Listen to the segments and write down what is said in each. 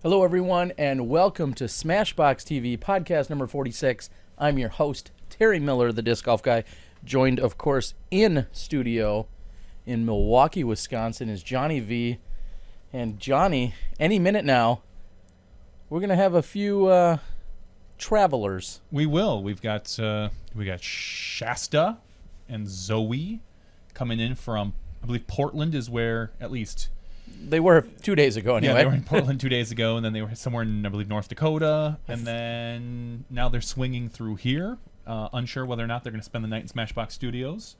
Hello, everyone, and welcome to SmashBoxxTV, podcast number 46. I'm your host, Terry Miller, the Disc Golf Guy, joined, of course, in studio in Milwaukee, Wisconsin, is Jonny V. And Jonny, any minute now, we're going to have a few travelers. We will. We got Shasta and Zoe coming in from, I believe, Portland is where, at least... They were 2 days ago, anyway. Yeah, they were in Portland 2 days ago, and then they were somewhere in, I believe, North Dakota, and then now they're swinging through here. Unsure whether or not they're going to spend the night in SmashBoxx Studios,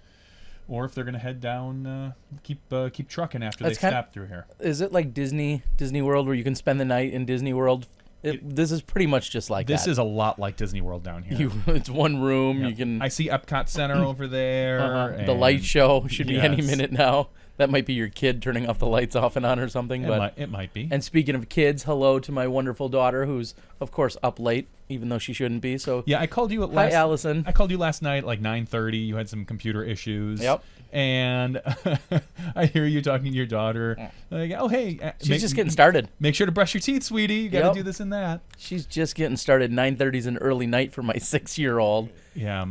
or if they're going to head down, keep trucking after they stop through here. Is it like Disney World, where you can spend the night in Disney World? This is pretty much just like this that. Is a lot like Disney World down here. It's one room. Yep. You can. I see Epcot Center over there. The light show should be any minute now. That might be your kid turning off the lights off and on or something. It might be. And speaking of kids, hello to my wonderful daughter, who's of course up late, even though she shouldn't be. So yeah, I called you at Hi, Allison. I called you last night, like 9:30. You had some computer issues. Yep. And I hear you talking to your daughter. Like, oh hey, she's just getting started. Make sure to brush your teeth, sweetie. You got to do this and that. She's just getting started. 9:30 is an early night for my 6-year-old. Yeah.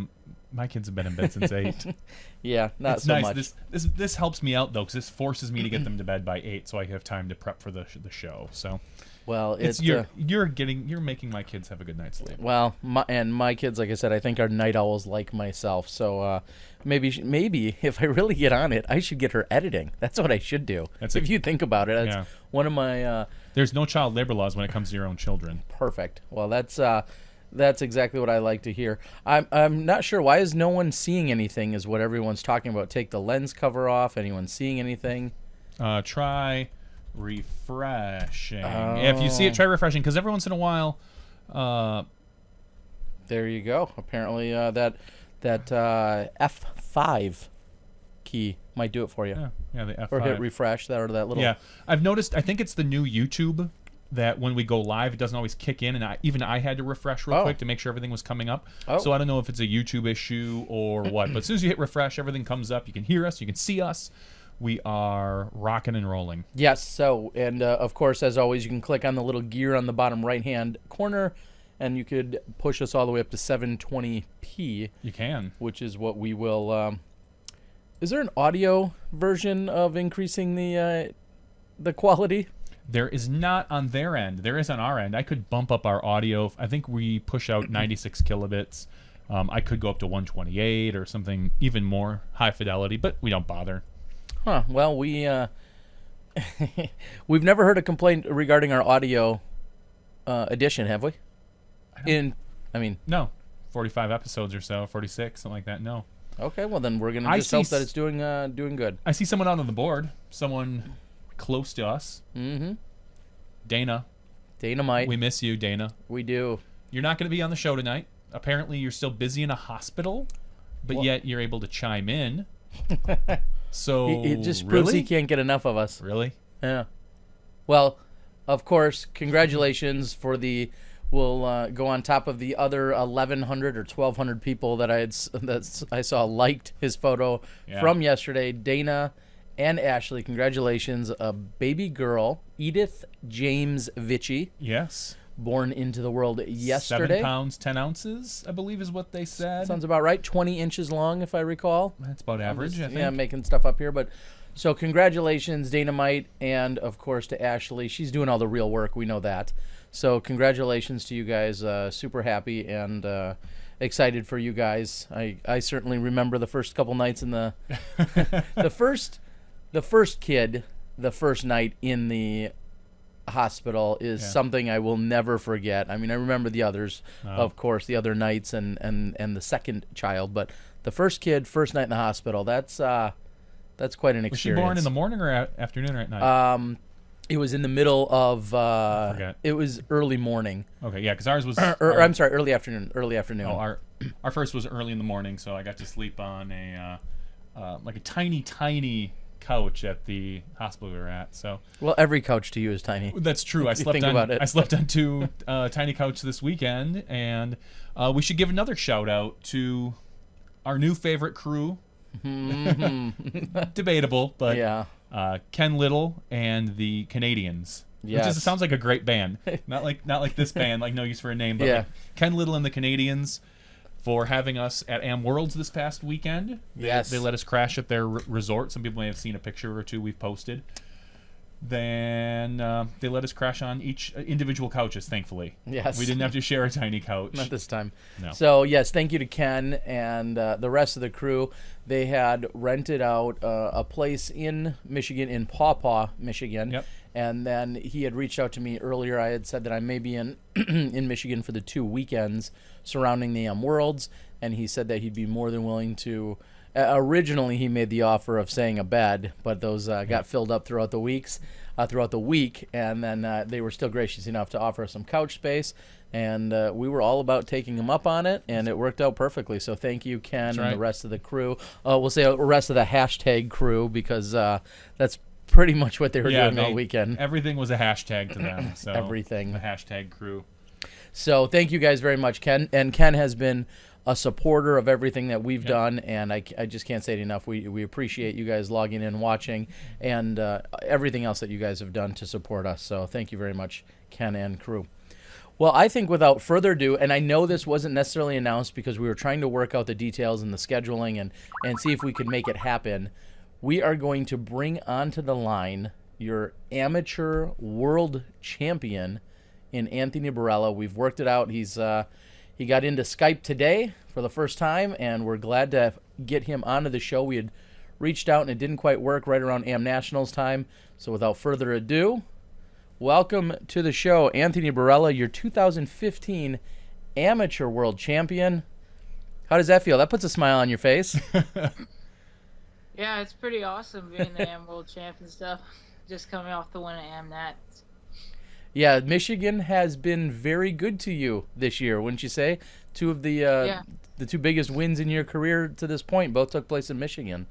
My kids have been in bed since 8. Yeah, not it's so nice. much. This helps me out though, because this forces me to get them to bed by 8, so I have time to prep for the show. So, well, you're making my kids have a good night's sleep. Well, my kids, like I said, I think are night owls like myself. So maybe if I really get on it, I should get her editing. That's what I should do. If you think about it, that's one of my. There's no child labor laws when it comes to your own children. Perfect. Well, that's exactly what I like to hear. I'm not sure, why is no one seeing anything is what everyone's talking about. Take the lens cover off. Anyone seeing anything? Try refreshing. If you see it, try refreshing, because every once in a while... there you go. Apparently that F5 key might do it for you. Yeah, the F5. Or hit refresh, that little... Yeah, I've noticed, I think it's the new YouTube... that when we go live, it doesn't always kick in, and I had to refresh real quick to make sure everything was coming up. So I don't know if it's a YouTube issue or what, but as soon as you hit refresh, everything comes up. You can hear us, you can see us. We are rocking and rolling. Yes, so, and of course, as always, you can click on the little gear on the bottom right-hand corner, and you could push us all the way up to 720p. You can. Which is what we will... is there an audio version of increasing the quality? There is not on their end. There is on our end. I could bump up our audio. I think we push out 96 kilobits. I could go up to 128 or something even more high fidelity, but we don't bother. Huh. Well, we've never heard a complaint regarding our audio edition, have we? No. 45 episodes or so, 46, something like that. No. Okay, well then we're gonna just hope that it's doing good. I see someone out on the board. Someone close to us. Mm-hmm. Dynamite. We miss you, Dana. We do. You're not going to be on the show tonight. Apparently, you're still busy in a hospital, but yet you're able to chime in. So it just proves he can't get enough of us. Really? Yeah. Well, of course, congratulations for the. We'll go on top of the other 1,100 or 1,200 people that I saw liked his photo from yesterday. Dana and Ashley, congratulations. A baby girl, Edith James Vitchie. Yes. Born into the world yesterday. 7 pounds, 10 ounces, I believe is what they said. Sounds about right. 20 inches long, if I recall. That's about average, I think. Yeah, making stuff up here. But so congratulations, Dynamite, and, of course, to Ashley. She's doing all the real work. We know that. So congratulations to you guys. Super happy and excited for you guys. I certainly remember the first couple nights in the... The first kid, the first night in the hospital is something I will never forget. I mean, I remember the others, of course, the other nights and the second child, but the first kid, first night in the hospital, that's quite an experience. Was she born in the morning or afternoon or at night? It was in the middle of, it was early morning. Okay, yeah, because ours was... I'm sorry, early afternoon. Oh, our first was early in the morning, so I got to sleep on a tiny couch at the hospital we were at. So well, every couch to you is tiny. That's true. I slept on 2 tiny couches this weekend, and we should give another shout out to our new favorite crew. Debatable, but Ken Little and the Canadians. Yes. Which sounds like a great band. Not like this band, like No Use for a Name, but like Ken Little and the Canadians for having us at Am Worlds this past weekend. They let us crash at their resort. Some people may have seen a picture or two we've posted. Then they let us crash on each individual couches, thankfully. Yes. We didn't have to share a tiny couch. Not this time. No. So, yes, thank you to Ken and the rest of the crew. They had rented out a place in Michigan, in Paw Paw, Michigan. Yep. And then he had reached out to me earlier. I had said that I may be in in Michigan for the 2 weekends surrounding the Worlds, and he said that he'd be more than willing to. Originally, he made the offer of staying a bed, but those got filled up throughout the week, and then they were still gracious enough to offer us some couch space, and we were all about taking him up on it, and it worked out perfectly. So thank you, Ken, and the rest of the crew. We'll say the rest of the hashtag crew, because that's pretty much what they were doing all weekend. Everything was a hashtag to them. So everything. The hashtag crew. So thank you guys very much, Ken. And Ken has been a supporter of everything that we've done, and I just can't say it enough. We appreciate you guys logging in, watching, and everything else that you guys have done to support us. So thank you very much, Ken and crew. Well, I think without further ado, and I know this wasn't necessarily announced because we were trying to work out the details and the scheduling and see if we could make it happen, we are going to bring onto the line your amateur world champion in Anthony Barela. We've worked it out. He got into Skype today for the first time, and we're glad to get him onto the show. We had reached out, and it didn't quite work right around Am Nationals time. So without further ado, welcome to the show, Anthony Barela, your 2015 Amateur World Champion. How does that feel? That puts a smile on your face. Yeah, it's pretty awesome being the Am World Champ and stuff. Just coming off the win at Am Nat. Yeah, Michigan has been very good to you this year, wouldn't you say? Two of the two biggest wins in your career to this point both took place in Michigan.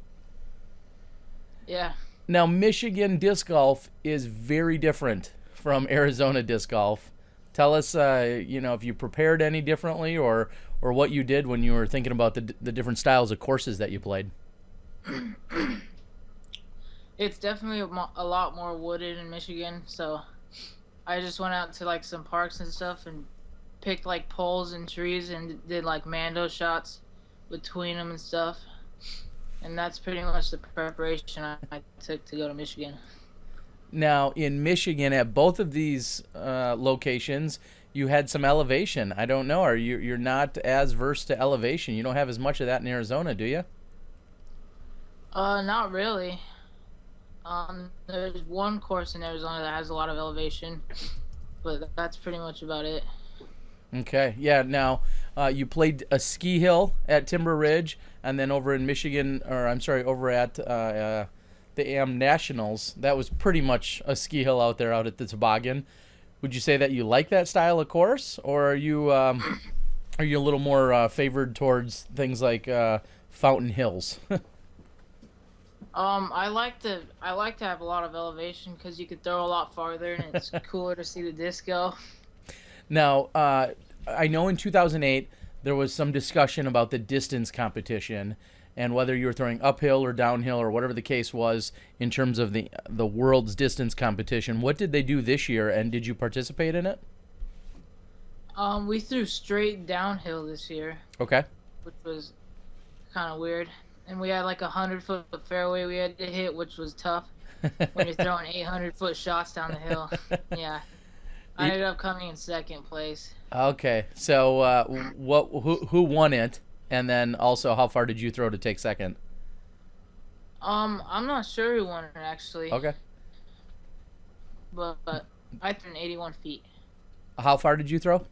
Yeah. Now, Michigan disc golf is very different from Arizona disc golf. Tell us, if you prepared any differently, or what you did when you were thinking about the different styles of courses that you played. It's definitely a lot more wooded in Michigan, so I just went out to like some parks and stuff and picked like poles and trees and did like Mando shots between them and stuff. And that's pretty much the preparation I took to go to Michigan. Now, in Michigan, at both of these locations, you had some elevation. I don't know. You're not as versed to elevation? You don't have as much of that in Arizona, do you? Not really. There's one course in Arizona that has a lot of elevation, but that's pretty much about it. Okay. Yeah. Now, you played a ski hill at Timber Ridge, and then over in Michigan, over at the Am Nationals, that was pretty much a ski hill out there out at the toboggan. Would you say that you like that style of course, or are you a little more favored towards things like Fountain Hills? I like to have a lot of elevation because you could throw a lot farther and it's cooler to see the disc go. Now, I know in 2008 there was some discussion about the distance competition and whether you were throwing uphill or downhill or whatever the case was in terms of the world's distance competition. What did they do this year, and did you participate in it? We threw straight downhill this year. Okay. Which was kind of weird. And we had like 100-foot fairway we had to hit, which was tough when you're throwing 800-foot shots down the hill. Yeah. I ended up coming in second place. Okay. So who won it? And then also, how far did you throw to take second? I'm not sure who won it, actually. Okay. But I threw 81 feet. How far did you throw?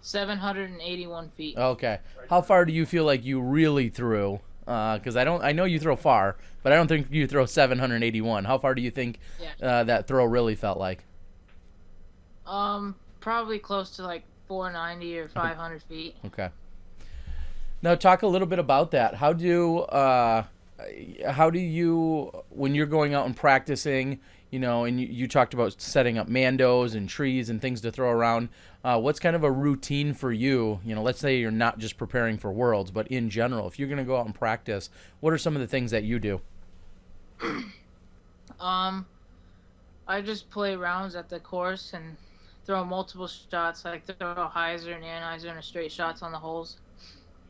781 feet. Okay. How far do you feel like you really threw? Because I know you throw far, but I don't think you throw 781. How far do you think that throw really felt like? Probably close to like 490 or 500 feet. Okay. Now talk a little bit about that. How do you, when you're going out and practicing, and you talked about setting up mandos and trees and things to throw around, what's kind of a routine for you? Let's say you're not just preparing for Worlds, but in general, if you're going to go out and practice, what are some of the things that you do? I just play rounds at the course and throw multiple shots, like throw a hyzer and anizer and a straight shots on the holes.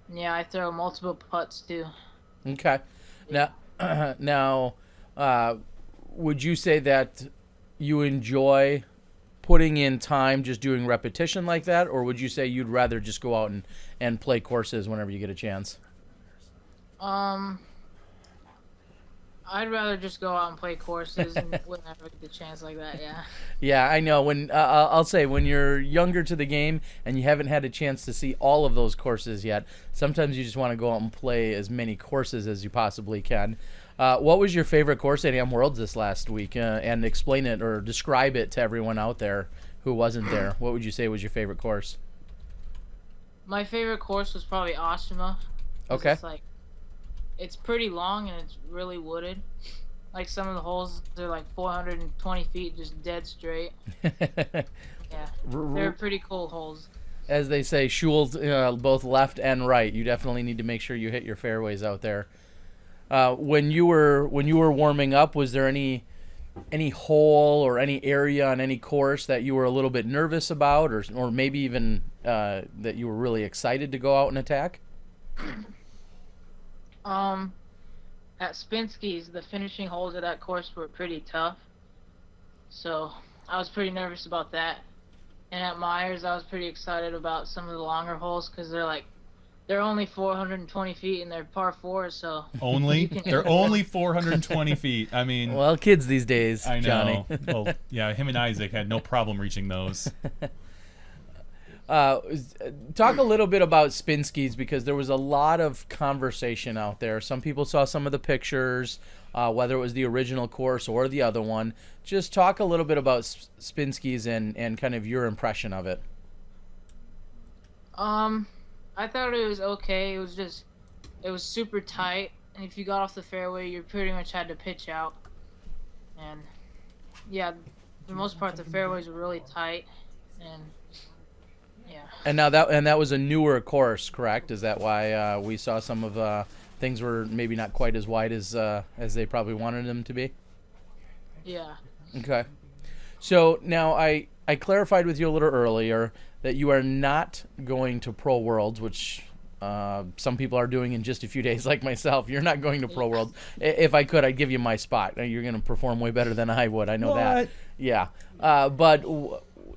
And yeah, I throw multiple putts too. Okay. Yeah. Now, would you say that you enjoy putting in time just doing repetition like that, or would you say you'd rather just go out and play courses whenever you get a chance? I'd rather just go out and play courses and whenever I get the chance like that, yeah. Yeah, I know. When I'll say when you're younger to the game and you haven't had a chance to see all of those courses yet, sometimes you just want to go out and play as many courses as you possibly can. What was your favorite course at Am Worlds this last week? And explain it or describe it to everyone out there who wasn't there. What would you say was your favorite course? My favorite course was probably Oshima. Okay. It's pretty long and it's really wooded. Like some of the holes, they're like 420 feet, just dead straight. Yeah, they're pretty cool holes. As they say, shuls both left and right. You definitely need to make sure you hit your fairways out there. When you were warming up, was there any hole or any area on any course that you were a little bit nervous about, or maybe even that you were really excited to go out and attack? At Spinsky's, the finishing holes of that course were pretty tough, so I was pretty nervous about that. And at Myers, I was pretty excited about some of the longer holes because they're only 420 feet and they're par 4, so they're only 420 feet. I mean, well, kids these days, I know. Johnny. Well, yeah, him and Isaac had no problem reaching those. Talk a little bit about Spinsky's, because there was a lot of conversation out there. Some people saw some of the pictures, whether it was the original course or the other one. Just talk a little bit about Spinsky's and kind of your impression of it. I thought it was okay. It was super tight, and if you got off the fairway, you pretty much had to pitch out. And yeah, for the most part, the fairways were really tight, and yeah. And now that was a newer course, correct? Is that why we saw some of things were maybe not quite as wide as they probably wanted them to be? Yeah. Okay. So now I clarified with you a little earlier that you are not going to Pro Worlds, which some people are doing in just a few days, like myself. You're not going to Pro Worlds. If I could, I'd give you my spot. You're going to perform way better than I would. I know that. Yeah. But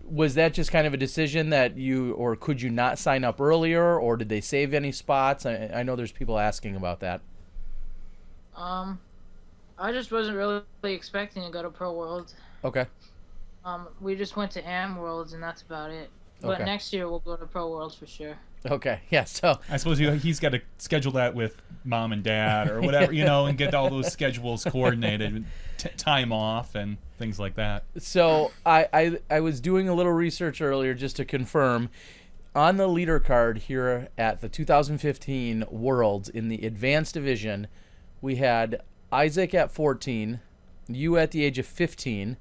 was that just kind of a decision that or could you not sign up earlier, or did they save any spots? I know there's people asking about that. I just wasn't really expecting to go to Pro Worlds. Okay. We just went to Am Worlds, and that's about it. But Okay. next year we'll go to Pro Worlds for sure. Okay. Yeah. So I suppose he's got to schedule that with mom and dad or whatever, and get all those schedules coordinated, time off and things like that. So I was doing a little research earlier just to confirm. On the leader card here at the 2015 Worlds in the Advanced Division, we had Isaac at 14, you at the age of 15,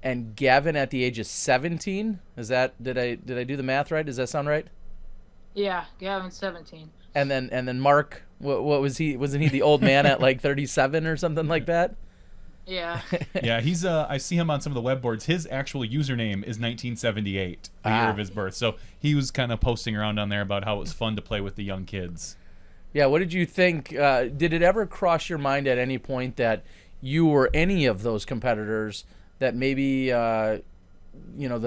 and Gavin at the age of 17. Is that did I do the math right? Does that sound right? Yeah, Gavin's 17. And then Mark, what was he? Wasn't he the old man at like 37 or something like that? Yeah. Yeah, he's I see him on some of the web boards. His actual username is 1978, the year of his birth. So he was kind of posting around on there about how it was fun to play with the young kids. Yeah, what did you think? Did it ever cross your mind at any point that you or any of those competitors that maybe the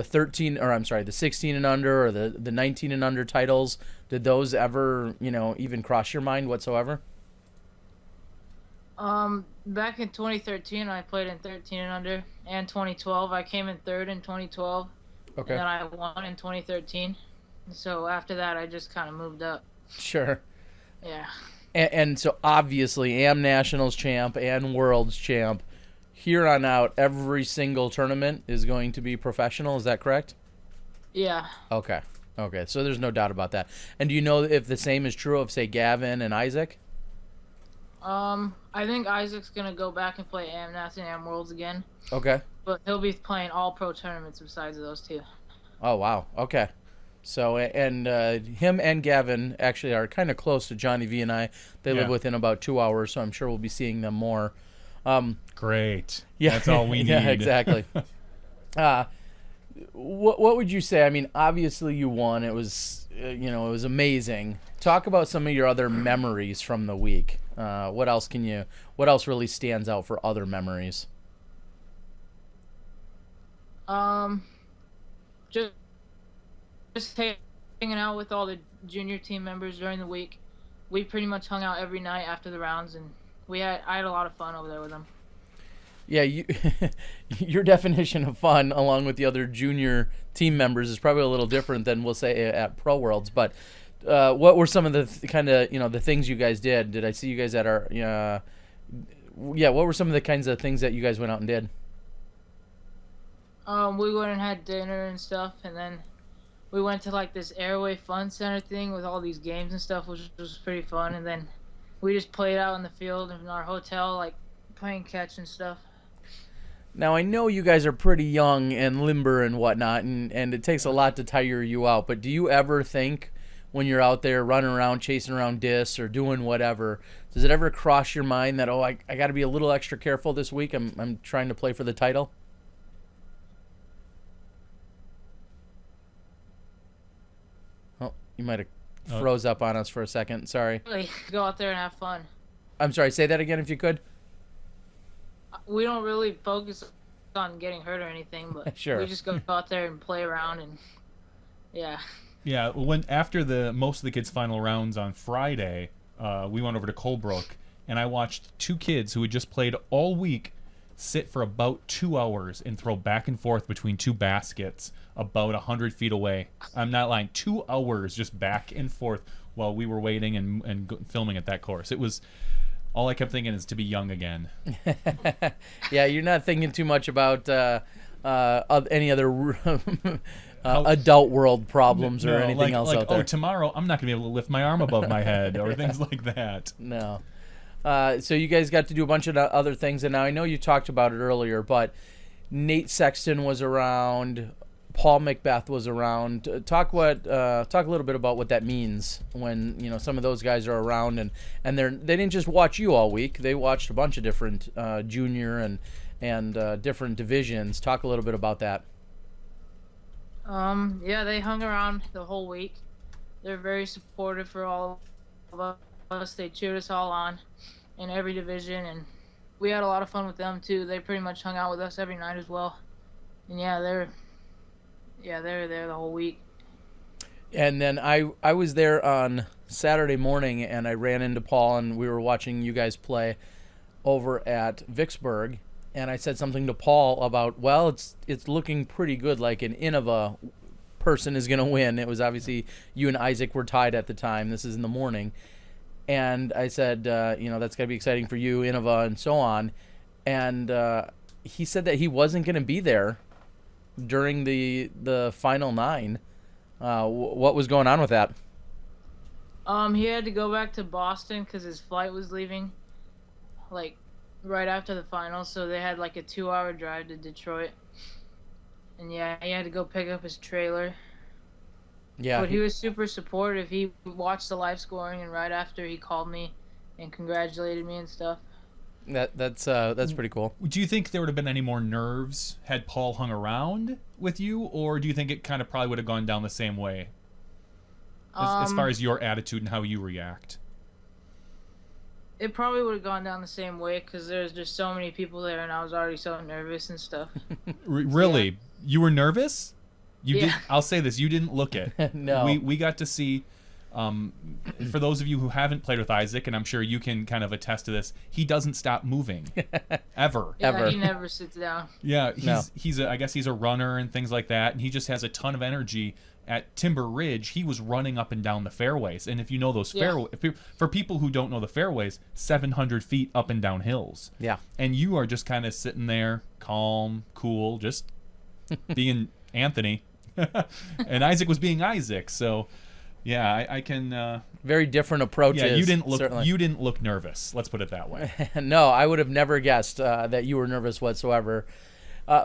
16 and under or the 19 and under titles, did those ever even cross your mind whatsoever? Back in 2013, I played in 13 and under, and 2012, I came in third in 2012. Okay. And then I won in 2013. So after that, I just kind of moved up. Sure. Yeah. And so obviously, Am Nationals champ and Worlds champ. Here on out, every single tournament is going to be professional. Is that correct? Yeah. Okay. So there's no doubt about that. And do you know if the same is true of, say, Gavin and Isaac? I think Isaac's gonna go back and play Am Nats and Am Worlds again. Okay. But he'll be playing all pro tournaments besides those two. Oh wow. Okay. So and him and Gavin actually are kind of close to Johnny V and I. They live within about 2 hours, so I'm sure we'll be seeing them more. Great. Yeah, that's all we need. Yeah, exactly. What would you say? I mean, obviously you won. It was it was amazing. Talk about some of your other memories from the week. What else really stands out for other memories? Just hanging out with all the junior team members during the week. We pretty much hung out every night after the rounds, and I had a lot of fun over there with them. Yeah, your definition of fun, along with the other junior team members, is probably a little different than we'll say at Pro Worlds. But what were some of the the things you guys did? Did I see you guys at our what were some of the kinds of things that you guys went out and did? We went and had dinner and stuff, and then we went to like this Airway Fun Center thing with all these games and stuff, which was pretty fun. And then we just played out in the field in our hotel, like playing catch and stuff. Now, I know you guys are pretty young and limber and whatnot, and it takes a lot to tire you out, but do you ever think when you're out there running around, chasing around discs or doing whatever, does it ever cross your mind that, I got to be a little extra careful this week? I'm trying to play for the title? Oh, you might have froze up on us for a second. Sorry. Really, go out there and have fun. I'm sorry, say that again if you could. We don't really focus on getting hurt or anything, but sure. We just go out there and play around, and yeah. Yeah, after most of the kids' final rounds on Friday, we went over to Colebrook, and I watched two kids who had just played all week sit for about 2 hours and throw back and forth between two baskets about 100 feet away. I'm not lying. 2 hours just back and forth while we were waiting and filming at that course. It was... All I kept thinking is to be young again. Yeah, you're not thinking too much about any other adult world problems or anything else out there. Tomorrow I'm not going to be able to lift my arm above my head or things like that. No. So you guys got to do a bunch of other things, and now I know you talked about it earlier, but Nate Sexton was around. Paul Macbeth was around. Talk a little bit about what that means when some of those guys are around and they didn't just watch you all week. They watched a bunch of different junior and different divisions. Talk a little bit about that. Yeah, they hung around the whole week. They're very supportive for all of us. They cheered us all on in every division, and we had a lot of fun with them too. They pretty much hung out with us every night as well. And yeah, they were there the whole week. And then I was there on Saturday morning, and I ran into Paul, and we were watching you guys play over at Vicksburg. And I said something to Paul about, it's looking pretty good, like an Innova person is going to win. It was obviously you and Isaac were tied at the time. This is in the morning. And I said, that's got to be exciting for you, Innova, and so on. And he said that he wasn't going to be there during the final 9. What was going on with that? He had to go back to Boston because his flight was leaving like right after the finals, so they had like a 2-hour drive to Detroit, and yeah, he had to go pick up his trailer. Yeah, but he was super supportive. He watched the live scoring, and right after he called me and congratulated me and stuff. That's pretty cool. Do you think there would have been any more nerves had Paul hung around with you, or do you think it kind of probably would have gone down the same way as far as your attitude and how you react? It probably would have gone down the same way because there's just so many people there, and I was already so nervous and stuff. Really? Yeah. You were nervous? Yeah. I'll say this. You didn't look it. No. We got to see... for those of you who haven't played with Isaac, and I'm sure you can kind of attest to this, he doesn't stop moving ever. Yeah, ever. He never sits down. Yeah, I guess he's a runner and things like that, and he just has a ton of energy. At Timber Ridge, he was running up and down the fairways, and if you know those fairways, for people who don't know the fairways, 700 feet up and down hills. Yeah, and you are just kind of sitting there, calm, cool, just being Anthony, and Isaac was being Isaac, so. Yeah, I can. Very different approaches. Yeah, you didn't look. Certainly. You didn't look nervous. Let's put it that way. No, I would have never guessed that you were nervous whatsoever.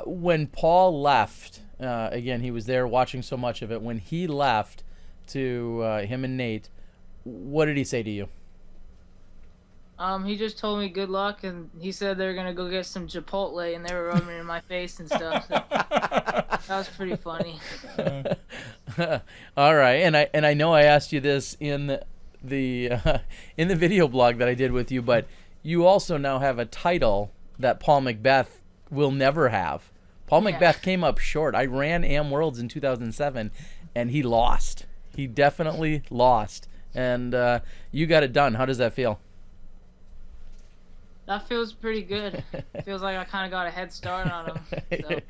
When Paul left, again, he was there watching so much of it. When he left to him and Nate, what did he say to you? He just told me good luck, and he said they were gonna go get some Chipotle, and they were rubbing it in my face and stuff. So that was pretty funny. All right, and I know I asked you this in the video blog that I did with you, but you also now have a title that Paul Macbeth will never have. Paul Macbeth came up short. I ran Am Worlds in 2007, and he lost. He definitely lost, and you got it done. How does that feel? That feels pretty good. Feels like I kind of got a head start on him. So.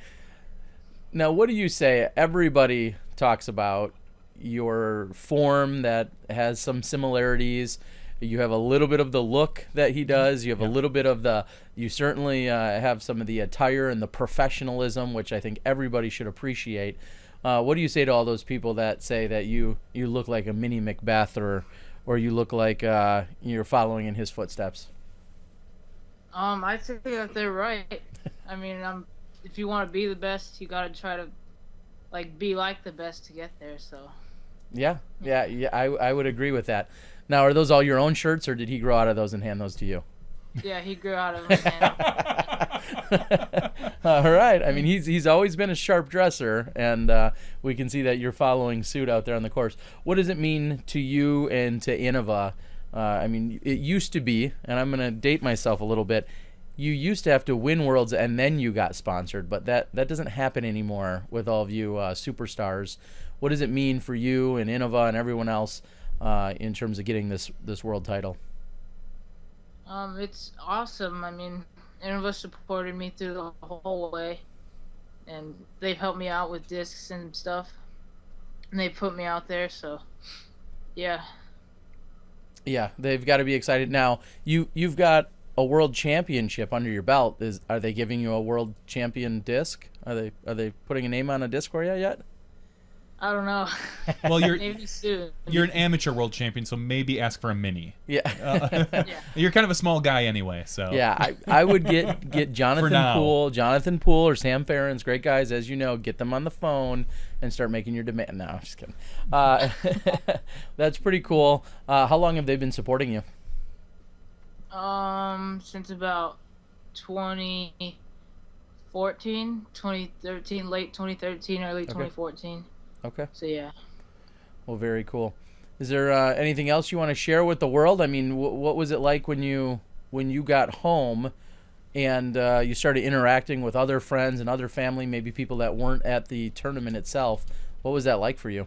Now, what do you say? Everybody talks about your form that has some similarities. You have a little bit of the look that he does. You have a little bit of the. You certainly have some of the attire and the professionalism, which I think everybody should appreciate. What do you say to all those people that say that you look like a mini Macbeth, or you look like you're following in his footsteps? I think that they're right. I mean, if you want to be the best, you gotta try to, be like the best to get there. So. Yeah. I would agree with that. Now, are those all your own shirts, or did he grow out of those and hand those to you? Yeah, he grew out of them. All right. I mean, he's always been a sharp dresser, and we can see that you're following suit out there on the course. What does it mean to you and to Innova? I mean, it used to be, and I'm going to date myself a little bit, you used to have to win Worlds and then you got sponsored, but that doesn't happen anymore with all of you superstars. What does it mean for you and Innova and everyone else in terms of getting this world title? It's awesome. I mean, Innova supported me through the whole way, and they've helped me out with discs and stuff, and they put me out there, so yeah. Yeah, they've got to be excited. Now, you've got a world championship under your belt. Are they giving you a world champion disc? Are they putting a name on a disc for you yet? I don't know. Well, maybe soon. You're an amateur world champion, so maybe ask for a mini. Yeah. Yeah. You're kind of a small guy anyway, so. Yeah, I would get Jonathan Poole or Sam Farron's, great guys, as you know, get them on the phone and start making your demand. No, I'm just kidding. That's pretty cool. How long have they been supporting you? Since about 2013, late 2013, early 2014. Okay. So yeah. Well, very cool. Is there anything else you want to share with the world? I mean, what was it like when you got home and you started interacting with other friends and other family, maybe people that weren't at the tournament itself? What was that like for you?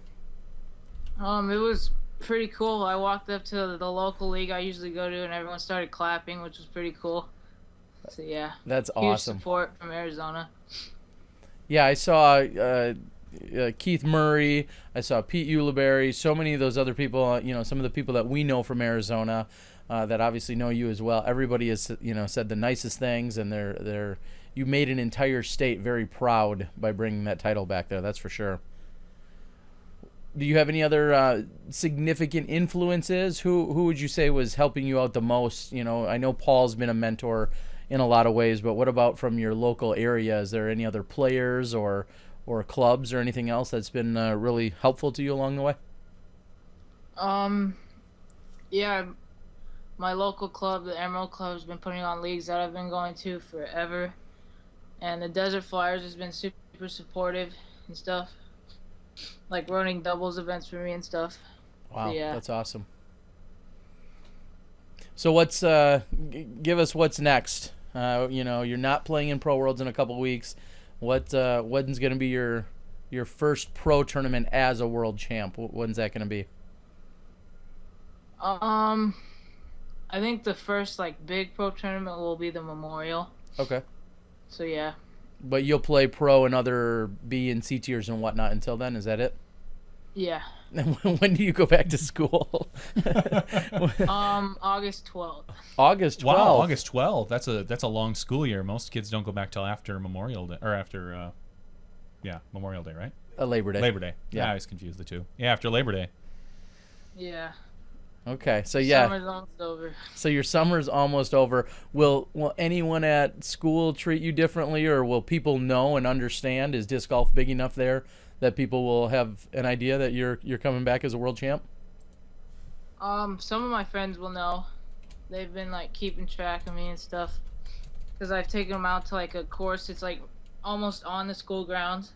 It was pretty cool. I walked up to the local league I usually go to, and everyone started clapping, which was pretty cool. So yeah. That's huge awesome. Support from Arizona. Yeah, I saw Keith Murray. I saw Pete Ulibarri. So many of those other people. Some of the people that we know from Arizona that obviously know you as well. Everybody has said the nicest things, and you made an entire state very proud by bringing that title back there. That's for sure. Do you have any other significant influences? Who would you say was helping you out the most? I know Paul's been a mentor in a lot of ways, but what about from your local area? Is there any other players or clubs or anything else that's been really helpful to you along the way? Yeah, my local club, the Emerald Club, has been putting on leagues that I've been going to forever, and the Desert Flyers has been super supportive and stuff, like running doubles events for me and stuff. Wow, so, yeah. That's awesome. So what's give us what's next? You're not playing in Pro Worlds in a couple weeks. When's going to be your first pro tournament as a world champ? When's that going to be? I think the first big pro tournament will be the Memorial. Okay. So yeah. But you'll play pro and other B and C tiers and whatnot until then. Is that it? Yeah. When do you go back to school? August 12th. August 12th. Wow, August 12th. That's a long school year. Most kids don't go back till after Memorial Day, or after, Memorial Day, right? Labor Day. Labor Day. Yeah. I always confuse the two. Yeah, after Labor Day. Yeah. Okay, so yeah. Summer's almost over. So your summer's almost over. Will anyone at school treat you differently, or will people know and understand? Is disc golf big enough there that people will have an idea that you're coming back as a world champ? Some of my friends will know, they've been like keeping track of me and stuff. Because I've taken them out to like a course. It's like almost on the school grounds.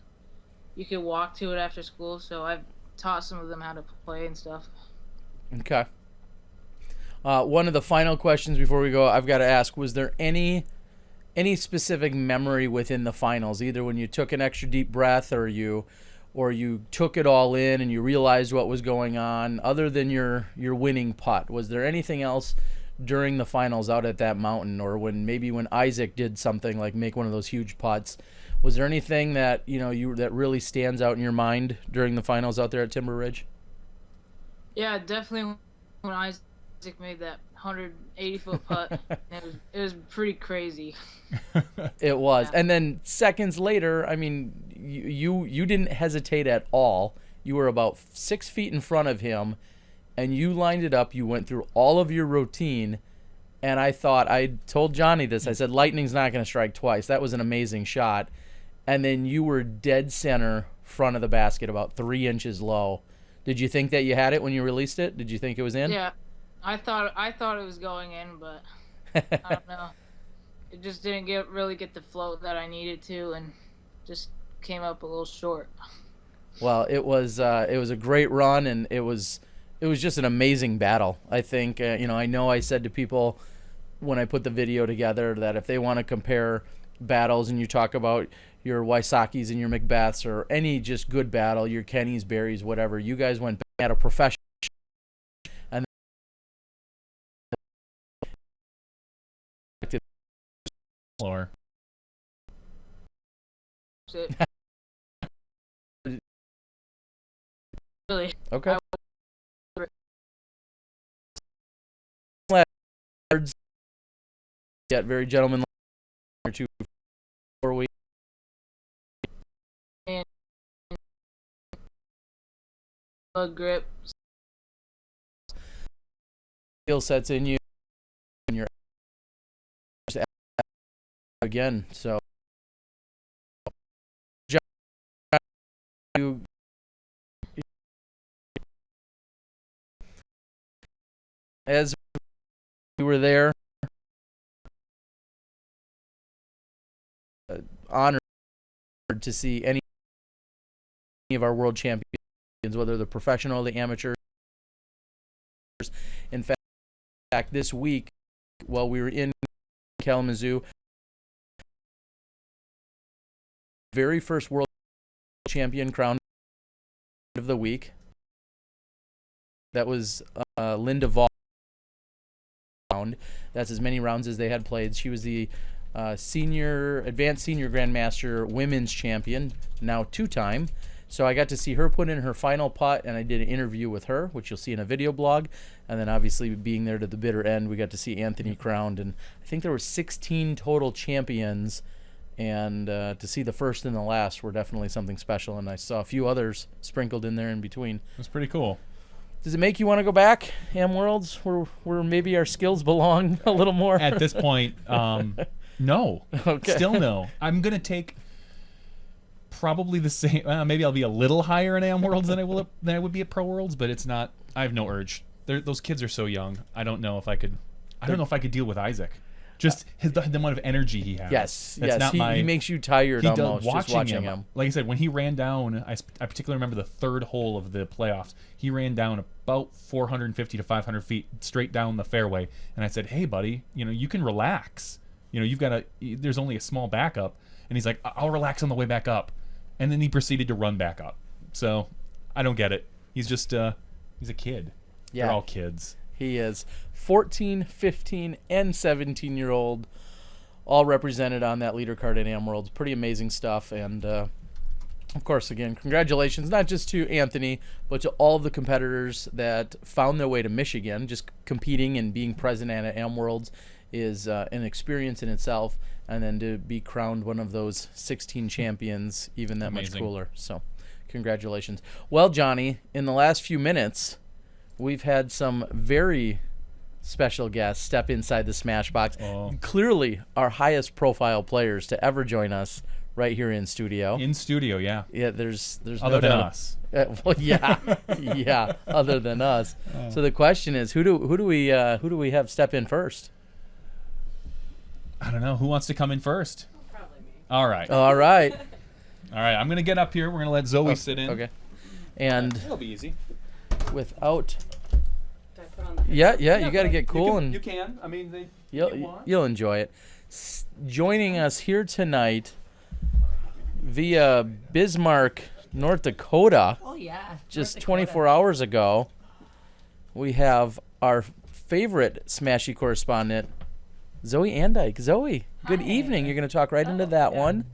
You could walk to it after school. So I've taught some of them how to play and stuff. Okay. One of the final questions before we go, I've got to ask: was there any specific memory within the finals, either when you took an extra deep breath, or you took it all in and you realized what was going on, other than your winning putt? Was there anything else during the finals out at that mountain, or when Isaac did something like make one of those huge putts? Was there anything that that really stands out in your mind during the finals out there at Timber Ridge? Yeah, definitely when Isaac made that 180-foot putt. it was pretty crazy. It was. Yeah. And then seconds later, I mean, you didn't hesitate at all. You were about 6 feet in front of him, and you lined it up. You went through all of your routine, and I told Jonny this. I said, lightning's not going to strike twice. That was an amazing shot. And then you were dead center, front of the basket, about 3 inches low. Did you think that you had it when you released it? Did you think it was in? Yeah, I thought it was going in, but I don't know. It just didn't really get the float that I needed to, and just came up a little short. Well, it was a great run, and it was just an amazing battle. I think I know I said to people when I put the video together that if they want to compare battles, and you talk about your Wysocki's and your Macbeths, or any just good battle, your Kennys, Barrys, whatever, you guys went at a professional. And Floor. Really. Okay. Yeah, very gentlemanly. 2 4 weeks. Bug grip. Skill sets in you, and you're again. So as we were there, honored to see any of our world champions, whether they're professional or the amateurs. In fact, this week, while we were in Kalamazoo, very first world champion crowned of the week. That was Linda Vaughn. That's as many rounds as they had played. She was the advanced senior grandmaster women's champion, now 2-time. So I got to see her put in her final putt, and I did an interview with her, which you'll see in a video blog. And then obviously being there to the bitter end, we got to see Anthony crowned. And I think there were 16 total champions, and to see the first and the last were definitely something special. And I saw a few others sprinkled in there in between. That's pretty cool. Does it make you want to go back, Am Worlds, where maybe our skills belong a little more? At this point, no. Okay. Still no. I'm going to take probably the same. Maybe I'll be a little higher in Am Worlds than I would be at Pro Worlds, but it's not. I have no urge. Those kids are so young. I don't know if I could. I don't know if I could deal with Isaac. Just the amount of energy he has. Yes, That's yes. He makes you tired almost just watching him. Like I said, when he ran down, I particularly remember the third hole of the playoffs. He ran down about 450 to 500 feet straight down the fairway, and I said, "Hey, buddy, you can relax. You've got there's only a small backup." And he's like, "I'll relax on the way back up," and then he proceeded to run back up. So I don't get it. He's just he's a kid. Yeah. They're all kids. He is 14, 15, and 17-year-old, all represented on that leader card at Am Worlds. Pretty amazing stuff. And, of course, again, congratulations, not just to Anthony, but to all of the competitors that found their way to Michigan. Just competing and being present at Am Worlds is an experience in itself. And then to be crowned one of those 16 champions, even that much cooler. So, congratulations. Well, Jonny, in the last few minutes, we've had some very special guests step inside the Smashbox. Oh. Clearly our highest profile players to ever join us right here in studio. In studio, yeah. Yeah, there's Other no than doubt. us. Well, yeah, yeah. Other than us. So the question is, who do we have step in first? I don't know. Who wants to come in first? Probably me. All right. All right. All right. I'm gonna get up here. We're gonna let Zoe sit in. Okay. And It'll be easy. without, Do I put on the yeah, you got to get cool You and can. I mean, you'll enjoy it. Joining us here tonight via Bismarck, North Dakota, Oh yeah. just North 24 hours ago, we have our favorite Smashy correspondent, Zoe Andyke. Zoe, good Hi. evening. You're going to talk right into that yeah. one,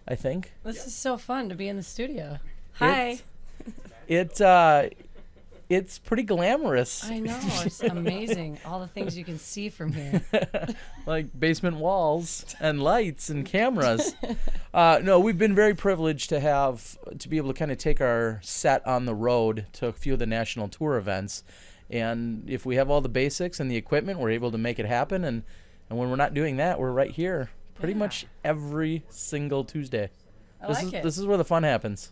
I think. This is so fun to be in the studio. Hi. It's pretty glamorous. I know, it's amazing. All the things you can see from here. Like basement walls and lights and cameras. No, we've been very privileged to be able to kind of take our set on the road to a few of the national tour events. And if we have all the basics and the equipment, we're able to make it happen. And when we're not doing that, we're right here pretty much every single Tuesday. I like it. This is where the fun happens.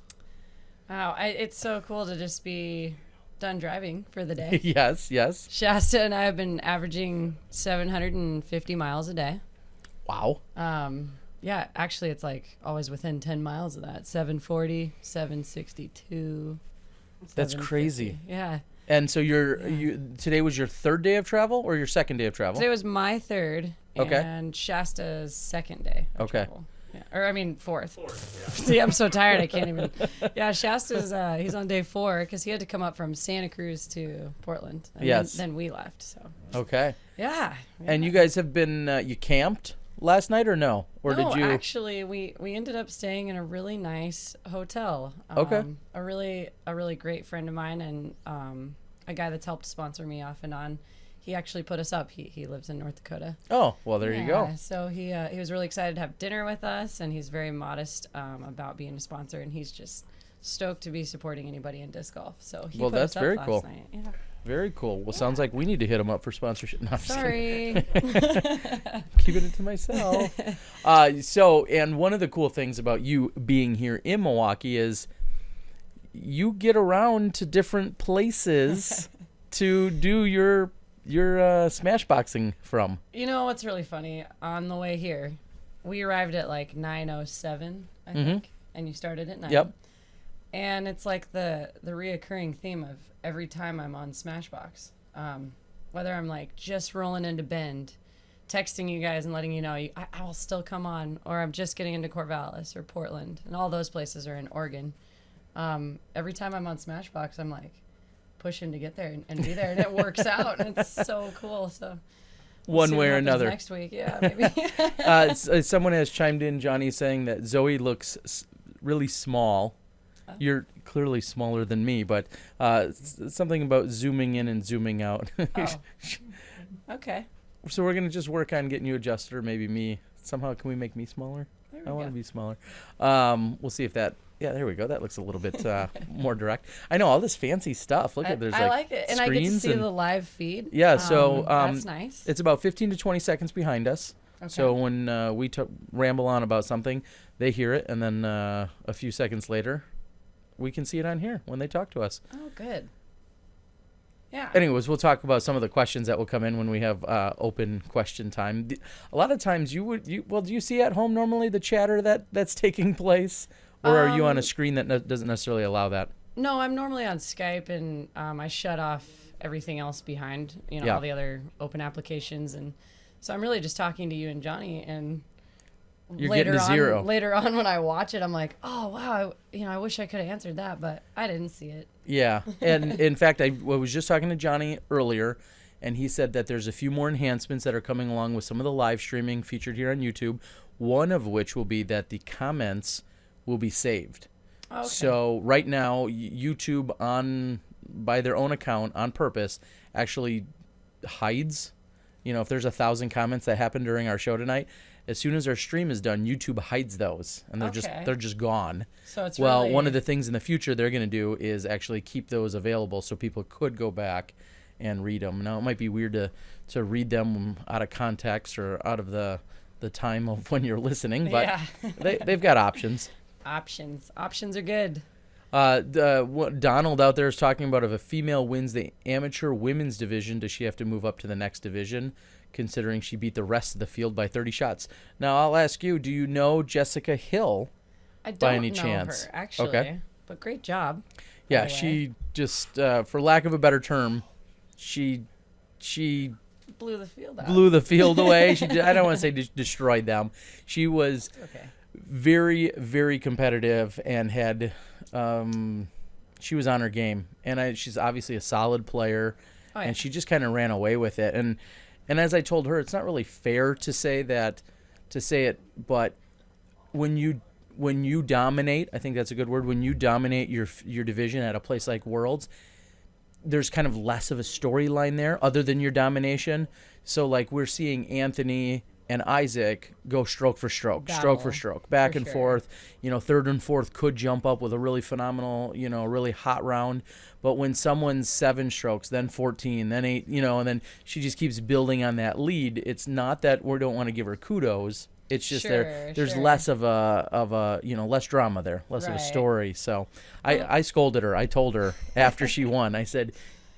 Wow, it's so cool to just be done driving for the day. Yes. Shasta and I have been averaging 750 miles a day. Wow. Yeah, actually it's like always within 10 miles of that. 740, 762. That's 750. crazy. Yeah. And so today was your third day of travel or your second day of travel? Today was my third Okay. and Shasta's second day of Okay. travel. Yeah. Or I mean fourth. See, I'm so tired I can't even. Yeah, Shasta's he's on day 4 because he had to come up from Santa Cruz to Portland. And Yes. Then we left. So. Okay. Yeah. And you guys have been you camped last night or no? Or No, did you actually we ended up staying in a really nice hotel. Okay. A really great friend of mine and a guy that's helped sponsor me off and on. He actually put us up. He lives in North Dakota. Oh, well there you go. So he was really excited to have dinner with us, and he's very modest about being a sponsor, and he's just stoked to be supporting anybody in disc golf. So he Well, put that's us up very last cool. night. Yeah. Very cool. Well, sounds like we need to hit him up for sponsorship. No, I'm just kidding. Sorry. Keeping it to myself. And one of the cool things about you being here in Milwaukee is you get around to different places to do your smash boxing from. You know what's really funny? On the way here, we arrived at like 9:07, I think, and you started at 9. Yep. And it's like the reoccurring theme of every time I'm on Smashbox, whether I'm like just rolling into Bend, texting you guys and letting you know I will still come on, or I'm just getting into Corvallis or Portland, and all those places are in Oregon. Every time I'm on Smashbox, I'm like pushing to get there and be there, and it works out, and it's so cool. So we'll One see way what or happens another. next week, yeah, maybe. Someone has chimed in, Johnny, saying that Zoe looks really small. You're clearly smaller than me, but something about zooming in and zooming out. Oh. Okay. So we're going to just work on getting you adjusted, or maybe me. Somehow, can we make me smaller? There we I want go. to be smaller. We'll see if that... Yeah, there we go. That looks a little bit more direct. I know, all this fancy stuff. Look at there's I like it, and I get to see the live feed. Yeah, so that's nice. it's about 15 to 20 seconds behind us. Okay. So when we ramble on about something, they hear it, and then a few seconds later, we can see it on here when they talk to us. Oh, good. Yeah. Anyways, we'll talk about some of the questions that will come in when we have open question time. A lot of times do you see at home normally the chatter that's taking place, or are you on a screen that doesn't necessarily allow that? No, I'm normally on Skype, and I shut off everything else behind, all the other open applications, and so I'm really just talking to you and Johnny, and You're getting to zero. Later on when I watch it, I'm like, oh wow, I wish I could have answered that, but I didn't see it. Yeah, and in fact, I was just talking to Johnny earlier, and he said that there's a few more enhancements that are coming along with some of the live streaming featured here on YouTube, one of which will be that the comments will be saved. Okay. So right now, YouTube by their own account on purpose actually hides, if there's 1,000 comments that happened during our show tonight, as soon as our stream is done, YouTube hides those, and they're just gone. So it's one of the things in the future they're going to do is actually keep those available so people could go back and read them. Now, it might be weird to read them out of context or out of the the time of when you're listening, but Yeah. they've got options. Options are good. Donald out there is talking about if a female wins the amateur women's division, does she have to move up to the next division, considering she beat the rest of the field by 30 shots? Now, I'll ask you, do you know Jessica Hill I don't by any know chance? her, actually. Okay. But great job. Yeah, by the way. she just, for lack of a better term, she blew the field out. blew the field away. I don't want to say destroyed them. She was Okay. very, very competitive and had she was on her game, and she's obviously a solid player. Oh, yeah. And she just kind of ran away with it. And as I told her, it's not really fair to say it, but when you dominate, I think that's a good word, when you dominate your division at a place like Worlds, there's kind of less of a storyline there other than your domination. So like we're seeing Anthony and Isaac go stroke for stroke, back and forth. Third and fourth could jump up with a really phenomenal, really hot round. But when someone's 7 strokes, then 14, then 8, and then she just keeps building on that lead, it's not that we don't want to give her kudos. It's just there's less of a less drama there, less of a story. So I scolded her. I told her after she won, I said,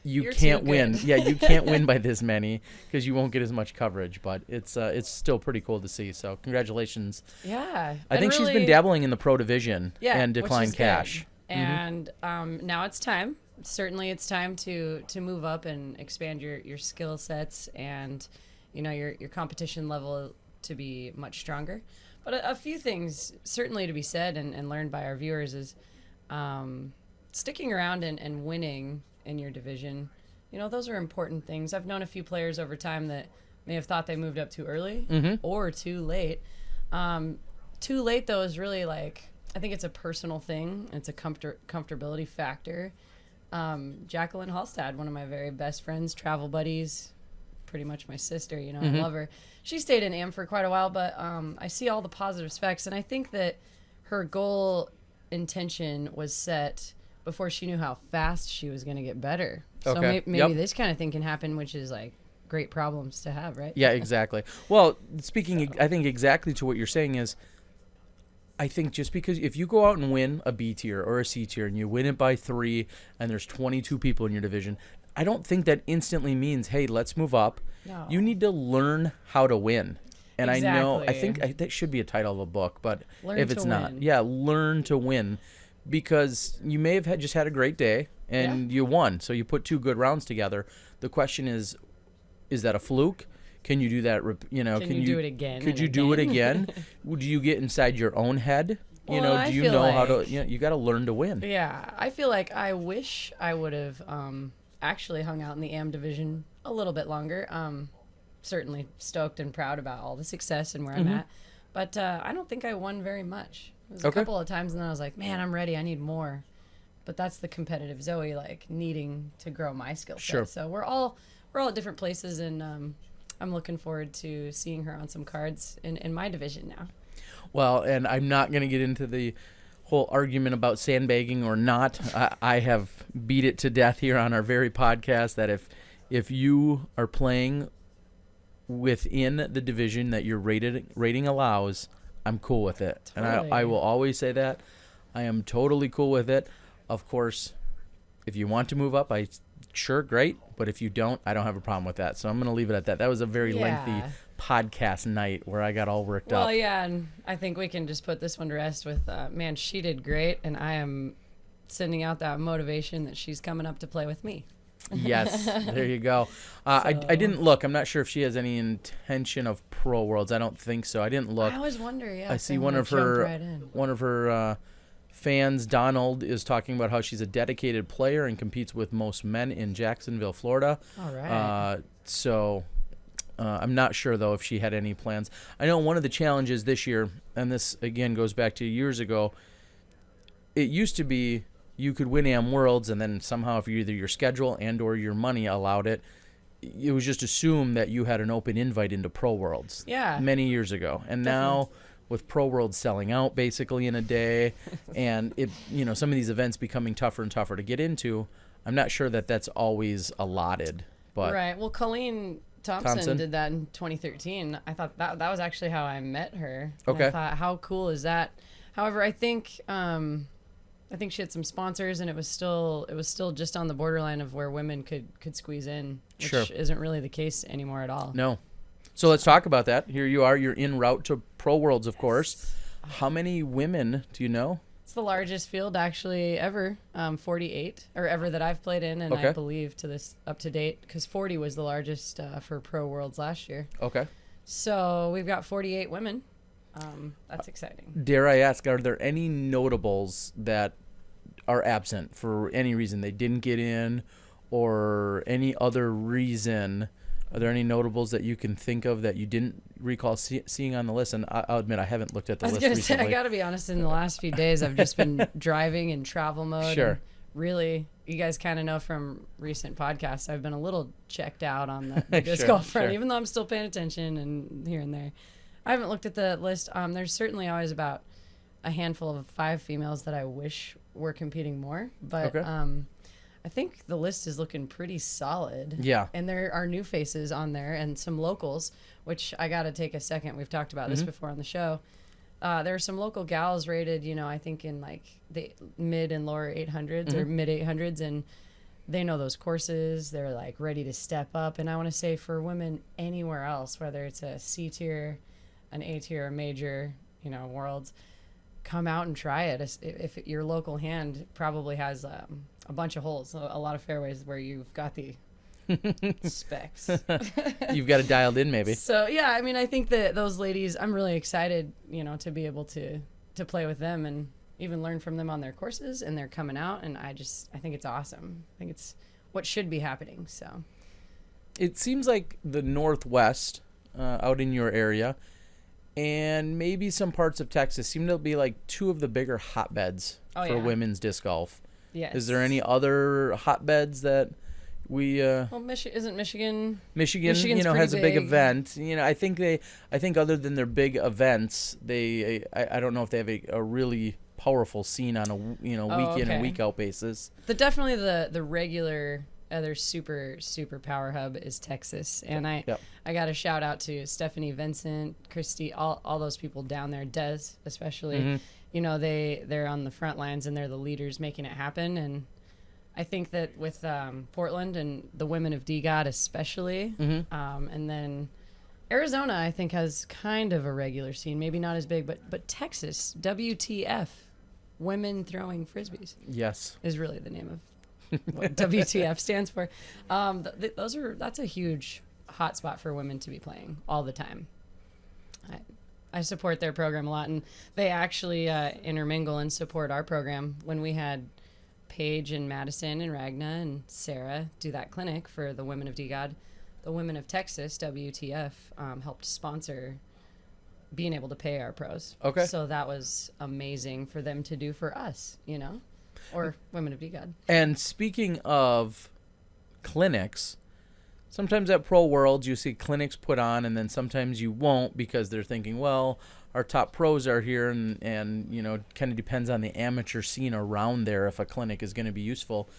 You're can't win. Yeah, you can't win by this many because you won't get as much coverage. But it's still pretty cool to see. So congratulations. Yeah. I think she's been dabbling in the pro division and declined cash. Good. And now it's time. Certainly it's time to move up and expand your skill sets and your competition level to be much stronger. But a few things certainly to be said and learned by our viewers is sticking around and winning in your division. Those are important things. I've known a few players over time that may have thought they moved up too early or too late. Too late, though, is really I think it's a personal thing. It's a comfortability factor. Jacqueline Hallstad, one of my very best friends, travel buddies, pretty much my sister, I love her. She stayed in AM for quite a while, but I see all the positive specs, and I think that her goal intention was set before she knew how fast she was going to get better. So maybe this kind of thing can happen, which is great problems to have, right? Yeah, exactly. Well, I think exactly to what you're saying is, I think just because if you go out and win a B tier or a C tier and you win it by 3 and there's 22 people in your division, I don't think that instantly means, hey, let's move up. No. You need to learn how to win. And Exactly. I think that should be a title of a book, but Learn if to it's not, win. learn to win, because you may have just had a great day and you won. So you put 2 good rounds together. The question is that a fluke? Can you do that? Can you do it again? Could you do it again? Would you get inside your own head? Well, do you know how to? You got to learn to win. Yeah, I feel like I wish I would have actually hung out in the AM division a little bit longer. Certainly stoked and proud about all the success and where I'm at, but I don't think I won very much. It was a couple of times, and then I was like, man, I'm ready. I need more. But that's the competitive Zoe, needing to grow my skill set. Sure. So we're all at different places, and I'm looking forward to seeing her on some cards in my division now. Well, and I'm not going to get into the whole argument about sandbagging or not. I have beat it to death here on our very podcast that if you are playing within the division that your rating allows, I'm cool with it. Totally. And I will always say that. I am totally cool with it. Of course, if you want to move up, sure, great. But if you don't, I don't have a problem with that. So I'm going to leave it at that. That was a very lengthy podcast night where I got all worked up. Well, yeah, and I think we can just put this one to rest with, man, she did great, and I am sending out that motivation that she's coming up to play with me. Yes, there you go. I didn't look. I'm not sure if she has any intention of Pro Worlds. I don't think so. I didn't look. I always wonder, I see one of her fans, Donald, is talking about how she's a dedicated player and competes with most men in Jacksonville, Florida. All right. I'm not sure, though, if she had any plans. I know one of the challenges this year, and this, again, goes back to years ago, it used to be you could win AM Worlds, and then somehow if either your schedule and or your money allowed it, it was just assumed that you had an open invite into Pro Worlds. Yeah. Many years ago. And now with Pro Worlds selling out basically in a day and some of these events becoming tougher and tougher to get into, I'm not sure that that's always allotted. But right. Well, Colleen Thompson did that in 2013. I thought that was actually how I met her. And Okay. I thought, how cool is that? However, I think she had some sponsors, and it was still just on the borderline of where women could squeeze in, which Sure. isn't really the case anymore at all. No. So let's talk about that. Here you are. You're en route to Pro Worlds, of course. How many women do you know? It's the largest field actually ever, 48, or ever that I've played in, and Okay. I believe to this up to date, because 40 was the largest for Pro Worlds last year. Okay. So we've got 48 women. That's exciting. Dare I ask, are there any notables that are absent for any reason? They didn't get in or any other reason? Are there any notables that you can think of that you didn't recall seeing on the list? And I'll admit, I haven't looked at the I was list going to say, recently. I got to be honest, in the last few days, I've just been driving in travel mode. Sure. And really, you guys kind of know from recent podcasts, I've been a little checked out on the disc Sure, golf front, sure. even though I'm still paying attention and here and there. I haven't looked at the list. There's certainly always about a handful of 5 females that I wish were competing more. But Okay. I think the list is looking pretty solid. Yeah. And there are new faces on there and some locals, which I got to take a second. We've talked about this before on the show. There are some local gals rated, I think in like the mid and lower 800s or mid 800s, and they know those courses. They're like ready to step up. And I want to say for women anywhere else, whether it's a C tier, an A tier, a major, worlds, come out and try it. If your local hand probably has a bunch of holes, a lot of fairways where you've got the specs. You've got it dialed in, maybe. So yeah, I mean, I think that those ladies, I'm really excited, to be able to play with them and even learn from them on their courses, and they're coming out, and I think it's awesome. I think it's what should be happening. So It seems like the Northwest, out in your area, and maybe some parts of Texas seem to be like 2 of the bigger hotbeds for women's disc golf. yes. Is there any other hotbeds that we Well, isn't Michigan? Michigan Michigan's has a pretty big big. event. I think other than their big events, I don't know if they have a really powerful scene on a week in and okay. week out basis. Definitely the regular other super power hub is Texas, and I got a shout out to Stephanie, Vincent, Christy, all those people down there, Des especially. They're on the front lines and they're the leaders making it happen. And I think that with Portland and the women of DGOD especially, and then Arizona, I think has kind of a regular scene, maybe not as big, but Texas, WTF, women throwing frisbees, Yes. is really the name of what WTF stands for. That's a huge hot spot for women to be playing all the time. I support their program a lot, and they actually intermingle and support our program. When we had Paige and Madison and Ragna and Sarah do that clinic for the women of DGOD, the women of Texas, WTF, helped sponsor being able to pay our pros. Okay. So that was amazing for them to do for us, or women of DGOD. And speaking of clinics, sometimes at Pro Worlds you see clinics put on, and then sometimes you won't because they're thinking, well, our top pros are here, and kind of depends on the amateur scene around there if a clinic is going to be useful.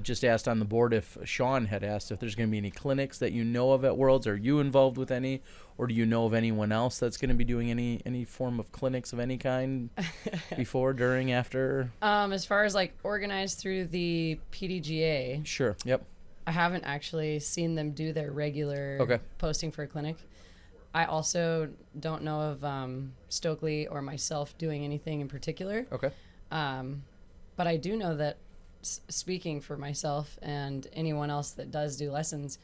Just asked on the board if Sean had asked if there's going to be any clinics that you know of at Worlds. Are you involved with any, or do you know of anyone else that's going to be doing any form of clinics of any kind before, during, after? As far as like organized through the PDGA, Sure. Yep. I haven't actually seen them do their regular posting for a clinic. I also don't know of Stokely or myself doing anything in particular. Okay. But I do know that, speaking for myself and anyone else that does do lessons,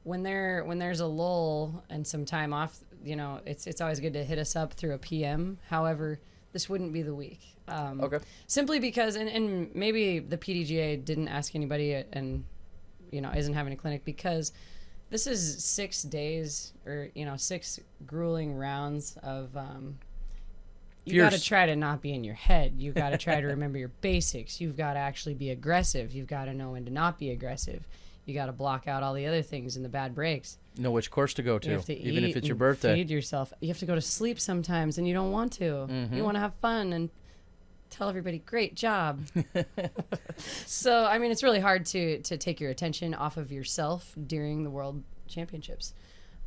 when there's a lull and some time off, it's always good to hit us up through a PM. However, this wouldn't be the week. Okay. Simply because, and maybe the PDGA didn't ask anybody and, isn't having a clinic, because this is 6 days or, 6 grueling rounds of, you got to try to not be in your head. You got to try to remember your basics. You've got to actually be aggressive. You've got to know when to not be aggressive. You got to block out all the other things and the bad breaks. Know which course to go to, You have to even eat if it's your and birthday. Feed yourself. You have to go to sleep sometimes, and you don't want to. You want to have fun and tell everybody, great job. So, I mean, it's really hard to take your attention off of yourself during the World Championships.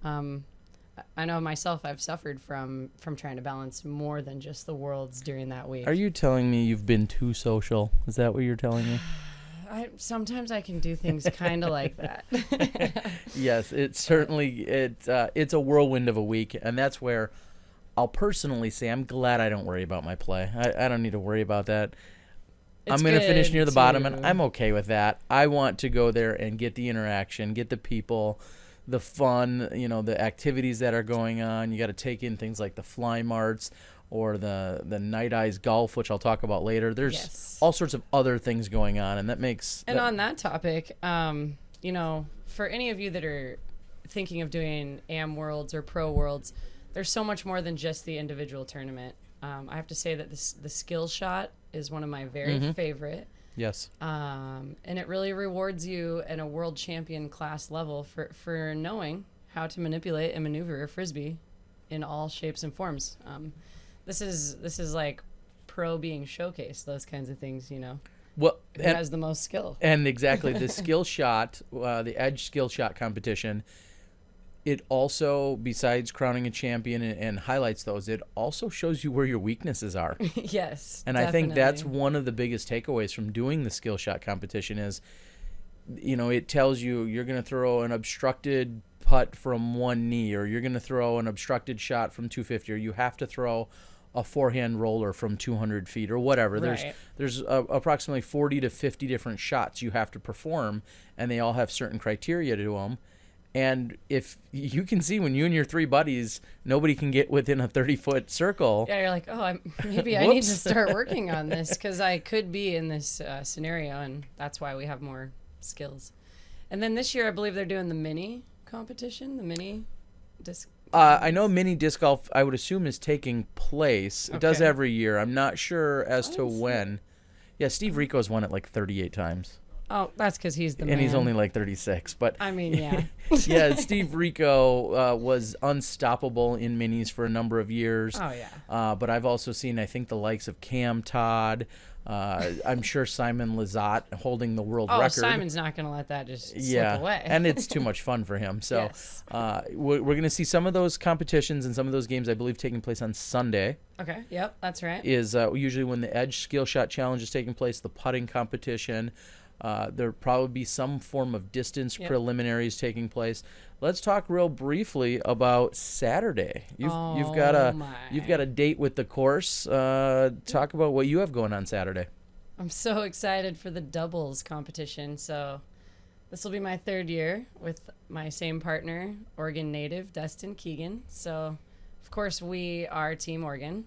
I know myself, I've suffered from trying to balance more than just the worlds during that week. Are you telling me you've been too social? Is that what you're telling me? Sometimes I can do things kind of like that. Yes, it's a whirlwind of a week, and that's where I'll personally say I'm glad I don't worry about my play. I don't need to worry about that. I'm going to finish near the bottom, and I'm okay with that. I want to go there and get the interaction, get the people, the fun, the activities that are going on. You got to take in things like the fly marts or the Night Eyes Golf, which I'll talk about later. There's all sorts of other things going on, and that makes... And on that topic, for any of you that are thinking of doing AM Worlds or Pro Worlds, there's so much more than just the individual tournament. I have to say that the skill shot is one of my very favorite. Yes. And it really rewards you at a world champion class level for knowing how to manipulate and maneuver a Frisbee in all shapes and forms. This is like pro being showcased, those kinds of things, Well, who has the most skill. And exactly, the skill shot, the edge skill shot competition, it also, besides crowning a champion and highlights those, it also shows you where your weaknesses are. Yes, and definitely. I think that's one of the biggest takeaways from doing the skill shot competition is, it tells you you're going to throw an obstructed putt from one knee, or you're going to throw an obstructed shot from 250, or you have to throw a forehand roller from 200 feet or whatever. Right. There's approximately 40 to 50 different shots you have to perform, and they all have certain criteria to them. And if you can see when you and your three buddies, nobody can get within a 30-foot circle. Yeah, you're like, oh, maybe I need to start working on this because I could be in this scenario, and that's why we have more skills. And then this year, I believe they're doing the mini competition, the mini disc. I know mini disc golf, I would assume, is taking place. It does every year. I'm not sure as to when. Yeah, Steve Rico's won it like 38 times. Oh, that's because he's the man. And he's only like 36. But I mean, yeah. Yeah, Steve Rico was unstoppable in minis for a number of years. Oh, yeah. But I've also seen, I think, the likes of Cam Todd. I'm sure Simon Lizotte holding the world record. Simon's not going to let that just slip away. And it's too much fun for him. So yes. We're going to see some of those competitions and some of those games, I believe, taking place on Sunday. Okay, yep, that's right. Is usually when the Edge Skill Shot Challenge is taking place, the putting competition. There'll probably be some form of distance preliminaries taking place. Let's talk real briefly about Saturday. You've got a date with the course. Talk about what you have going on Saturday. I'm so excited for the doubles competition. So this will be my third year with my same partner, Oregon native Dustin Keegan. So of course we are Team Oregon.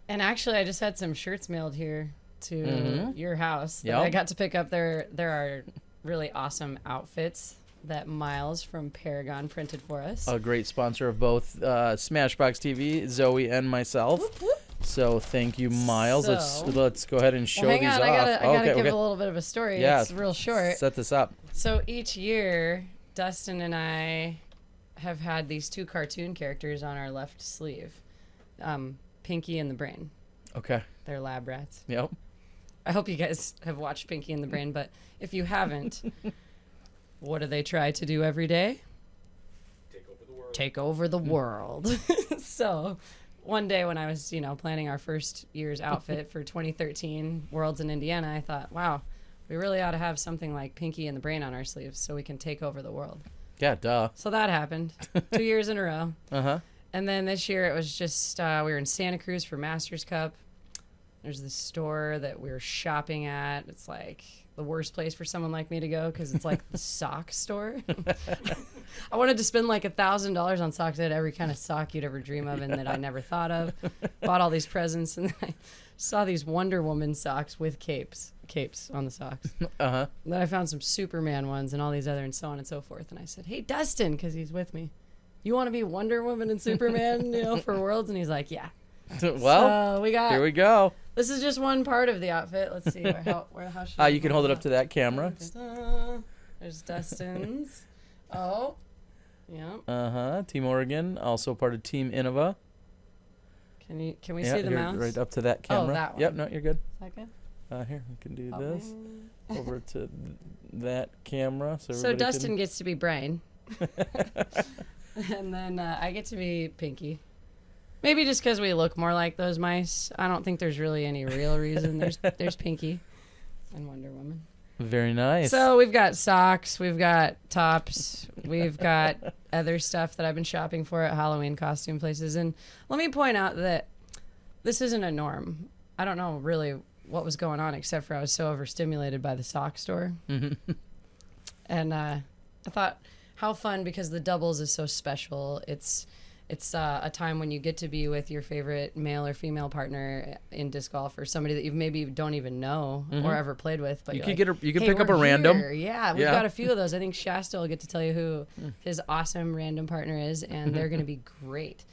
And actually I just had some shirts mailed here to your house that I got to pick up. There are really awesome outfits that Miles from Paragon printed for us. A great sponsor of both SmashBoxxTV, Zoe, and myself. Whoop, whoop. So thank you, Miles. Let's go ahead and show these off. I gotta give a little bit of a story. Yeah, it's real short. Set this up. So each year, Dustin and I have had these two cartoon characters on our left sleeve, Pinky and the Brain. Okay. They're lab rats. Yep. I hope you guys have watched Pinky and the Brain, but if you haven't, what do they try to do every day? Take over the world. So one day when I was, planning our first year's outfit for 2013 Worlds in Indiana, I thought, wow, we really ought to have something like Pinky and the Brain on our sleeves so we can take over the world. Yeah, duh. So that happened 2 years in a row. Uh-huh. And then this year it was just, we were in Santa Cruz for Masters Cup. There's this store that we were shopping at. It's like the worst place for someone like me to go because it's like the sock store. I wanted to spend like $1,000 on socks. I had every kind of sock you'd ever dream of and that I never thought of. Bought all these presents and then I saw these Wonder Woman socks with capes on the socks. Uh-huh. And then I found some Superman ones and all these other and so on and so forth. And I said, hey, Dustin, because he's with me, you want to be Wonder Woman and Superman, for Worlds? And he's like, yeah. Well, so here we go. This is just one part of the outfit. Let's see how should you can hold it up to that camera. There's Dustin's. Oh, yeah. Team Oregon, also part of Team Innova. Can we see the mouse? Right up to that camera. Oh, that one. Yep. No, you're good. Is that good? Here we can do this over to that camera. So Dustin gets to be Brian. And then I get to be Pinky. Maybe just because we look more like those mice. I don't think there's really any real reason. There's Pinky and Wonder Woman. Very nice. So we've got socks, we've got tops, we've got other stuff that I've been shopping for at Halloween costume places. And let me point out that this isn't a norm. I don't know really what was going on except for I was so overstimulated by the sock store. And I thought, how fun, because the doubles is so special. It's a time when you get to be with your favorite male or female partner in disc golf, or somebody that you maybe don't even know or ever played with. But you could pick up a random. Yeah, we've got a few of those. I think Shasta will get to tell you who his awesome random partner is, and they're going to be great.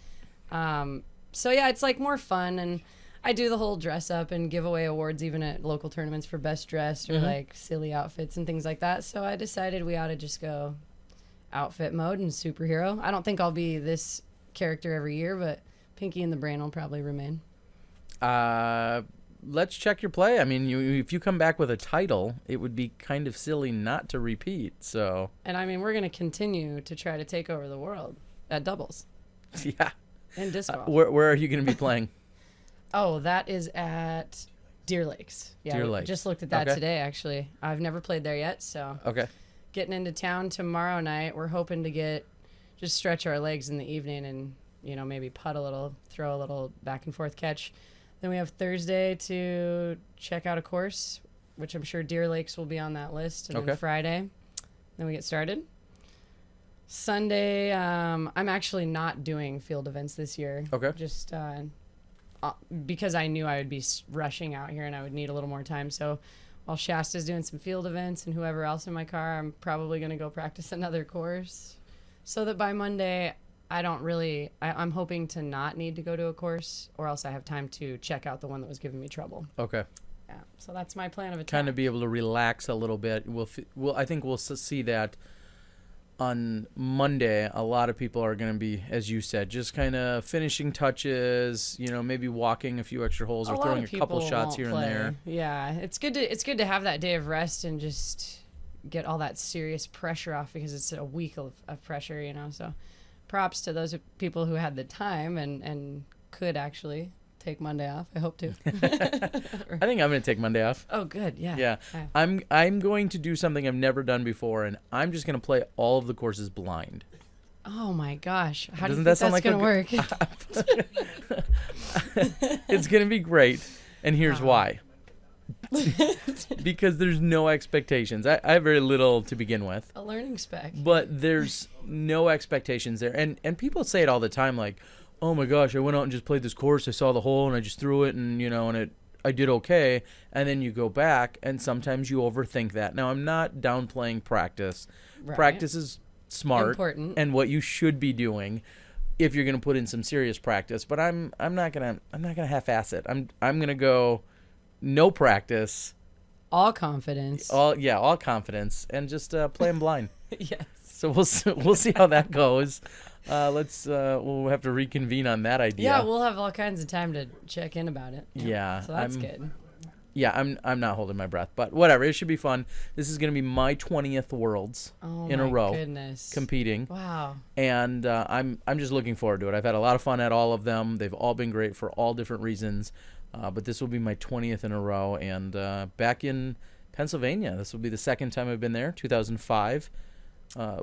So yeah, it's like more fun, and I do the whole dress up and give away awards even at local tournaments for best dressed or like silly outfits and things like that. So I decided we ought to just go outfit mode and superhero. I don't think I'll be this character every year, but Pinky and the Brain will probably remain. Let's check your play. I mean, if you come back with a title, it would be kind of silly not to repeat. So, and I mean, we're going to continue to try to take over the world at doubles. Yeah. And disc golf. Where are you going to be playing? Oh, that is at Deer Lakes. Yeah, Deer Lakes. Just looked at that today, actually. I've never played there yet, so. Okay. Getting into town tomorrow night. We're hoping to just stretch our legs in the evening and, maybe putt a little, throw a little back and forth catch. Then we have Thursday to check out a course, which I'm sure Deer Lakes will be on that list. And then Friday, then we get started. Sunday, I'm actually not doing field events this year. Okay. Just because I knew I would be rushing out here and I would need a little more time. So while Shasta's doing some field events and whoever else in my car, I'm probably going to go practice another course so that by Monday, I'm hoping to not need to go to a course, or else I have time to check out the one that was giving me trouble. Okay. Yeah. So that's my plan of attack. Kind of be able to relax a little bit. I think we'll see that on Monday. A lot of people are going to be, as you said, just kind of finishing touches, maybe walking a few extra holes or throwing a couple shots here and there. Yeah. It's good to have that day of rest and just get all that serious pressure off, because it's a week of pressure, so props to those people who had the time and could actually take Monday off. I hope to. I think I'm going to take Monday off. Oh, good. Yeah. Yeah. I'm going to do something I've never done before, and I'm just going to play all of the courses blind. Oh my gosh. How Doesn't do you that sound think that's like going to work? It's going to be great, and here's why. Because there's no expectations. I have very little to begin with. A learning spec. But there's no expectations there. And people say it all the time, like, oh my gosh, I went out and just played this course. I saw the hole and I just threw it, and I did okay. And then you go back, and sometimes you overthink that. Now, I'm not downplaying practice. Right. Practice is smart. Important. And what you should be doing if you're going to put in some serious practice. But I'm not gonna half-ass it. I'm gonna go no practice. All confidence. All confidence, and just play them blind. Yes. So we'll see how that goes. We'll have to reconvene on that idea. Yeah, we'll have all kinds of time to check in about it. Yeah. So that's good. Yeah, I'm not holding my breath, but whatever. It should be fun. This is going to be my 20th Worlds in a row. Goodness. Competing. Wow. And I'm just looking forward to it. I've had a lot of fun at all of them. They've all been great for all different reasons. But this will be my 20th in a row, and back in Pennsylvania. This will be the second time I've been there. 2005.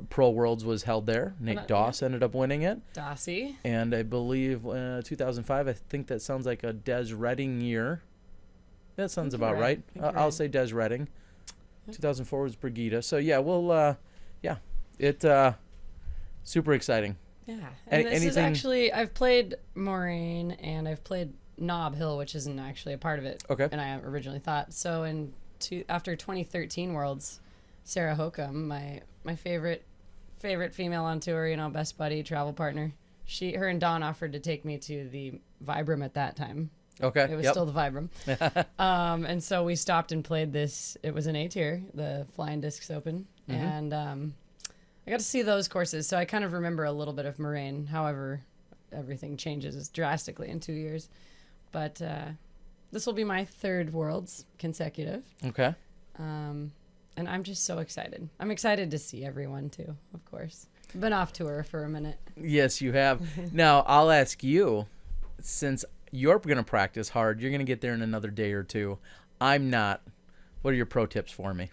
Pro Worlds was held there. Nate Doss ended up winning it. Dossy. And I believe 2005, I think that sounds like a Des Redding year. That sounds about right. I'll say Des Redding. 2004 was Brigida. So, yeah, super exciting. Yeah. And this is actually, I've played Moraine and I've played Nob Hill, which isn't actually a part of it. Okay. And I originally thought. So after 2013 Worlds, Sarah Hokum, my favorite female on tour, best buddy, travel partner, her and Dawn offered to take me to the Vibram at that time. Okay. It was still the Vibram. And so we stopped and played this. It was an A-tier, the Flying Discs Open. Mm-hmm. And I got to see those courses. So I kind of remember a little bit of Moraine. However, everything changes drastically in 2 years. But this will be my third Worlds consecutive. Okay. And I'm just so excited. I'm excited to see everyone, too, of course. Been off tour for a minute. Yes, you have. Now, I'll ask you, since you're going to practice hard, you're going to get there in another day or two. I'm not. What are your pro tips for me?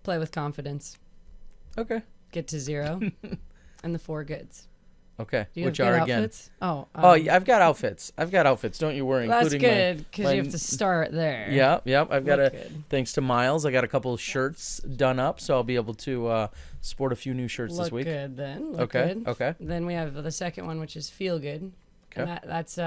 Play with confidence. Okay. Get to 0. And the 4 goods. Okay. Do you Which have are good again? outfits? Oh, yeah, I've got outfits. Don't you worry. That's including good because you have to start there. Yep. I've got good. Thanks to Miles, I got a couple of shirts done up, so I'll be able to sport a few new shirts Look this week. good then. Look Okay. good. Okay. Then we have the second one, which is feel good. Okay. And that's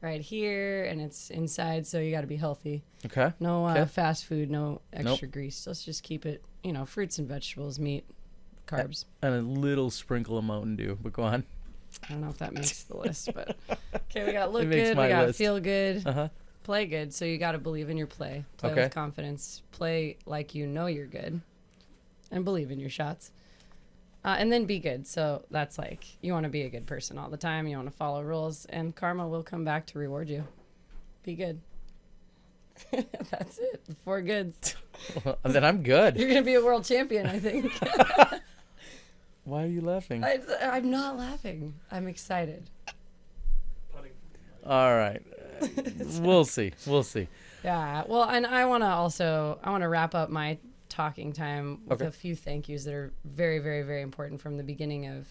right here, and it's inside, so you got to be healthy. Okay. No Okay. fast food, no extra grease. Let's just keep it, fruits and vegetables, meat, carbs. And a little sprinkle of Mountain Dew, but go on. I don't know if that makes the list, but okay, we got look It makes good, my we got list. feel good, Uh-huh. play good. So you got to believe in your play. Play Okay. with confidence. Play like you know you're good, and believe in your shots. And then be good. So that's like you want to be a good person all the time. You want to follow rules, and karma will come back to reward you. Be good. That's it. The 4 goods. Well, then I'm good. You're gonna be a world champion, I think. Why are you laughing? I'm not laughing. I'm excited. All right. We'll see. Yeah. Well, and I want to wrap up my talking time with Okay. a few thank yous that are very, very, very important from the beginning of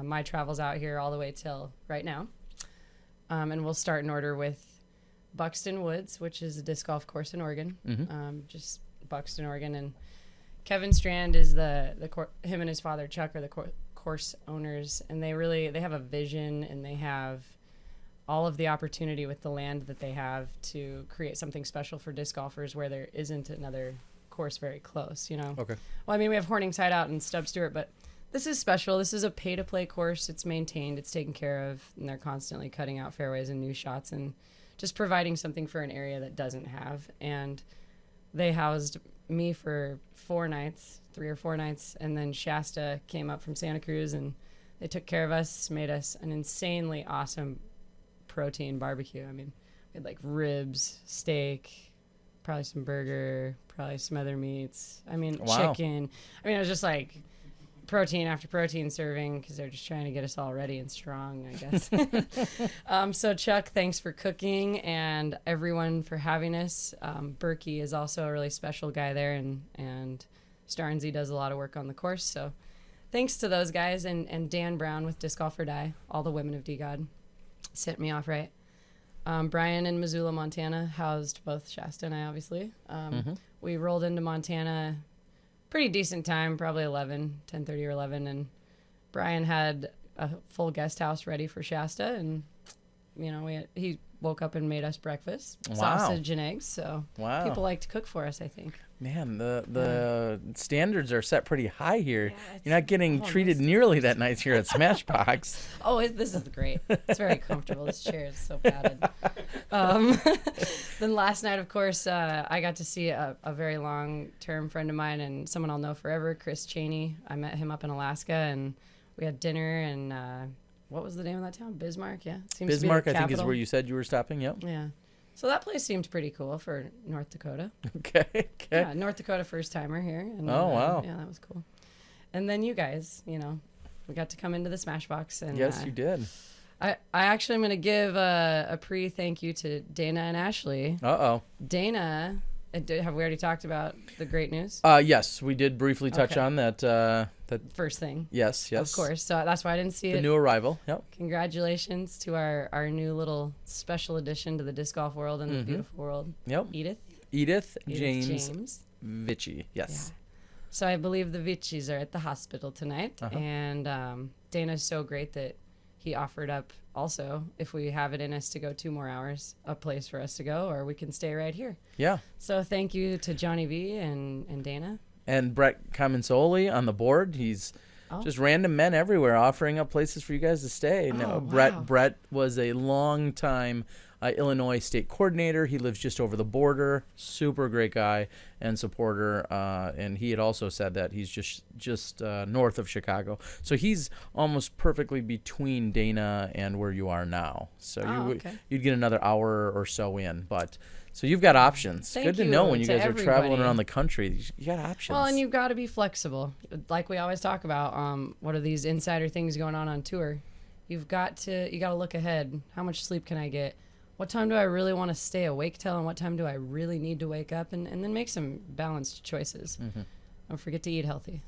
my travels out here all the way till right now. And we'll start in order with Buxton Woods, which is a disc golf course in Oregon. Just Buxton, Oregon, and Kevin Strand is him and his father Chuck are the course owners, and they have a vision, and they have all of the opportunity with the land that they have to create something special for disc golfers where there isn't another course very close, Okay. Well, I mean, we have Hornings Hideout and Stubb Stewart, but this is special. This is a pay-to-play course. It's maintained. It's taken care of, and they're constantly cutting out fairways and new shots and just providing something for an area that doesn't have. And they housed me for 3 or 4 nights, and then Shasta came up from Santa Cruz, and they took care of us, made us an insanely awesome protein barbecue. I mean, we had like ribs, steak, probably some burger, probably some other meats. I mean, Wow. chicken. I mean, it was just like protein after protein serving because they're just trying to get us all ready and strong, I guess. So Chuck, thanks for cooking, and everyone for having us. Berkey is also a really special guy there, and Starnsey does a lot of work on the course. So thanks to those guys, and Dan Brown with Disc Golf or Die, all the women of D-God, sent me off right. Brian in Missoula, Montana, housed both Shasta and I, obviously. We rolled into Montana pretty decent time, probably 10:30 or 11, and Brian had a full guest house ready for Shasta, and he woke up and made us breakfast, Wow. sausage and eggs. So Wow. people like to cook for us, I think. Man, the standards are set pretty high here. Yeah, You're not getting almost- treated nearly that nice here at Smashbox. Oh, this is great. It's very comfortable. This chair is so padded. Then last night, of course, I got to see a very long-term friend of mine and someone I'll know forever, Chris Cheney. I met him up in Alaska, and we had dinner, and what was the name of that town? Bismarck, yeah. Seems Bismarck, to be the I think, is capital. where you said you were stopping. Yep. Yeah. So that place seemed pretty cool for North Dakota. Okay. Yeah, North Dakota first-timer here. And, Oh, wow. Yeah, that was cool. And then you guys, we got to come into the Smashbox. And, Yes, you did. I actually am going to give a pre-thank you to Dana and Ashley. Uh-oh. Dana, have we already talked about the great news? Yes, we did briefly touch Okay. on that. That First thing. yes. Of course. So that's why I didn't see The it. new arrival. Yep. Congratulations to our new little special addition to the disc golf world and the beautiful world. Yep. Edith James Vichy. Yes. So I believe the Vichys are at the hospital tonight. Uh-huh. And Dana's so great that he offered up also, if we have it in us to go 2 more hours, a place for us to go, or we can stay right here. Yeah. So thank you to Johnny V and Dana. And Brett Comensoli on the board. He's just random men everywhere offering up places for you guys to stay. Oh, wow. Brett was a long time Illinois state coordinator. He lives just over the border. Super great guy and supporter. And he had also said that he's just north of Chicago. So he's almost perfectly between Dana and where you are now. So you'd get another hour or so in. But so you've got options. Thank Good to you know when you guys everybody. are traveling around the country. You got options. Well, and you've got to be flexible. Like we always talk about, what are these insider things going on tour? You got to look ahead. How much sleep can I get? What time do I really want to stay awake till, and what time do I really need to wake up? And then make some balanced choices. Mm-hmm. Don't forget to eat healthy.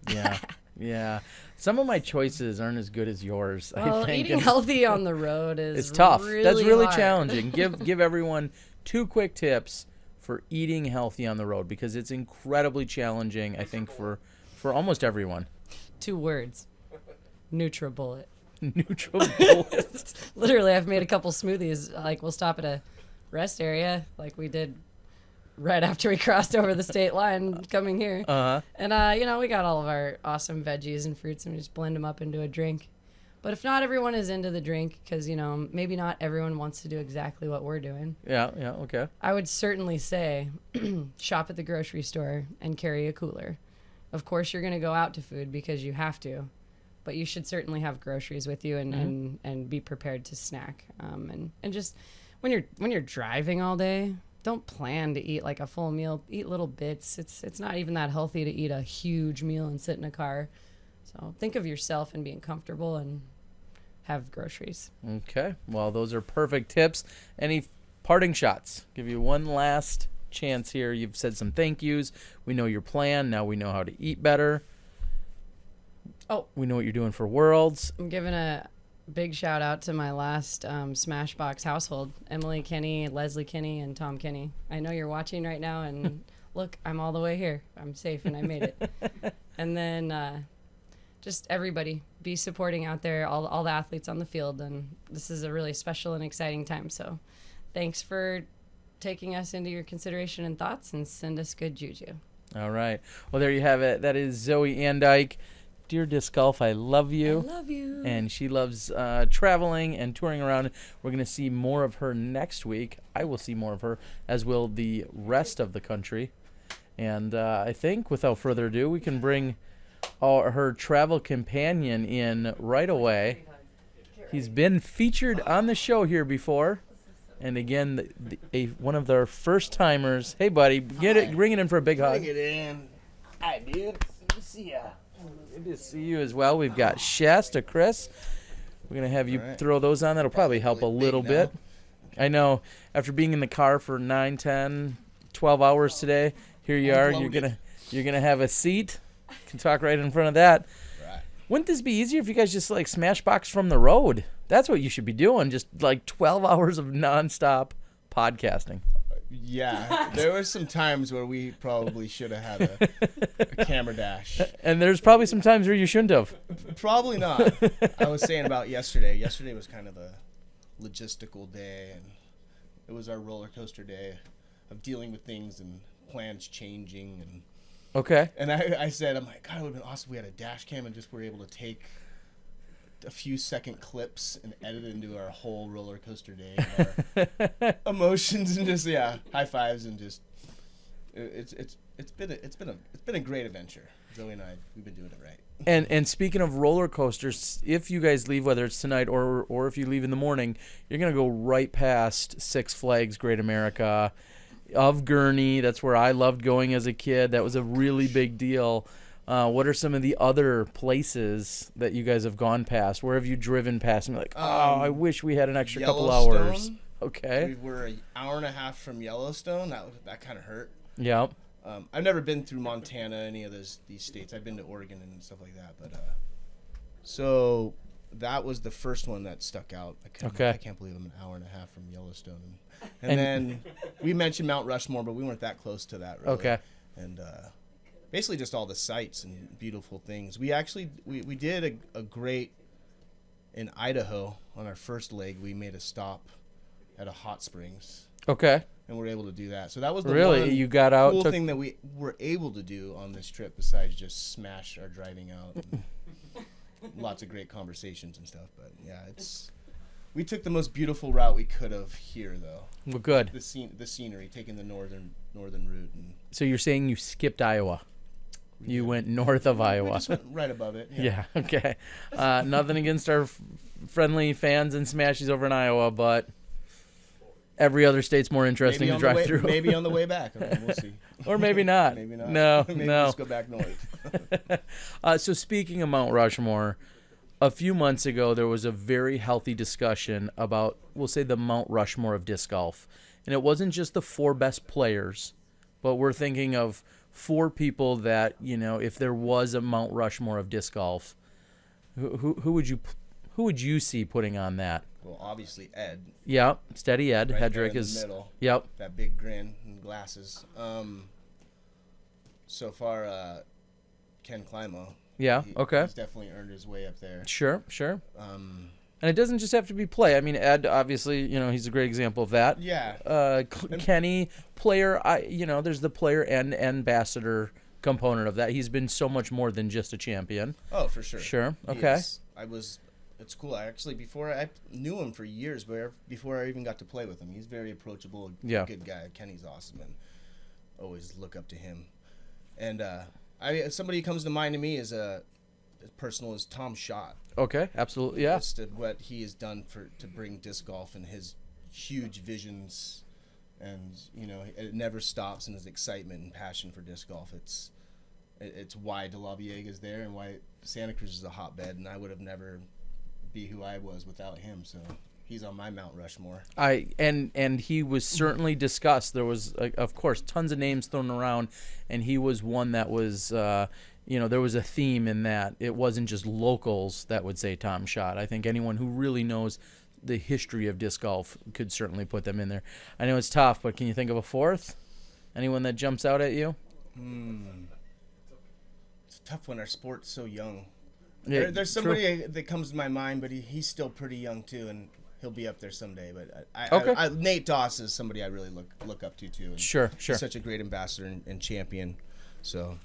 Yeah. Yeah. Some of my choices aren't as good as yours, well, I think. Eating healthy on the road is tough. That's really hard. challenging. Give everyone 2 quick tips for eating healthy on the road, because it's incredibly challenging, I think, for almost everyone. 2 words. NutriBullet. NutriBullet. Literally, I've made a couple smoothies. Like, we'll stop at a rest area like we did right after we crossed over the state line coming here. Uh-huh. And, we got all of our awesome veggies and fruits, and we just blend them up into a drink. But if not everyone is into the drink, because, maybe not everyone wants to do exactly what we're doing. Yeah, okay. I would certainly say shop at the grocery store and carry a cooler. Of course, you're going to go out to food because you have to. But you should certainly have groceries with you and be prepared to snack. And just when you're driving all day, don't plan to eat like a full meal. Eat little bits. It's not even that healthy to eat a huge meal and sit in a car. So think of yourself and being comfortable and have groceries. Okay. Well, those are perfect tips. Any parting shots? Give you one last chance here. You've said some thank yous. We know your plan. Now we know how to eat better. Oh, we know what you're doing for Worlds. I'm giving a big shout out to my last Smashbox household, Emily Kenny, Leslie Kenny, and Tom Kenny. I know you're watching right now, and look, I'm all the way here. I'm safe, and I made it. And then just everybody, be supporting out there, all the athletes on the field, and this is a really special and exciting time. So thanks for taking us into your consideration and thoughts, and send us good juju. All right. Well, there you have it. That is Zoe Andyke. Dear Disc Golf, I love you. I love you. And she loves traveling and touring around. We're going to see more of her next week. I will see more of her, as will the rest of the country. And I think, without further ado, we can bring her travel companion in right away. He's been featured on the show here before. And again, one of their first timers. Hey, buddy, bring it in for a big hug. Bring it in. Hi, dude. Good to see ya. Good to see you as well. We've got Shasta Criss. We're going to have you throw those on. That'll probably help a little bit. I know after being in the car for 9, 10, 12 hours today, here you are. You're gonna have a seat. You can talk right in front of that. Right. Wouldn't this be easier if you guys just like Smashbox from the road? That's what you should be doing. Just like 12 hours of nonstop podcasting. Yeah, there were some times where we probably should have had a camera dash. And there's probably some times where you shouldn't have. Probably not. I was saying about yesterday. Yesterday was kind of a logistical day, and it was our roller coaster day of dealing with things and plans changing. And okay. And I said, I'm like, God, it would have been awesome if we had a dash cam and just were able to take a few second clips and edit it into our whole roller coaster day, and our emotions, and just high fives, and just it's been a great adventure. Zoe and we've been doing it right. And speaking of roller coasters, if you guys leave, whether it's tonight or if you leave in the morning, you're gonna go right past Six Flags Great America of Gurney. That's where I loved going as a kid. That was a really big deal. What are some of the other places that you guys have gone past? Where have you driven past and be like, I wish we had an extra couple hours? Okay. We were an hour and a half from Yellowstone. That kind of hurt. Yeah. I've never been through Montana, any of these states. I've been to Oregon and stuff like that. But so that was the first one that stuck out. I can't believe I'm an hour and a half from Yellowstone. And then we mentioned Mount Rushmore, but we weren't that close to that, really. Okay. And basically just all the sights and beautiful things. We actually we did a great in Idaho on our first leg. We made a stop at a hot springs. Okay. And we're able to do that. So that was the one you got out cool thing that we were able to do on this trip, besides just smash our driving out. And lots of great conversations and stuff. But yeah, We took the most beautiful route we could have here, though. Well, good. The scenery, taking the northern route. And So you're saying you skipped Iowa? You went north of Iowa. We just went right above it. Yeah. Okay. Nothing against our friendly fans and Smashies over in Iowa, but every other state's more interesting to drive through. Maybe on the way back. We'll see. Or maybe not. Maybe not. No, maybe no. Let's go back north. So speaking of Mount Rushmore, a few months ago there was a very healthy discussion about, we'll say, the Mount Rushmore of disc golf. And it wasn't just the 4 best players, but we're thinking of 4 people that, if there was a Mount Rushmore of disc golf, who would you see putting on that? Well, obviously Ed. Yep, Steady Ed. Right Hedrick there in is. the middle. Yep. That big grin and glasses. So far, Ken Climo. Yeah. Okay. He's definitely earned his way up there. Sure. And it doesn't just have to be play. I mean, Ed, obviously, he's a great example of that. Yeah. Kenny, player, there's the player and ambassador component of that. He's been so much more than just a champion. Oh, for sure. Sure. He Okay. is. It's cool. Before I knew him for years, but before I even got to play with him, he's very approachable, good guy. Kenny's awesome, and always look up to him. And somebody who comes to mind to me is personal is Tom Schott. Okay, absolutely, yeah. Just what he has done to bring disc golf and his huge visions, and it never stops in his excitement and passion for disc golf. It's why De La Viega is there and why Santa Cruz is a hotbed, and I would have never be who I was without him. So he's on my Mount Rushmore. And he was certainly discussed. There was, of course, tons of names thrown around, and he was one that was, there was a theme in that. It wasn't just locals that would say Tom Schott. I think anyone who really knows the history of disc golf could certainly put them in there. I know it's tough, but can you think of a 4th? Anyone that jumps out at you? It's a tough one. Our sport's so young. Yeah, there's somebody that comes to my mind, but he's still pretty young too, and he'll be up there someday. But I Nate Doss is somebody I really look up to too. And Sure. He's such a great ambassador and champion. So.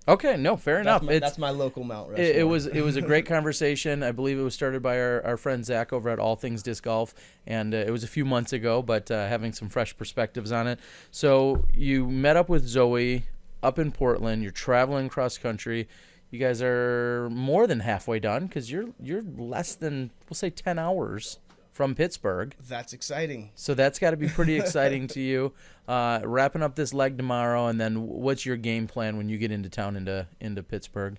Okay, no, fair enough. That's my local Mount Rushmore. It was a great conversation. I believe it was started by our friend Zach over at All Things Disc Golf, and it was a few months ago, but having some fresh perspectives on it. So you met up with Zoe up in Portland. You're traveling cross country. You guys are more than halfway done because you're less than, we'll say, 10 hours from Pittsburgh. That's exciting. So that's got to be pretty exciting to you. Wrapping up this leg tomorrow, and then what's your game plan when you get into town into Pittsburgh?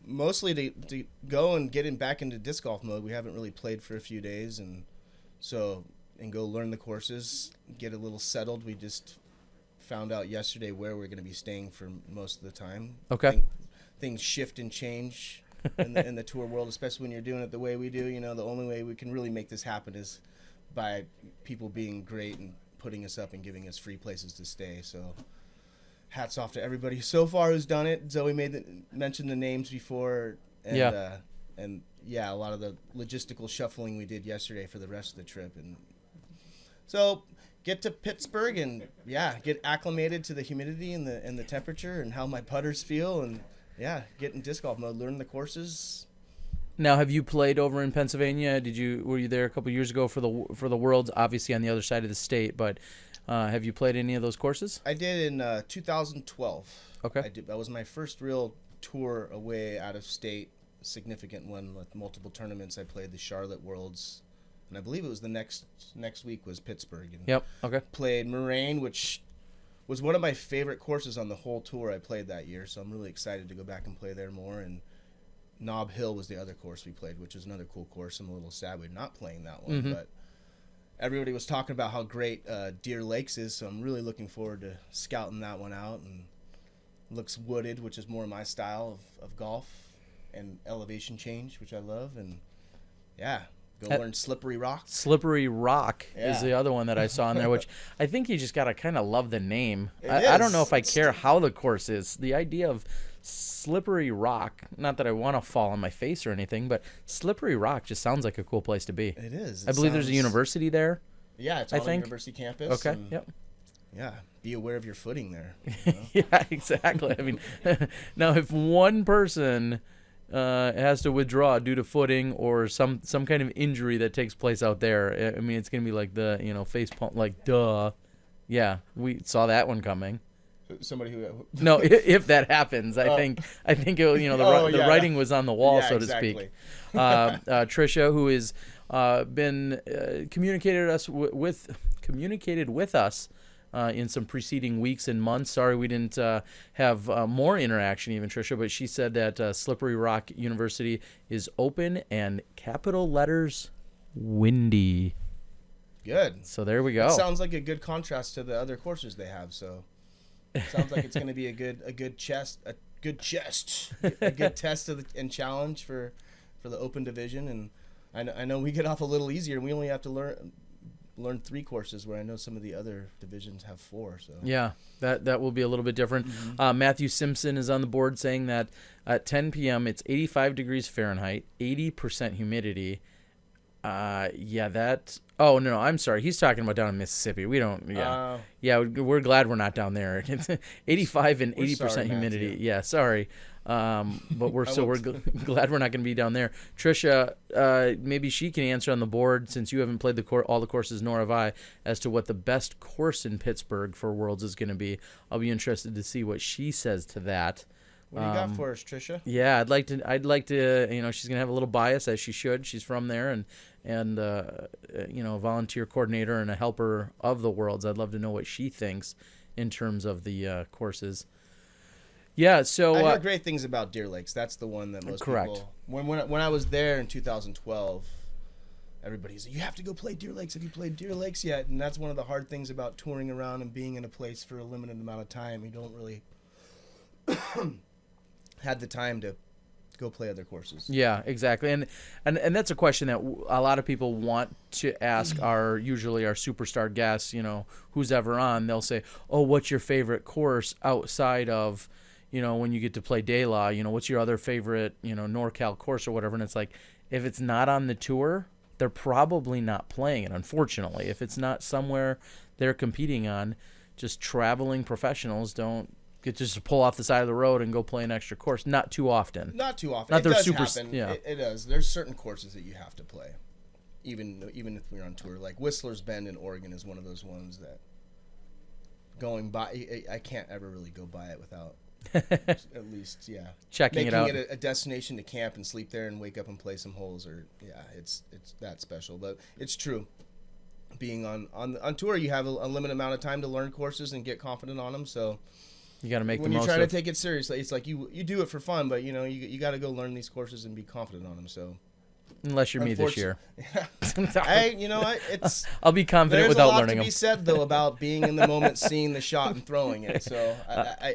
Mostly to go and get back into disc golf mode. We haven't really played for a few days, and go learn the courses, get a little settled. We just found out yesterday where we're going to be staying for most of the time. Okay. Things shift and change in the tour world, especially when you're doing it the way we do. The only way we can really make this happen is by people being great and putting us up and giving us free places to stay. So hats off to everybody so far who's done it. Zoe mentioned the names before, and a lot of the logistical shuffling we did yesterday for the rest of the trip. And so get to Pittsburgh and get acclimated to the humidity and the temperature and how my putters feel, and get in disc golf mode, learn the courses. Now, have you played over in Pennsylvania? Were you there a couple years ago for the Worlds? Obviously on the other side of the state, but have you played any of those courses? I did in 2012. Okay. That was my first real tour away out of state, significant one with multiple tournaments. I played the Charlotte Worlds, and I believe it was the next week was Pittsburgh. And Yep. Okay. Played Moraine, which was one of my favorite courses on the whole tour I played that year, so I'm really excited to go back and play there more. And Nob Hill was the other course we played, which was another cool course. I'm a little sad we're not playing that one, but everybody was talking about how great Deer Lakes is, so I'm really looking forward to scouting that one out. And looks wooded, which is more my style of golf, and elevation change, which I love. And go learn Slippery Rock. Slippery Rock is the other one that I saw in there, which I think you just got to kind of love the name. I don't know if I care how the course is. The idea of Slippery Rock, not that I want to fall on my face or anything, but Slippery Rock just sounds like a cool place to be. It is. I believe there's a university there. Yeah, it's on a university campus. Okay, yep. Yeah, be aware of your footing there. Yeah, exactly. I mean, now if one person has to withdraw due to footing or some kind of injury that takes place out there. I mean, it's going to be like the, face pump, like, duh. Yeah, we saw that one coming. Somebody who... No, if that happens, I think it, the writing was on the wall, so to speak. Trisha, who has been communicated with us in some preceding weeks and months. Sorry we didn't have more interaction even, Trisha, but she said that Slippery Rock University is open and capital letters windy. Good. So there we go. It sounds like a good contrast to the other courses they have, so it sounds like it's going to be a good test and challenge for the open division. And I know we get off a little easier, and we only have to learn 3 courses, where I know some of the other divisions have 4. So yeah, that will be a little bit different. Matthew Simpson is on the board saying that at 10 p.m. it's 85 degrees Fahrenheit, 80% humidity. Oh no, I'm sorry. He's talking about down in Mississippi. We don't. Yeah, we're glad we're not down there. It's 85 and 80% humidity. Matthew. Yeah, sorry. But we're glad we're not going to be down there. Trisha, maybe she can answer on the board, since you haven't played all the courses, nor have I, as to what the best course in Pittsburgh for Worlds is going to be. I'll be interested to see what she says to that. What do you got for us, Trisha? Yeah, I'd like to. She's gonna have a little bias, as she should. She's from there, and a volunteer coordinator and a helper of the Worlds. I'd love to know what she thinks in terms of the courses. Yeah, so I heard great things about Deer Lakes. That's the one that most people. When I was there in 2012, everybody's like, you have to go play Deer Lakes. Have you played Deer Lakes yet? And that's one of the hard things about touring around and being in a place for a limited amount of time. You don't really had the time to go play other courses. Yeah, exactly. And that's a question that a lot of people want to ask usually our superstar guests, who's ever on. They'll say, oh, what's your favorite course outside of, when you get to play De La, what's your other favorite, NorCal course or whatever. And it's like, if it's not on the tour, they're probably not playing it, unfortunately. If it's not somewhere they're competing on, just traveling professionals don't get just to pull off the side of the road and go play an extra course. Not too often. Not Not it their does super. happen. Yeah, it does. There's certain courses that you have to play, even if we're on tour. Like Whistler's Bend in Oregon is one of those ones that going by, I can't ever really go by it without at least checking it out. Making it a destination to camp and sleep there and wake up and play some holes. Or it's that special. But it's true. Being on tour, you have a limited amount of time to learn courses and get confident on them. So. You got to make the most. When you're trying to take it seriously, it's like you do it for fun, but you got to go learn these courses and be confident on them. So, unless you're me this year, I'll be confident without learning them. There's a lot to be said though about being in the moment, seeing the shot, and throwing it. So,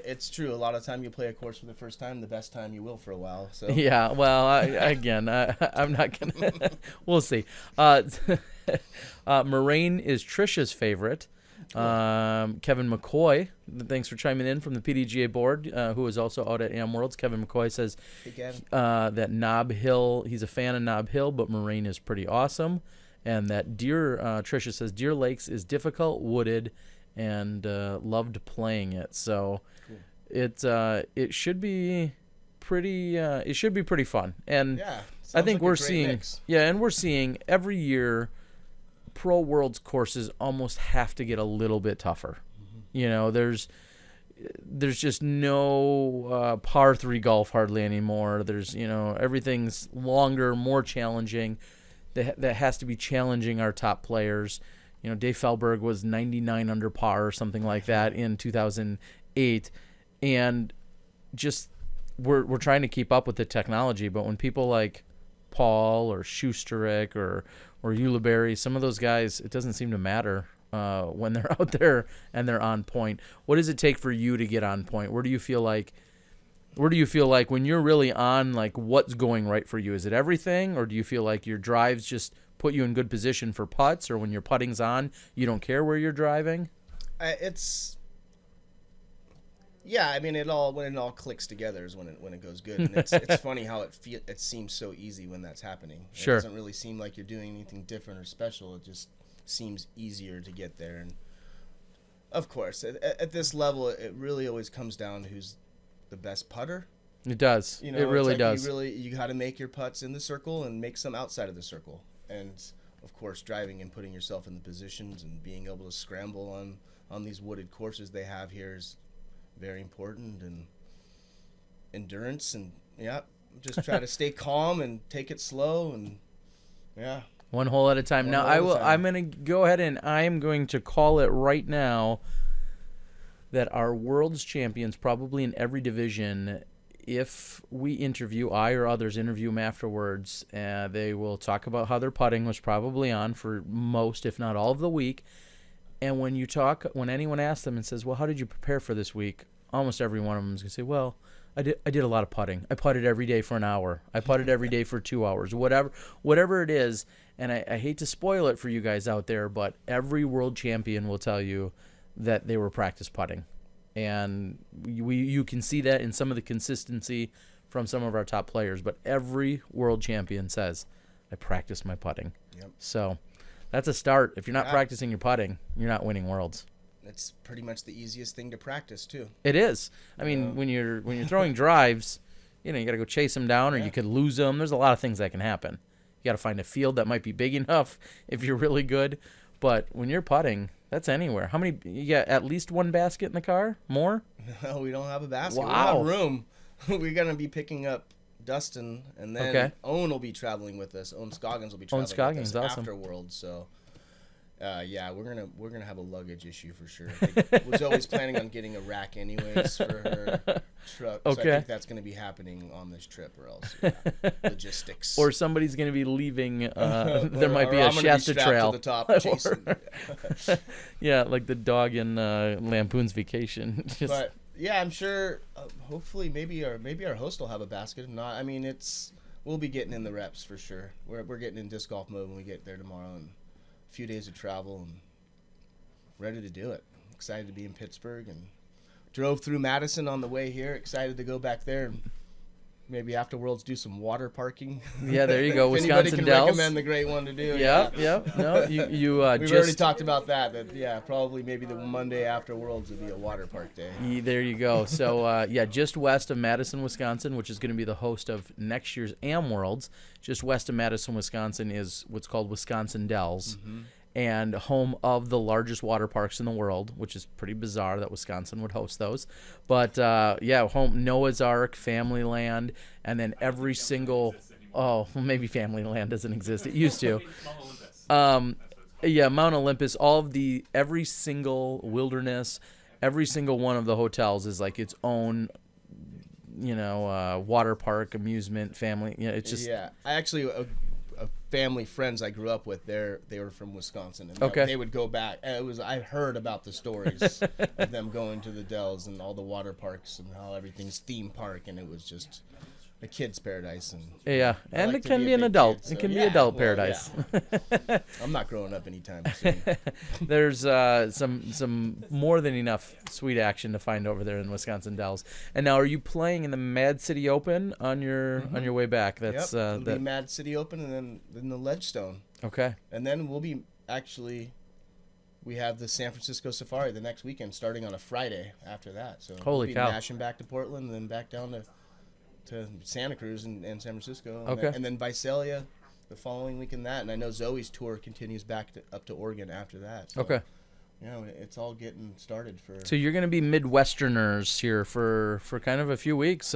it's true. A lot of time you play a course for the first time, the best time you will for a while. So. Yeah. Well, I'm not gonna. We'll see. Moraine is Trisha's favorite. Kevin McCoy, thanks for chiming in from the PDGA board, who is also out at Am Worlds. Kevin McCoy says that Nob Hill, he's a fan of Nob Hill, but Moraine is pretty awesome. And that Trisha says Deer Lakes is difficult, wooded, and loved playing it. So it should be pretty fun. And I think we're seeing mix. And we're seeing every year Pro Worlds courses almost have to get a little bit tougher. There's just no par 3 golf hardly anymore. There's everything's longer, more challenging. That has to be challenging our top players. Dave Feldberg was 99 under par or something like that in 2008, and just we're trying to keep up with the technology. But when people like Paul or Schusterich or Ulibarri, some of those guys, it doesn't seem to matter when they're out there and they're on point. What does it take for you to get on point? Where do you feel like when you're really on, like, what's going right for you? Is it everything, or do you feel like your drives just put you in good position for putts, or when your putting's on, you don't care where you're driving? when it all clicks together is when it goes good. And it's funny how it seems so easy when that's happening. Sure. It doesn't really seem like you're doing anything different or special. It just seems easier to get there. And of course, at this level, it really always comes down to who's the best putter It does. You know, it really like does. You got to make your putts in the circle and make some outside of the circle. And of course, driving and putting yourself in the positions and being able to scramble on these wooded courses they have here is very important. And endurance and just try to stay calm and take it slow and one hole at a time. Now I'm going to go ahead and I'm going to call it right now that our world's champions, probably in every division, if we interview, I or others interview them afterwards, they will talk about how their putting was probably on for most, if not all of the week. And when anyone asks them and says, well, how did you prepare for this week? Almost every one of them is going to say, well, I did a lot of putting. I putted every day for an hour. I putted every day for 2 hours, whatever it is. And I hate to spoil it for you guys out there, but every world champion will tell you that they were practice putting. And you can see that in some of the consistency from some of our top players. But every world champion says, I practice my putting. Yep. So that's a start. If you're not practicing your putting, you're not winning worlds. It's pretty much the easiest thing to practice too. It is. I mean, when you're throwing drives, you got to go chase them down, or you could lose them. There's a lot of things that can happen. You got to find a field that might be big enough if you're really good. But when you're putting, that's anywhere. How many? You got at least one basket in the car? More? No, we don't have a basket. Wow. We don't have room. We're gonna be picking up Dustin, and then Owen will be traveling with us. Owen Scoggins will be traveling with us after Worlds. So. We're gonna have a luggage issue for sure. I was always planning on getting a rack anyways for her truck. So I think that's gonna be happening on this trip, or else logistics. Or somebody's gonna be leaving. There might be a Shasta trail. To the top, chasing. Like the dog in Lampoon's Vacation. But yeah, I'm sure. Hopefully, maybe our host will have a basket. If not, I mean, we'll be getting in the reps for sure. We're getting in disc golf mode when we get there tomorrow. And few days of travel and ready to do it. Excited to be in Pittsburgh and drove through Madison on the way here. Excited to go back there and maybe after Worlds do some water parking. Yeah, there you go. Wisconsin Wisconsin can Dells. recommend the great one to do. Yeah. No, you we've already talked about that. Probably maybe the Monday after Worlds would be a water park day. There you go. So just west of Madison, Wisconsin, which is going to be the host of next year's Am Worlds. Just west of Madison, Wisconsin is what's called Wisconsin Dells. Mm-hmm. And home of the largest water parks in the world, which is pretty bizarre that Wisconsin would host those. But, home Noah's Ark, Family Land, and then every single maybe Family Land doesn't exist. It used to. Mount Olympus, every single wilderness, every single one of the hotels is like its own, water park, amusement, family. It's just. Yeah, I actually. Family friends I grew up with, they were from Wisconsin, and they would go back. I heard about the stories of them going to the Dells and all the water parks and how everything's theme park, and it was just a kid's paradise. And and it can be an adult. It can be adult paradise. Yeah. I'm not growing up anytime soon. There's some more than enough sweet action to find over there in Wisconsin Dells. And now, are you playing in the Mad City Open on your way back? That's it'll be Mad City Open, and then the Ledgestone. Okay. And then we have the San Francisco Safari the next weekend, starting on a Friday after that. So holy cow! Mashing back to Portland, and then back down to Santa Cruz and San Francisco. And then Visalia the following week in that. And I know Zoe's tour continues back up to Oregon after that. So, okay. It's all getting started for. So you're going to be Midwesterners here for kind of a few weeks.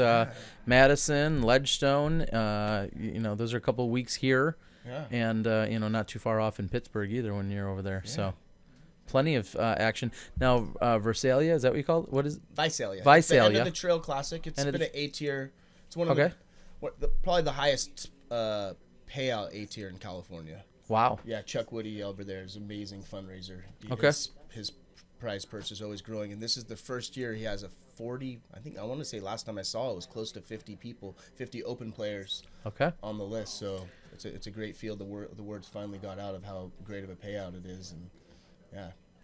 Madison, Ledgestone, those are a couple of weeks here. Yeah. And, not too far off in Pittsburgh either when you're over there. Yeah. So plenty of action. Now, Versailles, is that what you call it? What is it? Visalia. Visalia. It's the end of the Trail Classic. It's been an A-tier. It's one of probably the highest payout A-tier in California. Wow. Yeah, Chuck Woody over there is an amazing fundraiser. His prize purse is always growing, and this is the first year he has a 40. I want to say last time I saw it was close to 50 people, 50 open players. On the list. So it's a great field. The words finally got out of how great of a payout it is, and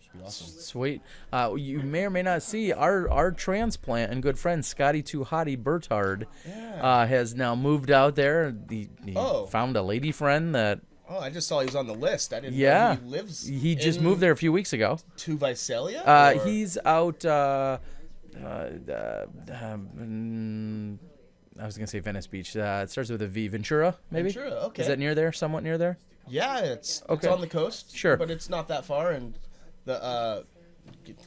should be awesome. Sweet. You may or may not see our transplant and good friend Scotty Too Hottie Bertard has now moved out there. He found a lady friend that. Oh, I just saw he was on the list. I didn't know he lives. He just moved there a few weeks ago. To Visalia? He's out. I was gonna say Venice Beach. It starts with a V. Ventura, maybe. Ventura, okay. Is that near there? Somewhat near there? Yeah, it's Okay. on the coast. Sure. But it's not that far, and the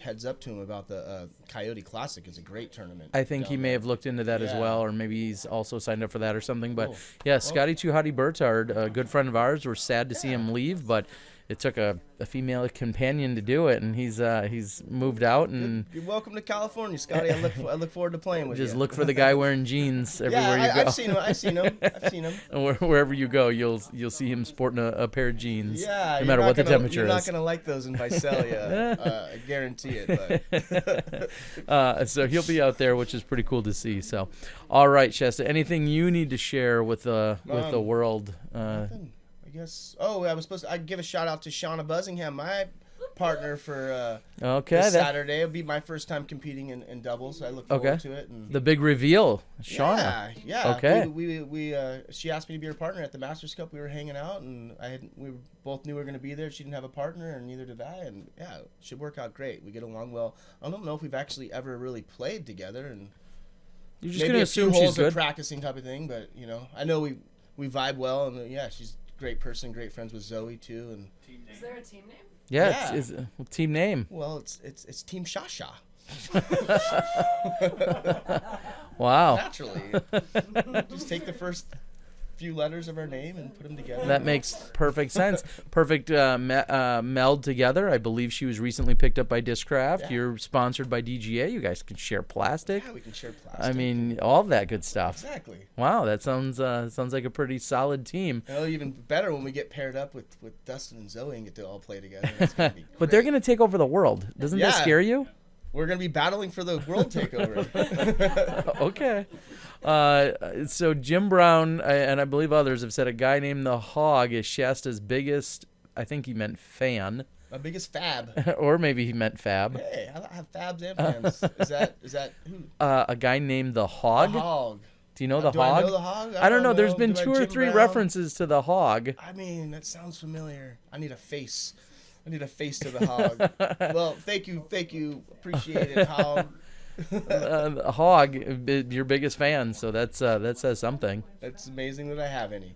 heads up to him about the Coyote Classic is a great tournament. I think he down may there. have looked into that as Yeah. well, or maybe he's also signed up for that or something. But Cool. yeah, Scotty Too Hottie Bertard, a good friend of ours. We're sad to see him leave, but it took a female companion to do it, and he's moved out and You're welcome to California, Scotty. I look forward to playing with just you. look for the guy wearing jeans everywhere you go. I've seen him. And wherever you go, you'll see him sporting a pair of jeans. Yeah, no matter what the temperature You're not is. gonna like those in Visalia. I guarantee it. But So he'll be out there, which is pretty cool to see. So, all right, Shasta, anything you need to share with the world? nothing, I guess. Oh, I was supposed to. I'd give a shout out to Shauna Buzzingham, my partner for Okay, this that, Saturday. It'll be my first time competing in doubles. I look forward to it. And the big reveal, Shauna. Yeah. Okay. We she asked me to be her partner at the Masters Cup. We were hanging out, and we both knew we were going to be there. She didn't have a partner, and neither did I. And yeah, it should work out great. We get along well. I don't know if we've actually ever really played together, and You're just maybe gonna a few assume she's holes of good. practicing type of thing. But I know we vibe well, and yeah, she's a great person, great friends with Zoe too, and. Is there a team name? Yeah, Yeah. It's team name. Well, it's Team Shasha. Wow. Naturally, just take the first few letters of our name and put them together. That makes perfect sense. Perfect meld together. I believe she was recently picked up by Discraft. Yeah. You're sponsored by DGA. You guys can share plastic. Yeah, we can share plastic. I mean, all that good stuff. exactly. Wow, that sounds like a pretty solid team. And it'll even better when we get paired up with Dustin and Zoe and get to all play together. That's gonna be But they're great. going to take over the world. Doesn't that Yeah. scare you? We're gonna be battling for the world takeover. Okay. So Jim Brown and I believe others have said a guy named the Hog is Shasta's biggest, I think he meant fan, My biggest fab. or maybe he meant fab. Hey, I have fabs and fans. Is that who? A guy named the Hog. The Hog. Do you know the Do Hog? I know the Hog? I don't know. There's know. been Do I 2 or Jim 3 Brown? references to the Hog. I mean, that sounds familiar. I need a face. I need a face to the Hog. Well, thank you. Appreciate it, Hog. The Hog, your biggest fan, so that says something. It's amazing that I have any.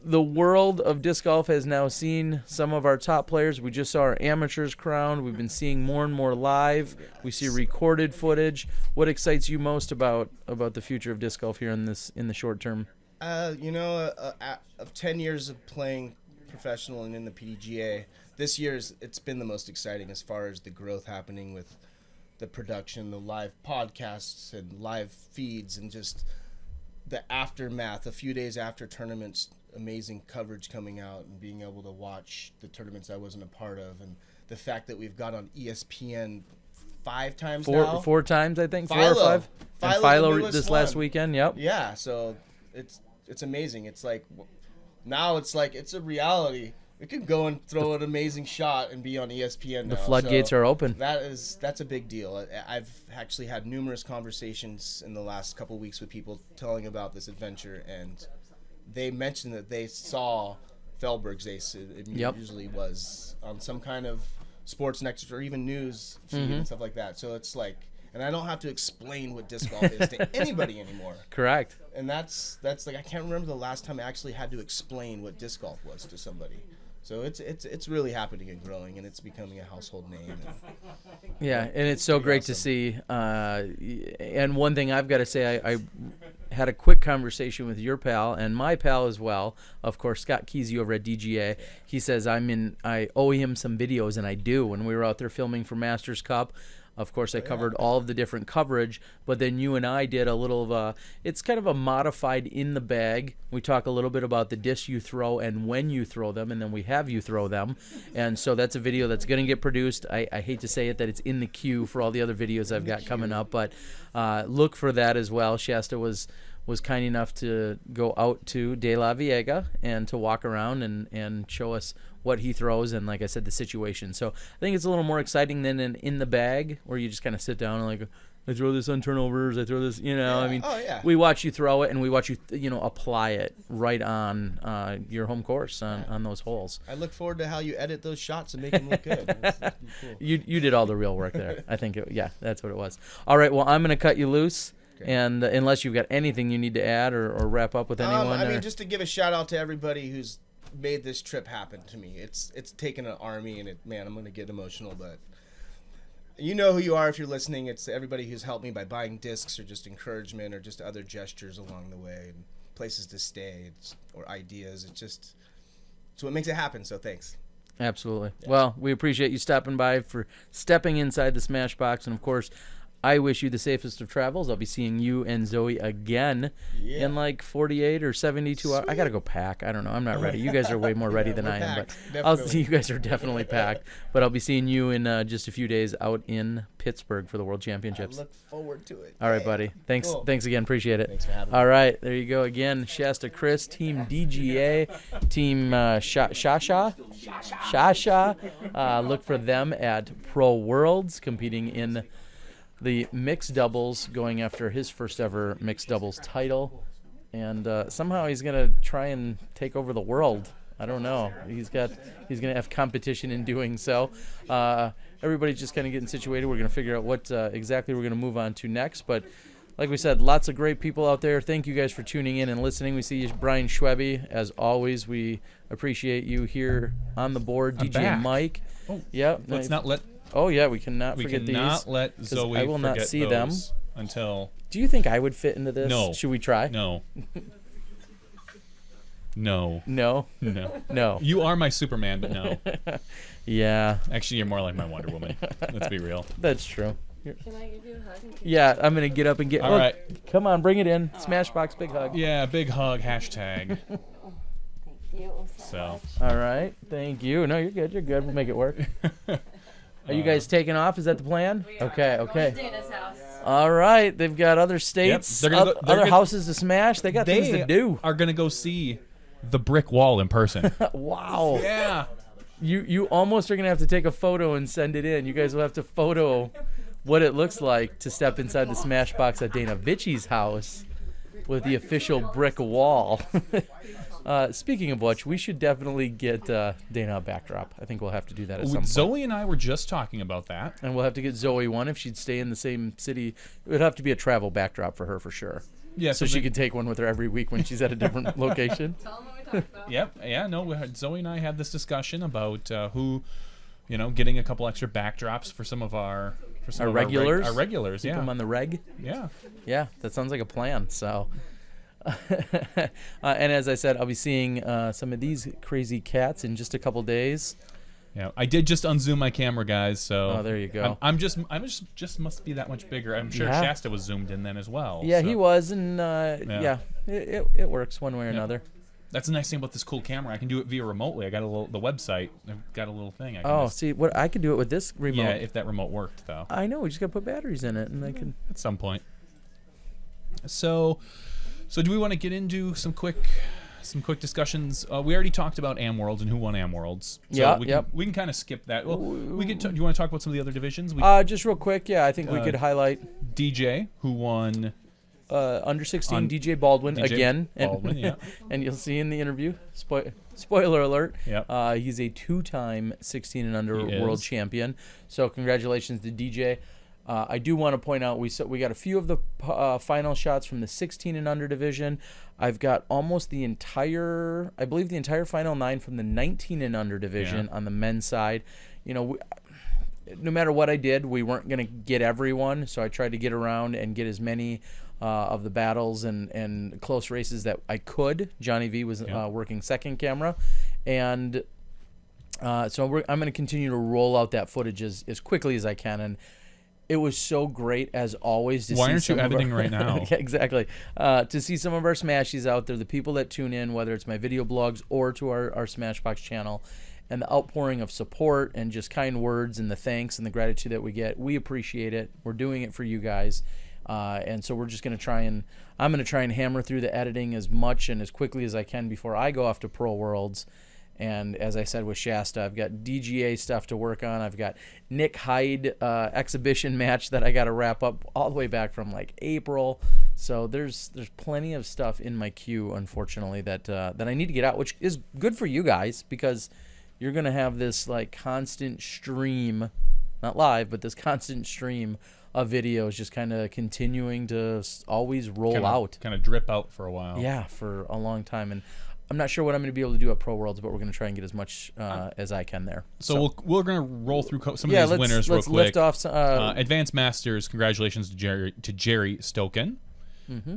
The world of disc golf has now seen some of our top players. We just saw our amateurs crowned. We've been seeing more and more live. We see recorded footage. What excites you most about the future of disc golf here in the short term? Of 10 years of playing professional and in the PDGA, this year's it's been the most exciting as far as the growth happening with the production, the live podcasts and live feeds, and just the aftermath. A few days after tournaments, amazing coverage coming out and being able to watch the tournaments I wasn't a part of, and the fact that we've got on ESPN 5 times now. 4 times, I think. 4 or Philo. 5. Philo, And Philo the newest this last one. weekend. Yep. Yeah, so it's amazing. It's like now it's a reality. We could go and throw an amazing shot and be on ESPN now. The floodgates are open. That's a big deal. I've actually had numerous conversations in the last couple of weeks with people telling about this adventure, and they mentioned that they saw Fehlberg's Ace. It Yep. usually was on some kind of Sports Next or even news feed and stuff like that. So it's like, and I don't have to explain what disc golf is to anybody anymore. Correct. And that's like, I can't remember the last time I actually had to explain what disc golf was to somebody. So it's really happening and growing, and it's becoming a household name. Yeah, and it's so great to see. And one thing I've got to say, I had a quick conversation with your pal and my pal as well. Of course, Scott Kesey over at DGA. He says I owe him some videos, and I do. When we were out there filming for Masters Cup, of course, I covered all of the different coverage, but then you and I did a little of it's kind of a modified in the bag. We talk a little bit about the discs you throw and when you throw them, and then we have you throw them. And so that's a video that's going to get produced. I hate to say it that it's in the queue for all the other videos I've got coming up, but look for that as well. Shasta was kind enough to go out to De La Viega and to walk around and show us what he throws and, like I said, the situation. So I think it's a little more exciting than an in the bag where you just kind of sit down and like, I throw this on turnovers. I throw this, I mean, yeah. we watch you throw it, and we watch you, apply it right on your home course on those holes. I look forward to how you edit those shots and make them look good. That's cool. You did all the real work there. I think, that's what it was. All right, well, I'm going to cut you loose. Okay. And unless you've got anything you need to add or wrap up with anyone. I mean, just to give a shout out to everybody who's made this trip happen to me. It's taken an army, and I'm going to get emotional, but you know who you are if you're listening. It's everybody who's helped me by buying discs or just encouragement or just other gestures along the way and places to stay or ideas. It's what makes it happen, so thanks. Absolutely. Yeah. Well, we appreciate you stopping by, for stepping inside the Smashbox, and of course, I wish you the safest of travels. I'll be seeing you and Zoe again in like 48 or 72 hours. I got to go pack. I don't know. I'm not ready. You guys are way more ready than I am. But I'll see you guys are definitely packed. But I'll be seeing you in just a few days out in Pittsburgh for the World Championships. I look forward to it. All right, buddy. Thanks. Cool. Thanks again. Appreciate it. Thanks for having me. All right. There you go again. Shasta Criss, Team DGA, Team Shasha. Look for them at Pro Worlds, competing in the mixed doubles, going after his first ever mixed doubles title, and somehow he's gonna try and take over the world. I don't know. He's gonna have competition in doing so. Everybody's just kind of getting situated. We're gonna figure out what exactly we're gonna move on to next. But like we said, lots of great people out there. Thank you guys for tuning in and listening. We see you, Brian Schwebe, as always. We appreciate you here on the board. I'm DJ back. Mike. Oh, yeah. Let's not let. Oh yeah, we cannot forget these. We cannot let Zoe I will not forget see those them until. Do you think I would fit into this? No. Should we try? No. No. No. No. No. You are my Superman, but no. Yeah. Actually, you're more like my Wonder Woman. Let's be real. That's true. Can I give you a hug? Yeah, I'm gonna get up and get. All right. Come on, bring it in. Smashbox, big hug. Yeah, big hug. Hashtag. Thank you So. All right. Thank you. No, you're good. You're good. We'll make it work. Are you guys taking off? Is that the plan? Okay. Okay. Dana's house. All right. They've got other states, other houses to smash. They got things to do. Are gonna go see the brick wall in person. Wow. Yeah. You almost are gonna have to take a photo and send it in. You guys will have to photo what it looks like to step inside the Smashbox at Dana Vichy's house with the official brick wall. Speaking of which, we should definitely get Dana a backdrop. I think we'll have to do that at some point. Zoe and I were just talking about that. And we'll have to get Zoe one if she'd stay in the same city. It would have to be a travel backdrop for her for sure. Yeah, so she could take one with her every week when she's at a different location. Tell them what we talked about. Yep. Yeah. No. Zoe and I had this discussion about who, getting a couple extra backdrops for some of our regulars. Our regulars. Keep them on the reg. Yeah. Yeah, that sounds like a plan. So. And as I said, I'll be seeing some of these crazy cats in just a couple days. Yeah, I did just unzoom my camera, guys. So there you go. I'm just must be that much bigger. I'm sure Shasta was zoomed in then as well. Yeah, so. He was, and it works one way or another. That's the nice thing about this cool camera. I can do it via remotely. I got the website. I've got a little thing. See, what I could do it with this remote. Yeah, if that remote worked though. I know. We just got to put batteries in it, and I can. At some point. So do we want to get into some quick discussions? We already talked about Am Worlds and who won Am Worlds. So we can kind of skip that. Well, we could. Do you want to talk about some of the other divisions? Just real quick. Yeah, I think we could highlight DJ, who won under 16. DJ Baldwin again. Baldwin, yeah. And you'll see in the interview. Spoiler alert. Yeah. He's a 2-time 16 and under world champion. So congratulations to DJ. I do want to point out we got a few of the final shots from the 16 and under division. I've got almost the entire final 9 from the 19 and under division on the men's side. No matter what I did, we weren't going to get everyone, so I tried to get around and get as many of the battles and close races that I could. Jonny V was working second camera, and so I'm going to continue to roll out that footage as quickly as I can. And it was so great, as always. Why aren't you editing right now? Yeah, exactly. To see some of our Smashies out there, the people that tune in, whether it's my video blogs or to our Smashbox channel, and the outpouring of support and just kind words and the thanks and the gratitude that we get. We appreciate it. We're doing it for you guys. And so we're just going to I'm going to try and hammer through the editing as much and as quickly as I can before I go off to Pro Worlds. And as I said with Shasta, I've got DGA stuff to work on. I've got Nick Hyde exhibition match that I got to wrap up all the way back from like April. So there's plenty of stuff in my queue, unfortunately, that I need to get out, which is good for you guys because you're gonna have this like constant stream, not live, but this constant stream of videos just kind of continuing to always roll out, kind of drip out for a while. Yeah, for a long time. And I'm not sure what I'm going to be able to do at Pro Worlds, but we're going to try and get as much as I can there. So we're going to roll through some of these winners real quick. Lift off. Advanced Masters, congratulations to Jerry Stoken. Mm-hmm.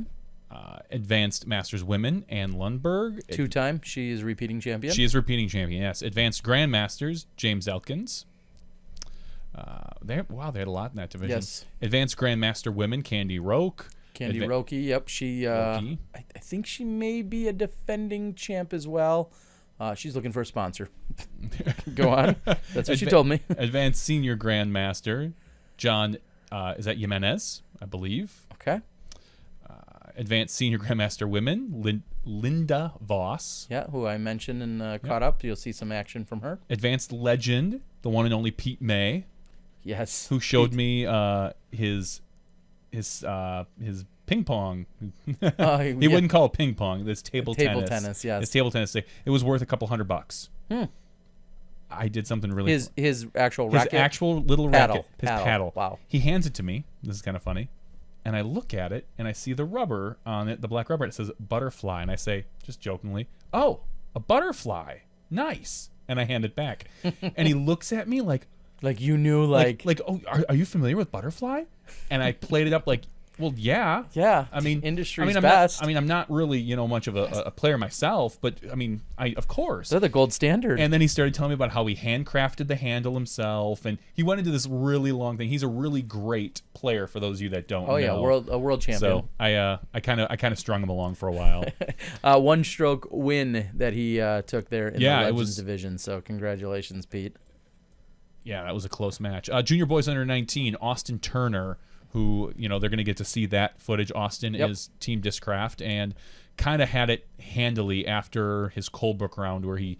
Advanced Masters Women, Ann Lundberg. Two-time. She is repeating champion. She is repeating champion, yes. Advanced Grandmasters, James Elkins. They had a lot in that division. Yes. Advanced Grandmaster Women, Candy Roque. Candy Roque, yep. She, I think she may be a defending champ as well. She's looking for a sponsor. Go on. That's what she told me. Advanced Senior Grandmaster, John, is that Jimenez, I believe. Okay. Advanced Senior Grandmaster Women, Linda Voss. Yeah, who I mentioned and caught up. You'll see some action from her. Advanced Legend, the one and only Pete May. Yes. Who showed me his ping pong. He wouldn't call it ping pong. This table tennis. Table tennis, yes. His table tennis stick. It was worth $200. I did something really. His actual racket. His actual little racket. His paddle. Wow. He hands it to me. This is kind of funny. And I look at it and I see the rubber on it, the black rubber. It says butterfly, and I say just jokingly, "Oh, a butterfly. Nice." And I hand it back, and he looks at me like you knew, like oh, are you familiar with butterfly? And I played it up like, well, yeah. Yeah. I mean, industry's best. I'm not really, much of a player myself, but I mean, of course. They're the gold standard. And then he started telling me about how he handcrafted the handle himself, and he went into this really long thing. He's a really great player for those of you that don't know. Oh yeah, a world champion. So I kind of strung him along for a while. One stroke win that he took there in the Legends division. So congratulations, Pete. Yeah, that was a close match. Junior boys under 19, Austin Turner, who, they're going to get to see that footage. Austin is Team Discraft and kind of had it handily after his Colebrook round where he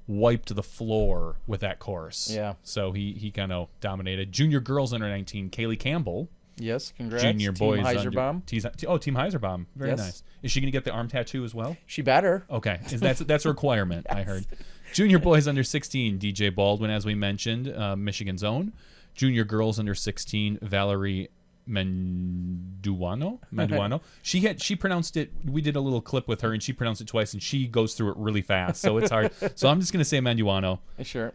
wiped the floor with that course. Yeah. So he kind of dominated. Junior girls under 19, Kaylee Campbell. Yes, congrats. Junior boys Team Heiserbaum. Team Heiserbaum. Very nice. Is she going to get the arm tattoo as well? She better. Okay. That's a requirement, yes. I heard. Junior boys under 16, DJ Baldwin, as we mentioned, Michigan's own. Junior girls under 16, Valerie Manduano. She pronounced it. We did a little clip with her, and she pronounced it twice, and she goes through it really fast, so it's hard. So I'm just gonna say Manduano. Sure.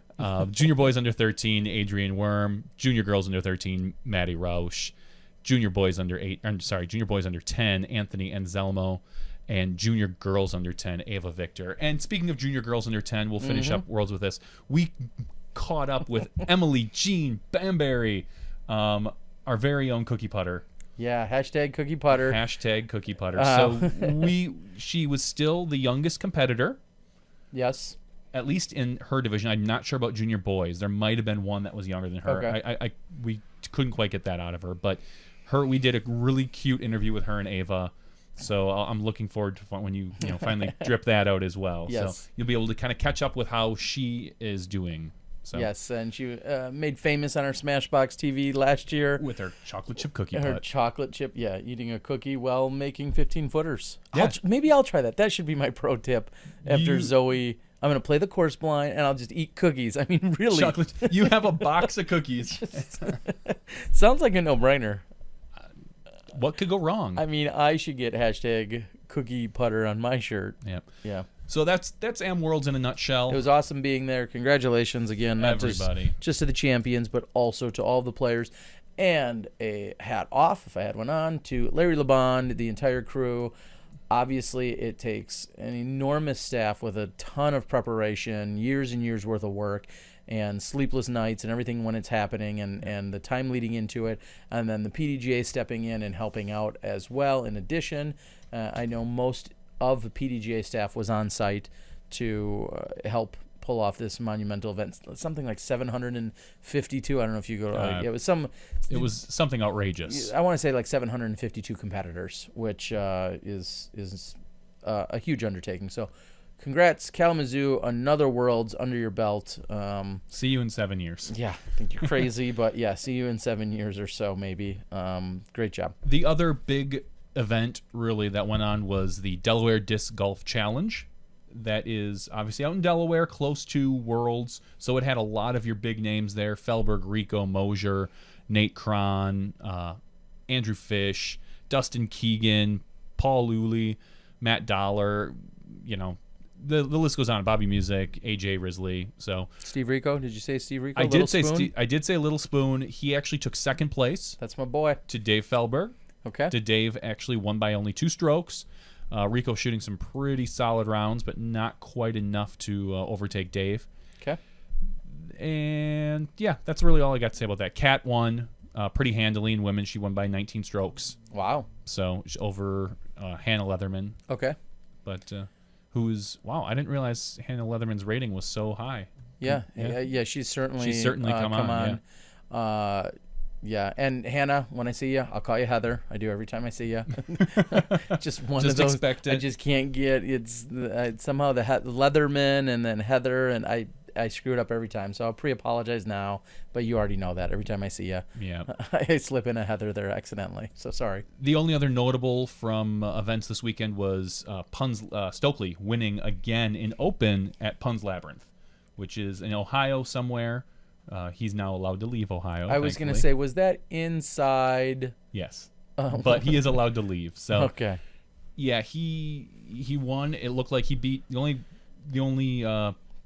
Junior boys under 13, Adrian Worm. Junior girls under 13, Maddie Rausch. Junior boys under 10, Anthony Anselmo. And junior girls under 10, Ava Victor. And speaking of junior girls under 10, we'll finish up Worlds with this. We caught up with Emily Jean Bamberry, our very own cookie putter. Yeah, hashtag cookie putter. Hashtag cookie putter. So she was still the youngest competitor. Yes. At least in her division. I'm not sure about junior boys. There might have been one that was younger than her. Okay. We couldn't quite get that out of her. But we did a really cute interview with her and Ava. So I'm looking forward to when you finally drip that out as well. Yes. So you'll be able to kind of catch up with how she is doing. So. Yes, and she made famous on our SmashBoxxTV last year with her chocolate chip cookie. Her chocolate chip, eating a cookie while making 15-footers. Yeah. Maybe I'll try that. That should be my pro tip after Zoe. I'm going to play the course blind, and I'll just eat cookies. I mean, really. Chocolate. You have a box of cookies. Sounds like a no-brainer. What could go wrong? I mean, I should get hashtag cookie putter on my shirt. Yep. Yeah. So that's Am Worlds in a nutshell. It was awesome being there. Congratulations again. Not everybody. Just to the champions, but also to all the players. And a hat off, if I had one on, to Larry LeBond, the entire crew. Obviously, it takes an enormous staff with a ton of preparation, years and years worth of work, and sleepless nights and everything when it's happening, and the time leading into it, and then the PDGA stepping in and helping out as well. In addition, I know most of the PDGA staff was on site to help pull off this monumental event. Something like 752. I don't know if you go. It was something outrageous. I want to say like 752 competitors, which is a huge undertaking. So, congrats, Kalamazoo. Another Worlds under your belt. See you in 7 years. Yeah, I think you're crazy, but yeah, see you in 7 years or so, maybe. Great job. The other big event, really, that went on was the Delaware Disc Golf Challenge. That is obviously out in Delaware, close to Worlds, so it had a lot of your big names there: Felberg, Rico, Mosier, Nate Cron, Andrew Fish, Dustin Keegan, Paul Luley, Matt Dollar. You know, the list goes on. Bobby Music, AJ Risley. So Steve Rico, did you say Steve Rico? I did say Little Spoon. He actually took second place. That's my boy. To Dave Felberg. Okay. Dave actually won by only 2 strokes. Rico shooting some pretty solid rounds, but not quite enough to overtake Dave. Okay. And yeah, that's really all I got to say about that. Kat won pretty handily in women. She won by 19 strokes. Wow. So over Hannah Leatherman. Okay. But wow, I didn't realize Hannah Leatherman's rating was so high. Yeah. She's certainly come on. Yeah, and Hannah, when I see you, I'll call you Heather. I do every time I see you. Just one just of those. Expect it. I just can't get somehow the Leatherman and then Heather, and I screw it up every time. So I'll pre-apologize now, but you already know that every time I see you. Yeah, I slip in a Heather there accidentally. So sorry. The only other notable from events this weekend was Stokely winning again in Open at Pun's Labyrinth, which is in Ohio somewhere. He's now allowed to leave Ohio. I was going to say, was that inside? Yes, but he is allowed to leave. So okay, yeah, he won. It looked like he beat the only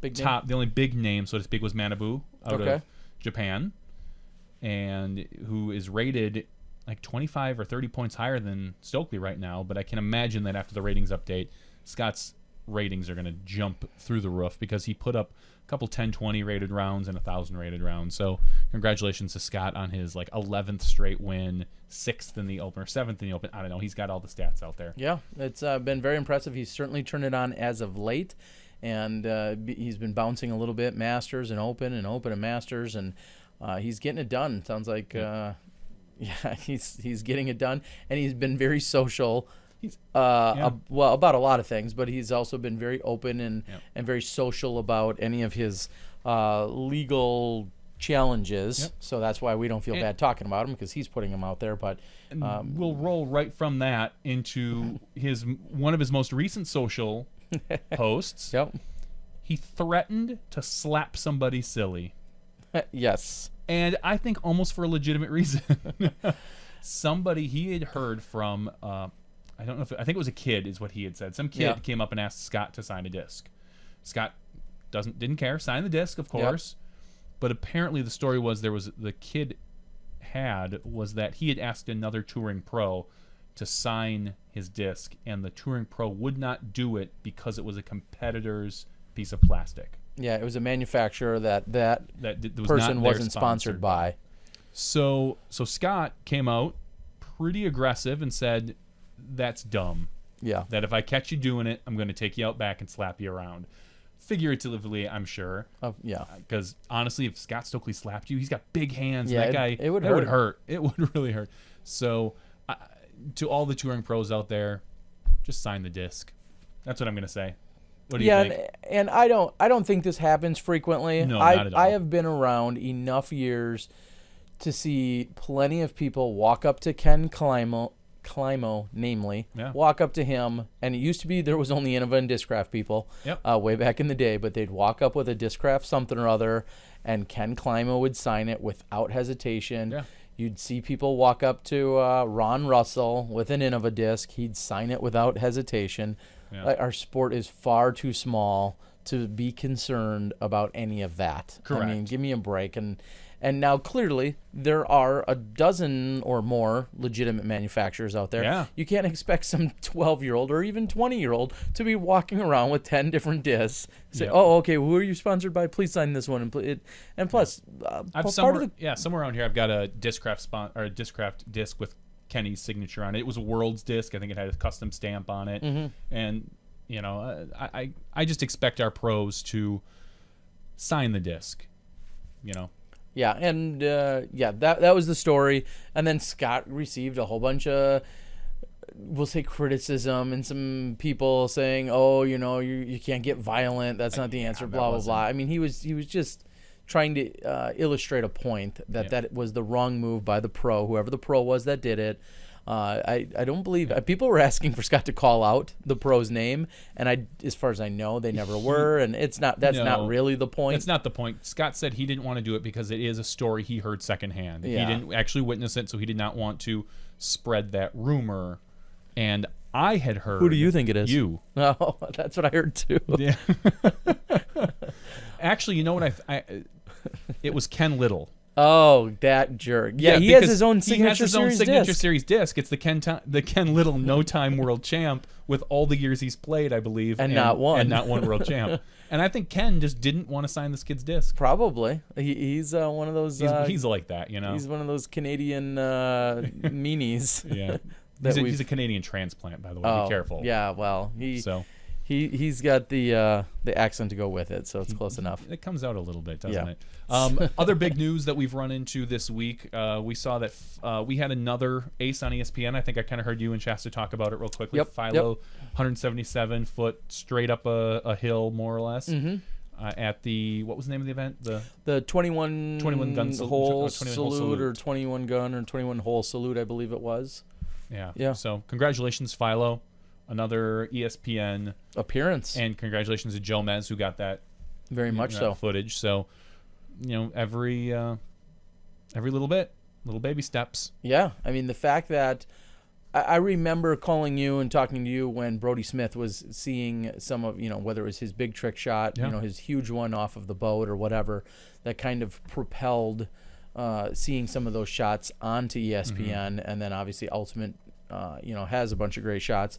big name, so to speak, was Manabu out of Japan, and who is rated like 25 or 30 points higher than Stokely right now. But I can imagine that after the ratings update, Scott's ratings are going to jump through the roof because he put up a couple 10-20 rated rounds and 1,000 rated rounds. So congratulations to Scott on his 11th straight win, 6th in the Open or 7th in the Open. I don't know. He's got all the stats out there. Yeah, it's been very impressive. He's certainly turned it on as of late, and he's been bouncing a little bit, Masters and Open and Masters, and he's getting it done. Sounds like he's getting it done, and he's been very social. Well, about a lot of things, but he's also been very open and very social about any of his legal challenges. Yep. So that's why we don't feel bad talking about him, because he's putting them out there. But we'll roll right from that into one of his most recent social posts. Yep. He threatened to slap somebody silly. Yes. And I think almost for a legitimate reason. Somebody he had heard from... I don't know I think it was a kid is what he had said. Some kid came up and asked Scott to sign a disc. Scott didn't care, signed the disc, of course. Yep. But apparently the story was the kid was that he had asked another touring pro to sign his disc, and the touring pro would not do it because it was a competitor's piece of plastic. Yeah, it was a manufacturer that person wasn't sponsored by. So Scott came out pretty aggressive and said, that's dumb. Yeah. That if I catch you doing it, I'm going to take you out back and slap you around. Figuratively, I'm sure. Yeah. Because honestly, if Scott Stokely slapped you, he's got big hands. Yeah, that guy, it would hurt. It would really hurt. So, to all the touring pros out there, just sign the disc. That's what I'm going to say. What do you think? And I don't think this happens frequently. No, not at all. I have been around enough years to see plenty of people walk up to Ken Climo, namely, walk up to him, and it used to be there was only Innova and Discraft people way back in the day, but they'd walk up with a Discraft something or other, and Ken Climo would sign it without hesitation. Yeah. You'd see people walk up to Ron Russell with an Innova disc. He'd sign it without hesitation. Yeah. Our sport is far too small to be concerned about any of that. Correct. I mean, give me a break. And now, clearly, there are a dozen or more legitimate manufacturers out there. Yeah. You can't expect some 12-year-old or even 20-year-old to be walking around with 10 different discs. Say, oh, okay, who are you sponsored by? Please sign this one. And plus, somewhere around here, I've got a Discraft disc with Kenny's signature on it. It was a World's disc. I think it had a custom stamp on it. Mm-hmm. And, I just expect our pros to sign the disc, Yeah, and that was the story. And then Scott received a whole bunch of we'll say criticism and some people saying, oh, you can't get violent. That's not the answer, blah, blah, blah. I mean, he was just trying to illustrate a point that was the wrong move by the pro, whoever the pro was that did it. I don't believe people were asking for Scott to call out the pro's name, and as far as I know, they never were, and that's not really the point. That's not the point. Scott said he didn't want to do it because it is a story he heard secondhand. Yeah. He didn't actually witness it, so he did not want to spread that rumor. And I had heard. Who do you think it is? You. Oh, that's what I heard too. Yeah. Actually, you know what? It was Ken Little. Oh, that jerk! Yeah, he has his own signature series disc. It's the Ken Little No Time World Champ with all the years he's played, I believe, and not one world champ. And I think Ken just didn't want to sign this kid's disc. Probably, he's one of those. He's like that, He's one of those Canadian meanies. Yeah, he's a Canadian transplant, by the way. Be careful. Yeah, well, He's got the accent to go with it, so it's close enough. It comes out a little bit, doesn't it? Other big news that we've run into this week, we saw that we had another ace on ESPN. I think I kind of heard you and Shasta talk about it real quickly. Yep. Philo, 177 foot straight up a hill, more or less. Mm-hmm. At what was the name of the event? The 21 gun hole salute or 21 gun or 21 hole salute, I believe it was. Yeah. So congratulations, Philo. Another ESPN appearance, and congratulations to Joe Mez, who got that very much so footage. So, every little bit, little baby steps. Yeah, I mean the fact that I remember calling you and talking to you when Brody Smith was seeing some of whether it was his big trick shot, his huge one off of the boat or whatever, that kind of propelled seeing some of those shots onto ESPN, and then obviously Ultimate, has a bunch of great shots.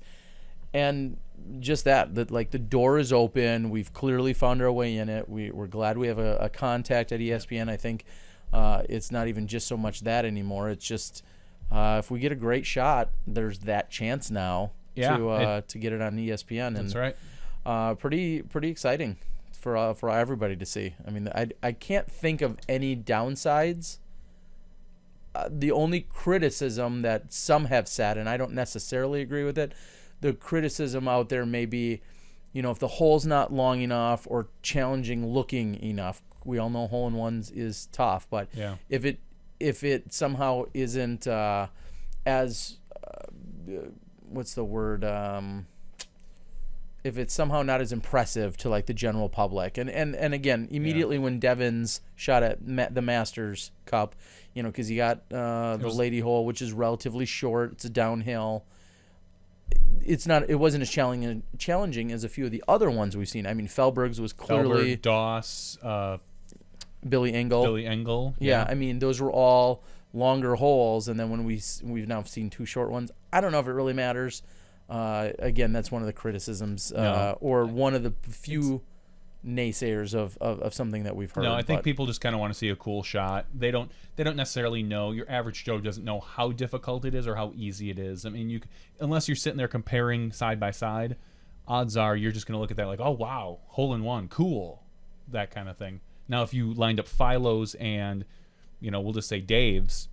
And just that like the door is open. We've clearly found our way in it. We're glad we have a contact at ESPN. I think it's not even just so much that anymore. It's just if we get a great shot, there's that chance now to get it on ESPN. That's right. Pretty exciting for everybody to see. I mean, I can't think of any downsides. The only criticism that some have said, and I don't necessarily agree with it, the criticism out there may be, if the hole's not long enough or challenging looking enough. We all know hole-in-ones is tough, but if it somehow isn't as what's the word? If it's somehow not as impressive to like the general public, and again, immediately when Devins shot at the Masters Cup, because you got the lady hole, which is relatively short, it's a downhill. It wasn't as challenging as a few of the other ones we've seen. I mean, Felberg's was clearly Doss, Billy Engel. Yeah, I mean, those were all longer holes, and then when we've now seen two short ones. I don't know if it really matters. Again, that's one of the criticisms, or one of the few naysayers of something that we've heard. No, I think people just kind of want to see a cool shot. They don't necessarily know. Your average Joe doesn't know how difficult it is or how easy it is. I mean, unless you're sitting there comparing side by side, odds are you're just going to look at that like, oh wow, hole in one, cool, that kind of thing. Now, if you lined up Philo's and we'll just say Dave's,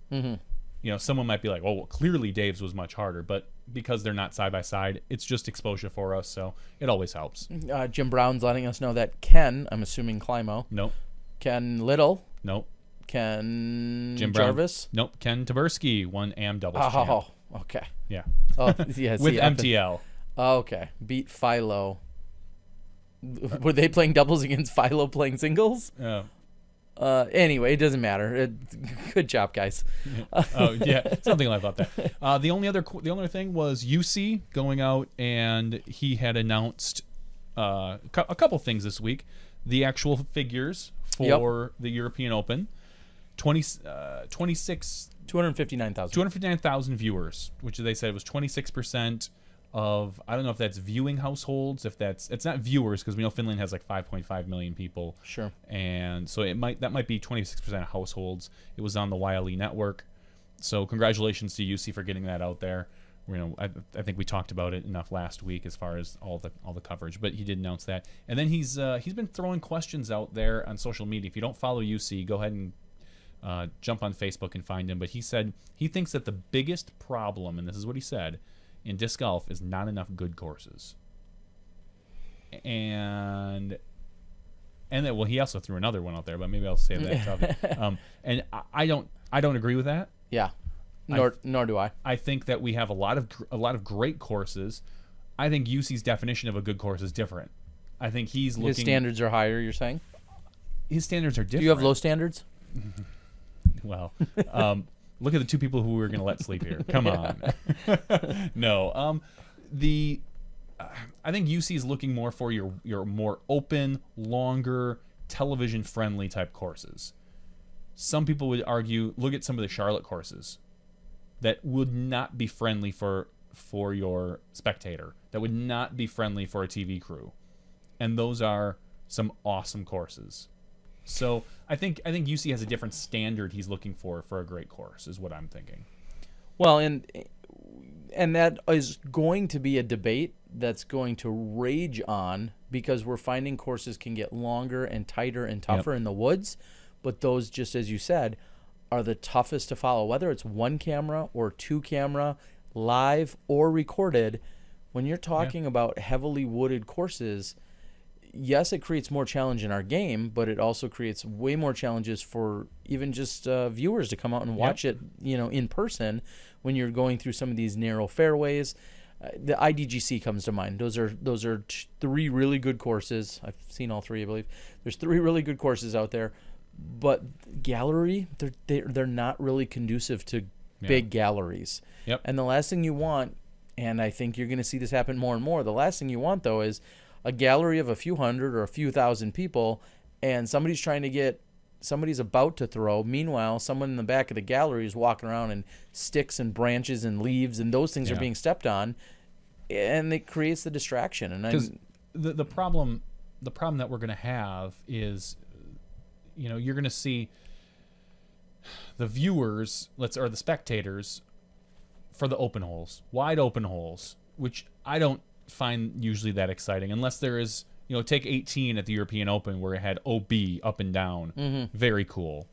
someone might be like, oh, well, clearly Dave's was much harder, but because they're not side by side, it's just exposure for us, so it always helps. Jim Brown's letting us know that Ken, I'm assuming Climo. Nope. Ken Little. Nope. Ken Jim Brown. Jarvis. Nope. Ken Taberski won AM doubles champ. Oh, okay. Yeah. Oh, yeah. With MTL. Okay. Beat Philo. Were they playing doubles against Philo playing singles? Anyway, it doesn't matter. Good job, guys. Oh yeah, something like that. The only other thing was UC going out, and he had announced a couple things this week. The actual figures for the European Open, 259,000 viewers, which they said was 26% of, I don't know if that's viewing households, it's not viewers, because we know Finland has like 5.5 million people. Sure. And so that might be 26% of households. It was on the YLE network. So congratulations to UC for getting that out there. I think we talked about it enough last week as far as all the coverage, but he did announce that. And then he's been throwing questions out there on social media. If you don't follow UC, go ahead and jump on Facebook and find him. But he said he thinks that the biggest problem, and this is what he said, in disc golf is not enough good courses. And then, well, he also threw another one out there, but maybe I'll save that. And I don't agree with that. Yeah, nor do I. I think that we have a lot of great courses. I think UC's definition of a good course is different. I think he's looking. His standards are higher. You're saying? His standards are different. Do you have low standards? Well, look at the two people who we're going to let sleep here. Come on. No. I think UC is looking more for your more open, longer, television-friendly type courses. Some people would argue, look at some of the Charlotte courses that would not be friendly for your spectator, that would not be friendly for a TV crew. And those are some awesome courses. So I think UC has a different standard he's looking for a great course, is what I'm thinking. Well, and that is going to be a debate that's going to rage on, because we're finding courses can get longer and tighter and tougher in the woods, but those, just as you said, are the toughest to follow. Whether it's one camera or two camera, live or recorded, when you're talking about heavily wooded courses, yes, it creates more challenge in our game, but it also creates way more challenges for even just viewers to come out and watch it, in person when you're going through some of these narrow fairways. The IDGC comes to mind. Those are three really good courses. I've seen all three, I believe. There's three really good courses out there, but gallery, they're not really conducive to big galleries. Yep. And the last thing you want, and I think you're going to see this happen more and more, the last thing you want, though, is a gallery of a few hundred or a few thousand people, and somebody's about to throw. Meanwhile, someone in the back of the gallery is walking around, and sticks and branches and leaves and those things are being stepped on, and it creates the distraction. And the problem that we're going to have is, you're going to see the viewers, or the spectators, for the open holes, wide open holes, which I don't find usually that exciting, unless there is, take 18 at the European Open where it had OB up and down. Mm-hmm. Very cool.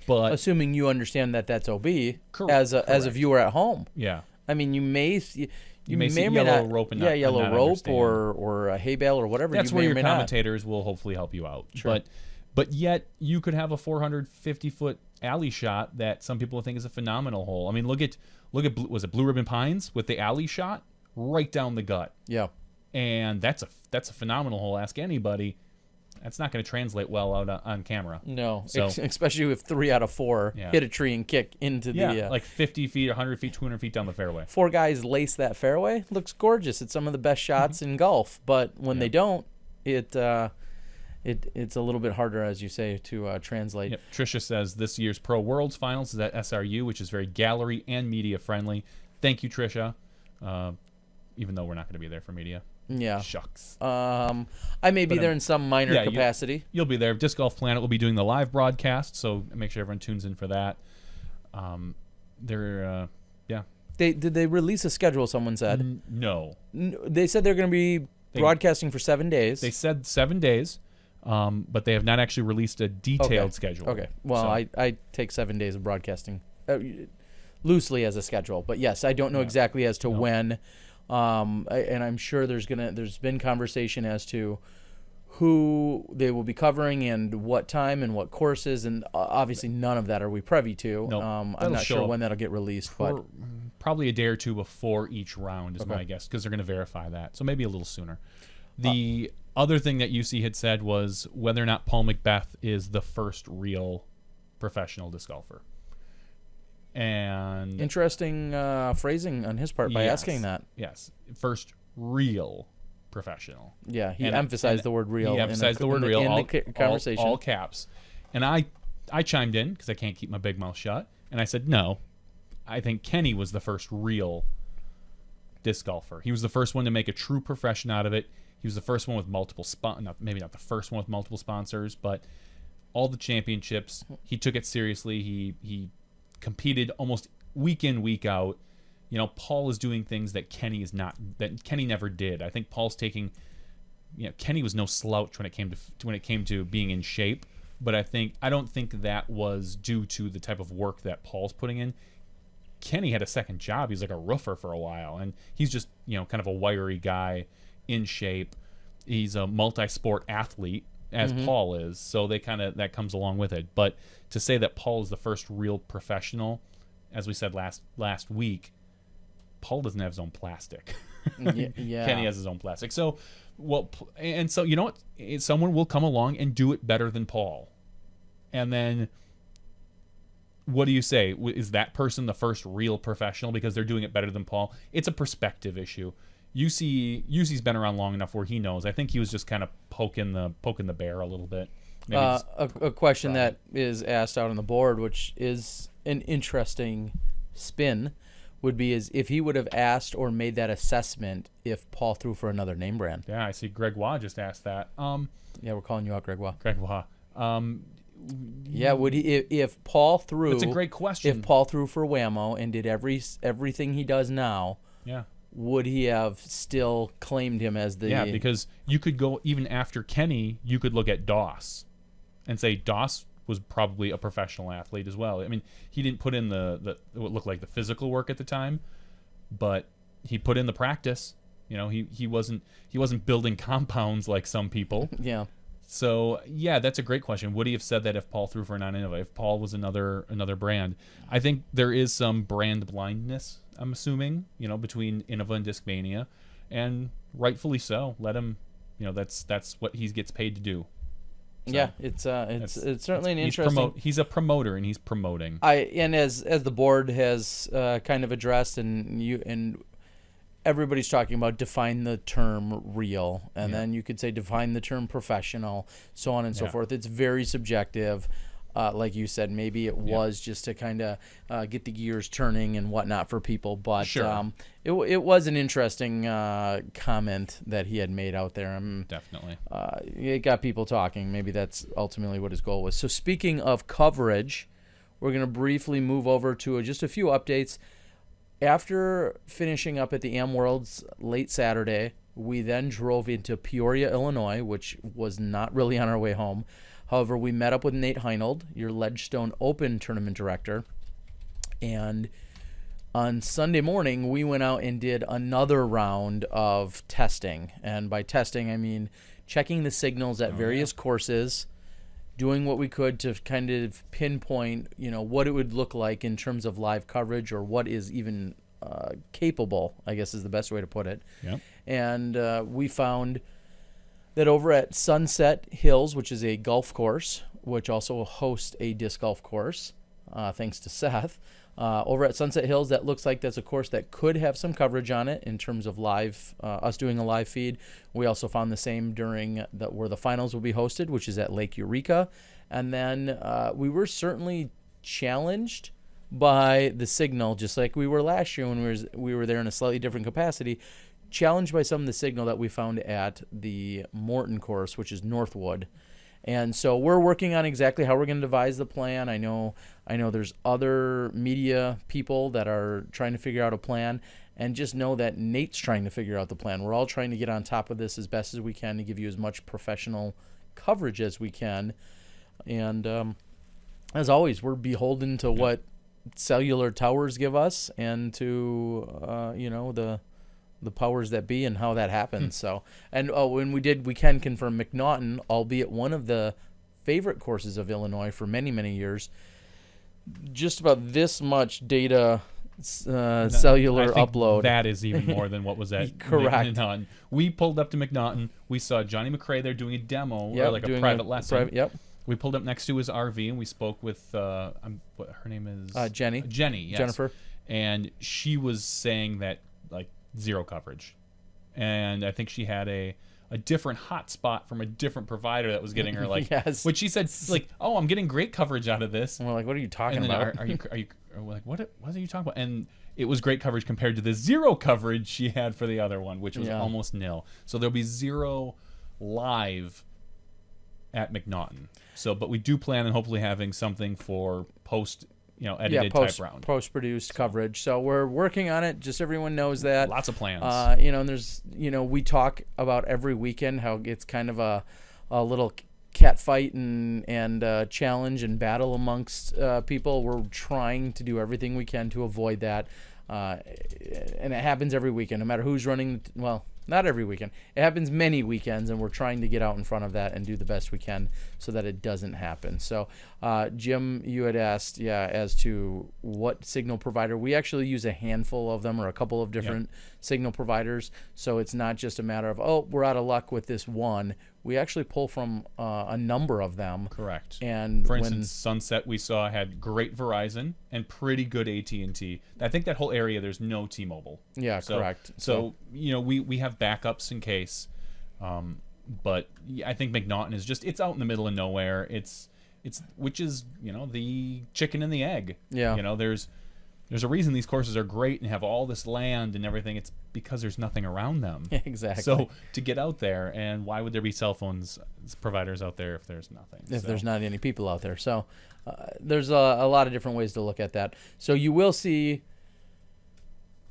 But assuming you understand that that's OB correct. as a viewer at home. Yeah. I mean, you may see yellow rope and yellow rope or a hay bale or whatever. That's where your commentators will hopefully help you out. Sure. But yet you could have a 450-foot alley shot that some people think is a phenomenal hole. I mean, look at was it Blue Ribbon Pines with the alley shot right down the gut. Yeah. And that's a phenomenal hole. Ask anybody. That's not going to translate well out on camera. No, especially if 3 out of 4 hit a tree and kick into the like 50 feet, 100 feet, 200 feet down the fairway. 4 guys lace that fairway. Looks gorgeous. It's some of the best shots in golf. But when they don't, it's a little bit harder, as you say, to translate. Yep. Tricia says this year's Pro Worlds Finals is at SRU, which is very gallery and media friendly. Thank you, Tricia. Even though we're not going to be there for media. Yeah. Shucks. I may be there in some minor capacity. You'll be there. Disc Golf Planet will be doing the live broadcast, so make sure everyone tunes in for that. Did they release a schedule, someone said? No. They said they're going to be broadcasting for 7 days. They said 7 days, but they have not actually released a detailed schedule. Okay. Well, I take 7 days of broadcasting loosely as a schedule. But, yes, I don't know exactly as to when. And I'm sure there's been conversation as to who they will be covering and what time and what courses, and obviously none of that are we privy to. No, I'm not sure when that'll get released, but probably a day or two before each round is my guess, because they're going to verify that. So maybe a little sooner. The other thing that UC had said was whether or not Paul Macbeth is the first real professional disc golfer. And interesting phrasing on his part by asking that. Yes, first real professional. Yeah, he emphasized the word real. He emphasized the word real in the conversation, all caps. And I chimed in because I can't keep my big mouth shut, and I said no. I think Kenny was the first real disc golfer. He was the first one to make a true profession out of it. He was the first one with multiple maybe not the first one with multiple sponsors, but all the championships. He took it seriously. He competed almost week in, week out. Paul is doing things that Kenny never did. I think Paul's taking, Kenny was no slouch when it came to being in shape, but I don't think that was due to the type of work that Paul's putting in. Kenny had a second job. He's like a roofer for a while, and he's just, kind of a wiry guy, in shape. He's a multi-sport athlete, as Paul is, so that comes along with it. But to say that Paul is the first real professional, as we said last week, Paul doesn't have his own plastic. Yeah. Kenny has his own plastic. So, and so, you know what? Someone will come along and do it better than Paul. And then, what do you say? Is that person the first real professional because they're doing it better than Paul? It's a perspective issue. UC's been around long enough where he knows. I think he was just kind of poking the bear a little bit. A question that is asked out on the board, which is an interesting spin, would be is if he would have asked or made that assessment if Paul threw for another name brand. Yeah, I see Gregoire just asked that. Yeah, we're calling you out, Gregoire. Gregoire. Yeah, would he if Paul threw? That's a great question. If Paul threw for Whammo and did everything he does now, yeah, would he have still claimed him as the? Yeah, because you could go even after Kenny. You could look at Doss, and say Doss was probably a professional athlete as well. I mean, he didn't put in what looked like the physical work at the time, but he put in the practice. He wasn't building compounds like some people. Yeah. So yeah, that's a great question. Would he have said that if Paul threw for non-Innova? If Paul was another brand? I think there is some brand blindness, I'm assuming, between Innova and Discmania, and rightfully so. Let him, that's what he gets paid to do. So yeah, it's certainly an interesting. He's a promoter and he's promoting. And as the board has kind of addressed, and everybody's talking about define the term real, and then you could say define the term professional, so on and so forth. It's very subjective. Like you said, maybe it was just to kind of get the gears turning and whatnot for people. But sure. It was an interesting comment that he had made out there. Definitely. It got people talking. Maybe that's ultimately what his goal was. So speaking of coverage, we're going to briefly move over to just a few updates. After finishing up at the Am Worlds late Saturday, we then drove into Peoria, Illinois, which was not really on our way home. However, we met up with Nate Heinold, your Ledgestone Open tournament director, and on Sunday morning, we went out and did another round of testing. And by testing, I mean checking the signals at various courses, doing what we could to kind of pinpoint, what it would look like in terms of live coverage, or what is even capable, I guess is the best way to put it. Yep. And we found that over at Sunset Hills, which is a golf course, which also hosts a disc golf course, thanks to Seth, over at Sunset Hills, that looks like that's a course that could have some coverage on it in terms of live, us doing a live feed. We also found the same during where the finals will be hosted, which is at Lake Eureka. And then we were certainly challenged by the signal, just like we were last year when we were there in a slightly different capacity, challenged by some of the signal that we found at the Morton course, which is Northwood. And so we're working on exactly how we're going to devise the plan. I know there's other media people that are trying to figure out a plan, and just know that Nate's trying to figure out the plan. We're all trying to get on top of this as best as we can to give you as much professional coverage as we can. And as always, we're beholden to what cellular towers give us, and to the powers that be, and how that happens. So, and when we can confirm McNaughton, albeit one of the favorite courses of Illinois for many, many years, just about this much data cellular upload. That is even more than what was at correct. McNaughton. We pulled up to McNaughton. We saw Johnny McRae there doing a demo, or like a private lesson. Yep. We pulled up next to his RV and we spoke with what her name is Jenny. Jenny, yes. Jennifer. And she was saying that like zero coverage, and I think she had a different hotspot from a different provider that was getting her like yes. Which she said like, oh, I'm getting great coverage out of this. And we're like, what are you talking about? Are you like, what are you talking about? And it was great coverage compared to the zero coverage she had for the other one, which was almost nil. So there'll be zero live at McNaughton. So, but we do plan on hopefully having something for post, edited type round. Post-produced coverage. So we're working on it. Just everyone knows that. Lots of plans. And there's, we talk about every weekend how it's kind of a little cat fight and challenge and battle amongst people. We're trying to do everything we can to avoid that. And it happens every weekend, no matter who's running. Well, not every weekend. It happens many weekends, and we're trying to get out in front of that and do the best we can so that it doesn't happen. So, Jim, you had asked, as to what signal provider. We actually use a handful of them or a couple of different signal providers. So it's not just a matter of, we're out of luck with this one. We actually pull from a number of them. Correct. And for instance, Sunset we saw had great Verizon and pretty good AT&T. I think that whole area there's no T-Mobile. Yeah, correct. So we have backups in case. But I think McNaughton is it's out in the middle of nowhere. It's which is the chicken and the egg. Yeah. There's a reason these courses are great and have all this land and everything. It's because there's nothing around them. Exactly. So to get out there, and why would there be cell phones providers out there if there's nothing? If there's not any people out there. So there's a lot of different ways to look at that. So you will see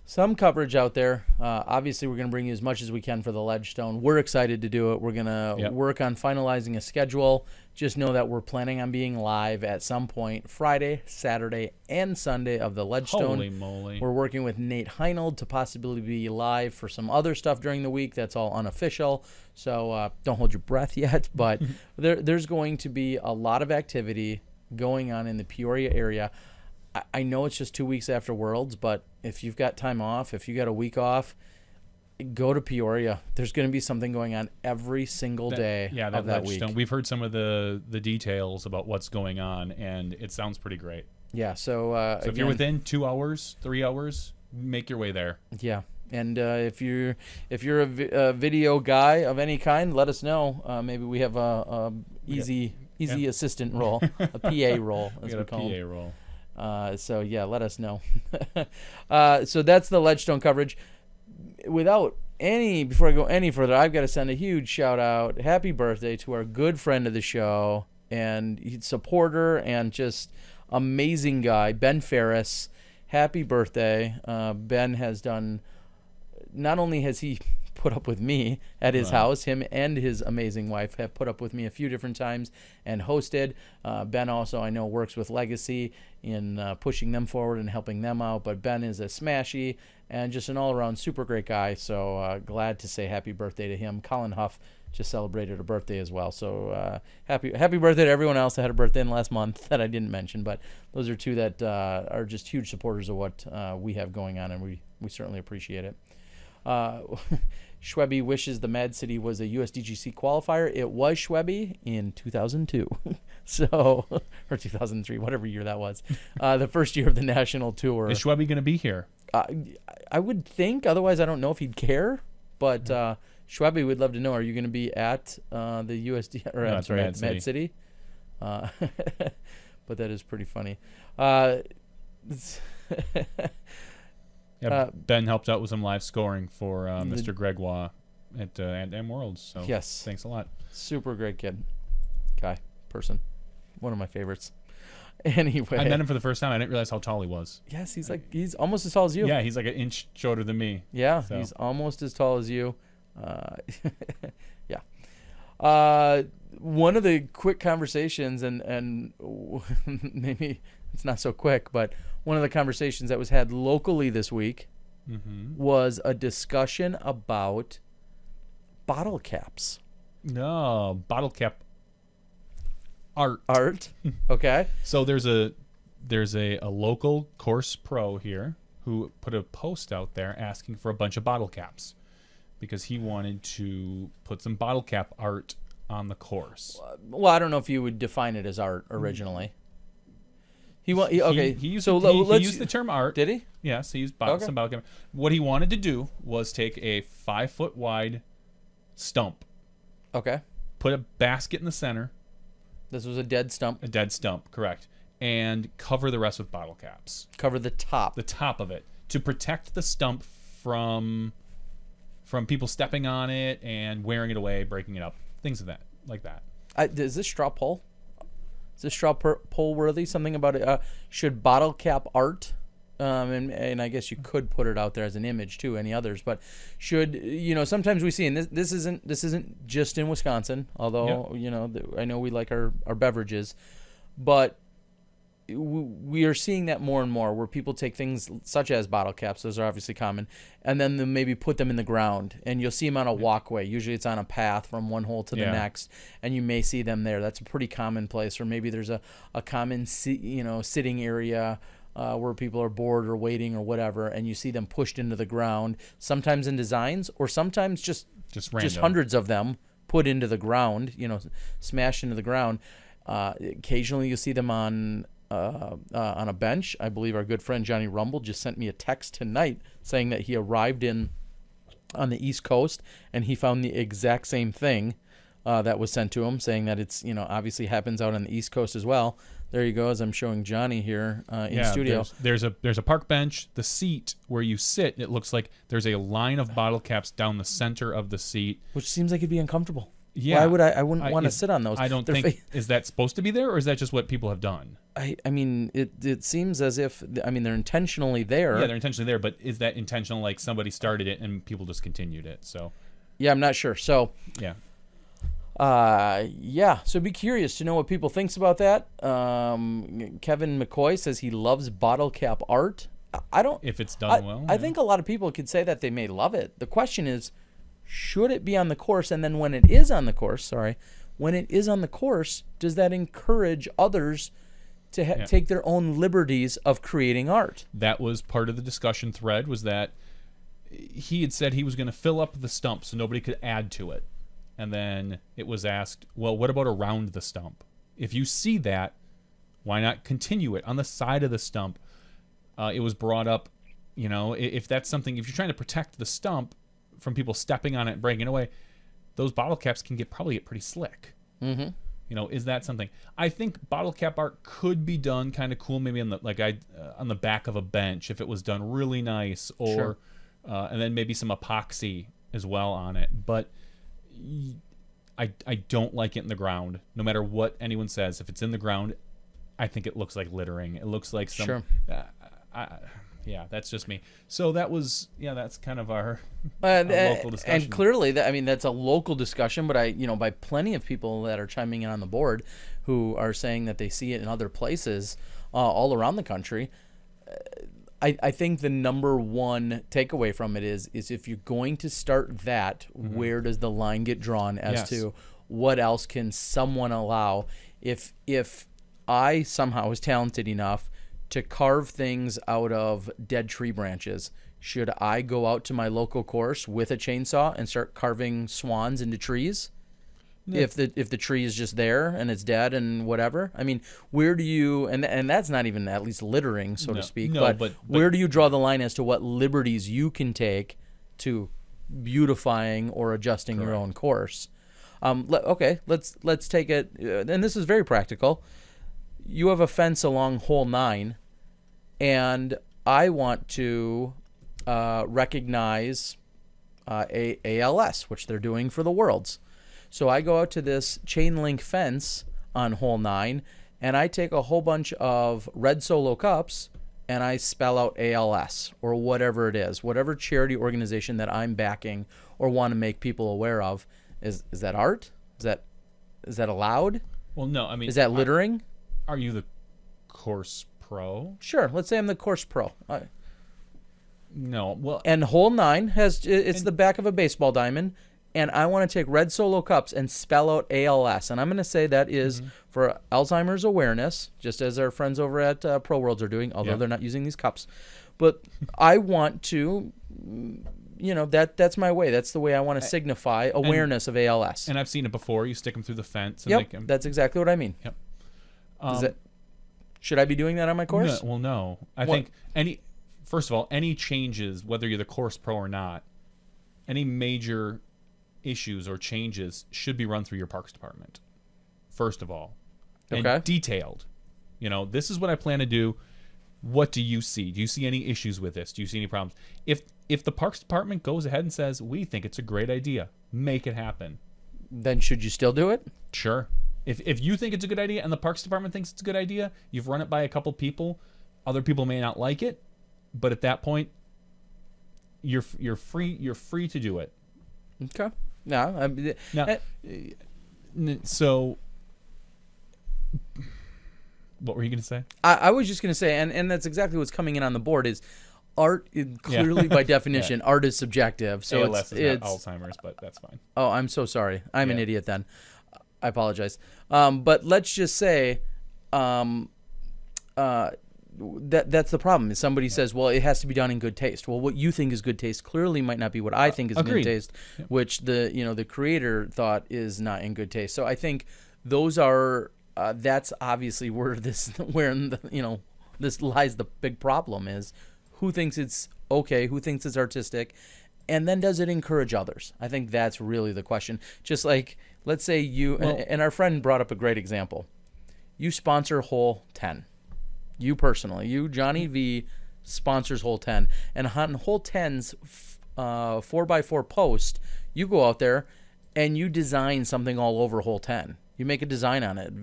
some coverage out there. Obviously, we're going to bring you as much as we can for the Ledgestone. We're excited to do it. We're going to work on finalizing a schedule. Just know that we're planning on being live at some point Friday, Saturday, and Sunday of the Ledgestone. Holy moly. We're working with Nate Heinold to possibly be live for some other stuff during the week. That's all unofficial. So don't hold your breath yet. But there's going to be a lot of activity going on in the Peoria area. I know it's just 2 weeks after Worlds, but if you've got time off, if you got a week off, go to Peoria. There's going to be something going on every single day of that week. We've heard some of the details about what's going on, and it sounds pretty great. Yeah, so if you're within 2 hours, 3 hours, make your way there. Yeah, and if you're a video guy of any kind, let us know. Maybe we have a easy assistant role, a PA role, as we call it. PA role. So let us know. So that's the Ledgestone coverage. Before I go any further, I've got to send a huge shout out, happy birthday to our good friend of the show and supporter and just amazing guy, Ben Ferris. Happy birthday. Ben has done, not only has he put up with me at his house, him and his amazing wife have put up with me a few different times and hosted. Ben also, I know, works with Legacy in pushing them forward and helping them out, but Ben is a smashy and just an all-around super great guy, so glad to say happy birthday to him. Colin Huff just celebrated a birthday as well, so happy birthday to everyone else that had a birthday in the last month that I didn't mention, but those are two that are just huge supporters of what we have going on, and we certainly appreciate it. Schwebby wishes the Mad City was a USDGC qualifier. It was Schwebby in 2002, or 2003, whatever year that was, the first year of the national tour. Is Schwebby going to be here? I would think. Otherwise, I don't know if he'd care. But Schwebby would love to know: are you going to be at the USD? Or I'm sorry, at Mad City? But that is pretty funny. Ben helped out with some live scoring for Mr. Gregoire at Worlds. So yes, thanks a lot. Super great kid, guy, person, one of my favorites. Anyway, I met him for the first time. I didn't realize how tall he was. Yes, he's almost as tall as you. Yeah, he's like an inch shorter than me. Yeah, so. He's almost as tall as you. Yeah. One of the quick conversations, and maybe it's not so quick, but one of the conversations that was had locally this week was a discussion about bottle caps. No, bottle cap art. Okay. So there's a local course pro here who put a post out there asking for a bunch of bottle caps because he wanted to put some bottle cap art on the course. Well, I don't know if you would define it as art originally. He used the term art. Did he? Yes, he used some bottle cap. What he wanted to do was take a 5-foot wide stump. Okay. Put a basket in the center. This was a dead stump. A dead stump, correct. And cover the rest with bottle caps. Cover the top. The top of it. To protect the stump from people stepping on it and wearing it away, breaking it up. Things like that. Is this straw poll? Is this straw poll worthy? Something about it? Should bottle cap art and I guess you could put it out there as an image too. Any others? But sometimes we see, and this isn't just in Wisconsin, although I know we like our beverages, but we are seeing that more and more, where people take things such as bottle caps, those are obviously common, and then they maybe put them in the ground, and you'll see them on a walkway. Usually it's on a path from one hole to the next, and you may see them there. That's a pretty common place. Or maybe there's a common sitting area where people are bored or waiting or whatever, and you see them pushed into the ground, sometimes in designs, or sometimes just hundreds of them put into the ground, smashed into the ground. Occasionally you'll see them on a bench. I believe our good friend Jonny Rumble just sent me a text tonight saying that he arrived on the East Coast and he found the exact same thing that was sent to him, saying that it's obviously happens out on the East Coast as well. There you go, as I'm showing Jonny here in studio. There's a park bench. The seat where you sit, it looks like there's a line of bottle caps down the center of the seat, which seems like it'd be uncomfortable. Yeah. Why would I wouldn't want to sit on those. I don't think is that supposed to be there, or is that just what people have done? I mean, it seems as if, they're intentionally there. Yeah, they're intentionally there, but is that intentional, like somebody started it and people just continued it? So yeah, I'm not sure. So yeah. So be curious to know what people thinks about that. Kevin McCoy says he loves bottle cap art. I don't. If it's done well. I think a lot of people could say that they may love it. The question is, should it be on the course? And then when it is on the course, does that encourage others to take their own liberties of creating art? That was part of the discussion thread, was that he had said he was going to fill up the stump so nobody could add to it. And then it was asked, well, what about around the stump? If you see that, why not continue it on the side of the stump? It was brought up, if that's something, if you're trying to protect the stump from people stepping on it and breaking it away, those bottle caps can probably get pretty slick. Mm-hmm. Is that something? I think bottle cap art could be done kind of cool, maybe on the back of a bench if it was done really nice, or sure. And then maybe some epoxy as well on it. But I don't like it in the ground. No matter what anyone says, if it's in the ground, I think it looks like littering. It looks like some. Sure. Yeah, that's just me. So that's kind of our local discussion. And clearly, that's a local discussion. But by plenty of people that are chiming in on the board, who are saying that they see it in other places all around the country. I think the number one takeaway from it is if you're going to start that, where does the line get drawn as to what else can someone allow? If I somehow was talented enough to carve things out of dead tree branches, should I go out to my local course with a chainsaw and start carving swans into trees? Yeah. If the tree is just there and it's dead and whatever, where do you and that's not even at least littering, so to speak. But where do you draw the line as to what liberties you can take to beautifying or adjusting Correct. your own course? Let's take it, and this is very practical. You have a fence along hole 9, and I want to recognize ALS, which they're doing for the Worlds. So I go out to this chain link fence on hole 9, and I take a whole bunch of red Solo cups, and I spell out ALS or whatever it is, whatever charity organization that I'm backing or want to make people aware of. Is that art? Is that allowed? Well, no. Is that littering? Are you the course pro? Sure. Let's say I'm the course pro. No. Well, and hole 9 it's the back of a baseball diamond. And I want to take red Solo cups and spell out ALS. And I'm going to say that is for Alzheimer's awareness, just as our friends over at Pro Worlds are doing, although they're not using these cups. But I want to, that's my way. That's the way I want to signify awareness of ALS. And I've seen it before. You stick them through the fence. And that's exactly what I mean. Yep. Should I be doing that on my course? No, well, no. I think first of all, any changes, whether you're the course pro or not, any major issues or changes should be run through your parks department first of all, and detailed. This is what I plan to do. What do you see? Do you see any issues with this? Do you see any problems? If the parks department goes ahead and says, we think it's a great idea, make it happen, then should you still do it? Sure. If you think it's a good idea and the parks department thinks it's a good idea, you've run it by a couple people, other people may not like it, but at that point, you're free to do it. Okay. No. Now, so what were you going to say? I was just going to say, and that's exactly what's coming in on the board is art clearly by definition, art is subjective. So ALS is not Alzheimer's, but that's fine. Oh, I'm so sorry. I'm an idiot then. I apologize. But let's just say that's the problem. Is somebody says, well, it has to be done in good taste. Well, what you think is good taste clearly might not be what I think is good taste, which the creator thought is not in good taste. So I think those are that's obviously where this lies the big problem is who thinks it's okay, who thinks it's artistic, and then does it encourage others? I think that's really the question. Just like, let's say and our friend brought up a great example. You sponsor Hole 10. You personally, Jonny V, sponsors Hole 10. And on Hole 10's 4x4 post, you go out there and you design something all over Hole 10. You make a design on it.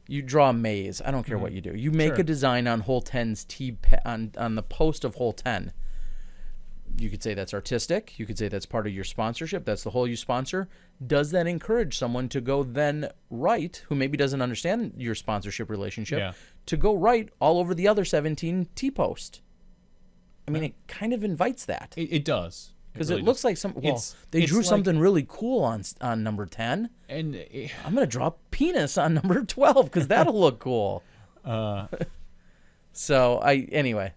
You draw a maze. I don't care what you do. You make a design on Hole 10's on the post of Hole 10. You could say that's artistic. You could say that's part of your sponsorship. That's the hole you sponsor. Does that encourage someone to go then write, who maybe doesn't understand your sponsorship relationship, to go write all over the other 17 T-post? I mean, it kind of invites that. It does. Because it looks like they drew something really cool on number 10. And I'm going to draw penis on number 12 because that'll look cool. Anyway.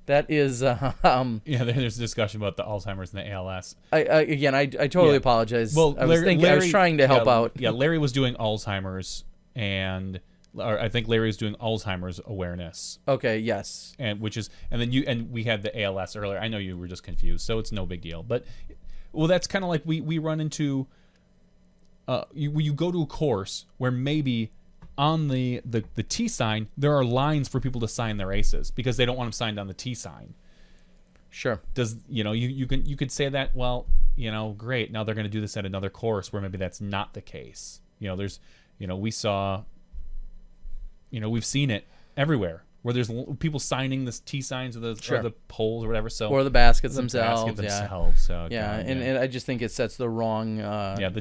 That is, there's a discussion about the Alzheimer's and the ALS. I totally apologize. Well, I was trying to help out. Yeah, Larry was doing Alzheimer's, or I think Larry was doing Alzheimer's awareness. Okay, yes. And we had the ALS earlier. I know you were just confused, so it's no big deal. But that's kind of like we run into. You go to a course where maybe on the T sign, there are lines for people to sign their aces because they don't want them signed on the T sign. Sure. You could say that, well, great. Now they're going to do this at another course where maybe that's not the case. We've seen it everywhere where there's people signing the T signs or the poles or whatever. So or the baskets themselves. So and I just think it sets the wrong. The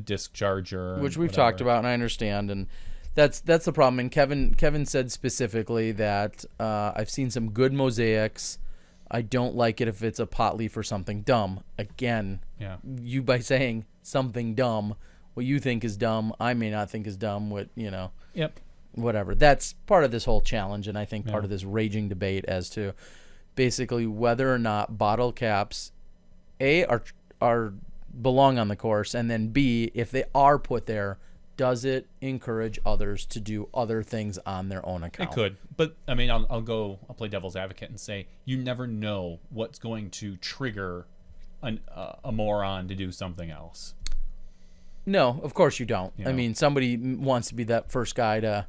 disc charger, which we've talked about, and I understand, and that's the problem. And Kevin said specifically that I've seen some good mosaics. I don't like it if it's a pot leaf or something dumb. Again, you by saying something dumb, what you think is dumb, I may not think is dumb. Whatever. That's part of this whole challenge, and I think part of this raging debate as to basically whether or not bottle caps are belong on the course, and then B, if they are put there, does it encourage others to do other things on their own account? It could, but I mean, I'll play devil's advocate and say you never know what's going to trigger a moron to do something else. No, of course you don't. I mean, somebody wants to be that first guy to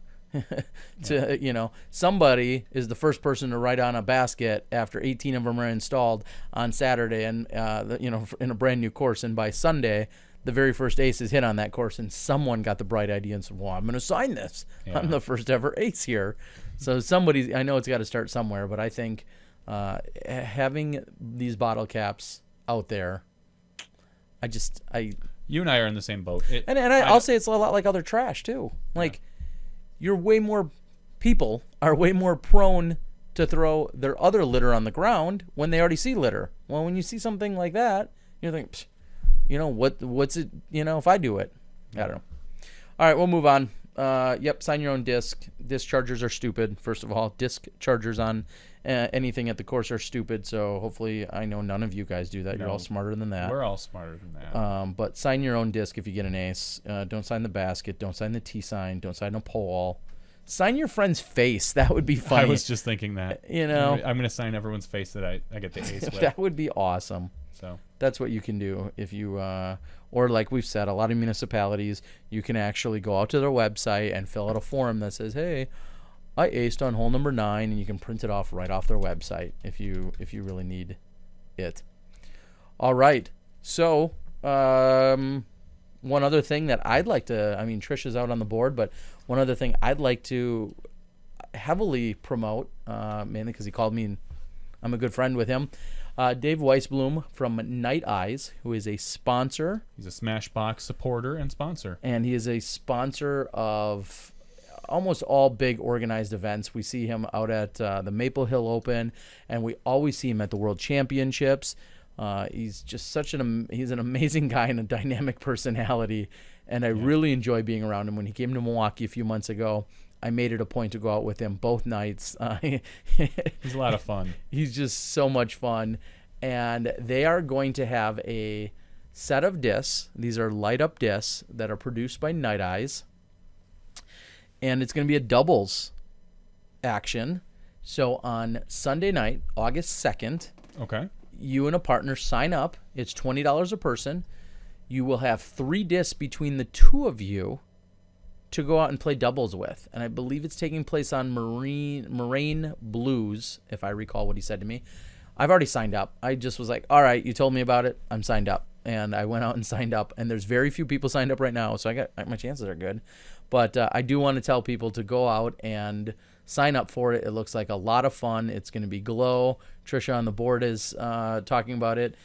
somebody is the first person to write on a basket after 18 of them are installed on Saturday and in a brand new course, and by Sunday the very first ace is hit on that course, and someone got the bright idea and said, well, I'm going to sign this. I'm the first ever ace here. So I know it's got to start somewhere, but I think having these bottle caps out there, you and I are in the same boat. I'll say it's a lot like other trash too. Like, people are way more prone to throw their other litter on the ground when they already see litter. Well, when you see something like that, you think, what's it, if I do it? I don't know. All right, we'll move on. Sign your own disc. Disc chargers are stupid, first of all. Disc chargers on anything at the course are stupid, so hopefully I know none of you guys do that. You're all smarter than that. We're all smarter than that. But sign your own disc if you get an ace. Don't sign the basket. Don't sign the T sign. Don't sign a pole. Sign your friend's face. That would be funny. I was just thinking that. I'm going to sign everyone's face that I get the ace with. That would be awesome. So that's what you can do if you, or like we've said, a lot of municipalities, you can actually go out to their website and fill out a form that says, hey, I aced on hole number 9, and you can print it off right off their website if you really need it. All right. So one other thing that I'd like to, Trish is out on the board, but one other thing I'd like to heavily promote, mainly because he called me and I'm a good friend with him. Dave Weisblum from Night Eyes, who is a sponsor. He's a Smashbox supporter and sponsor. And he is a sponsor of almost all big organized events. We see him out at the Maple Hill Open, and we always see him at the World Championships. He's just he's an amazing guy and a dynamic personality, and I really enjoy being around him. When he came to Milwaukee a few months ago, I made it a point to go out with him both nights. He's a lot of fun. He's just so much fun. And they are going to have a set of discs. These are light-up discs that are produced by Night Eyes. And it's going to be a doubles action. So on Sunday night, August 2nd, okay, you and a partner sign up. It's $20 a person. You will have 3 discs between the two of you to go out and play doubles with. And I believe it's taking place on Moraine Blues, if I recall what he said to me. I've already signed up. I just was like, all right, you told me about it. I'm signed up. And I went out and signed up. And there's very few people signed up right now, so my chances are good. But I do want to tell people to go out and sign up for it. It looks like a lot of fun. It's going to be glow. Trisha on the board is talking about it.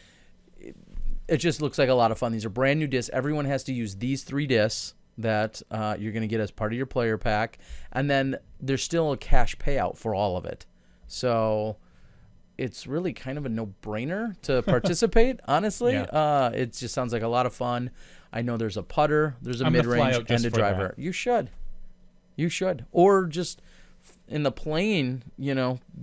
It just looks like a lot of fun. These are brand new discs. Everyone has to use these 3 discs that you're going to get as part of your player pack. And then there's still a cash payout for all of it. So it's really kind of a no-brainer to participate, honestly. Yeah. It just sounds like a lot of fun. I know there's a putter, there's a mid-range, and a driver. You should. Or just in the plane,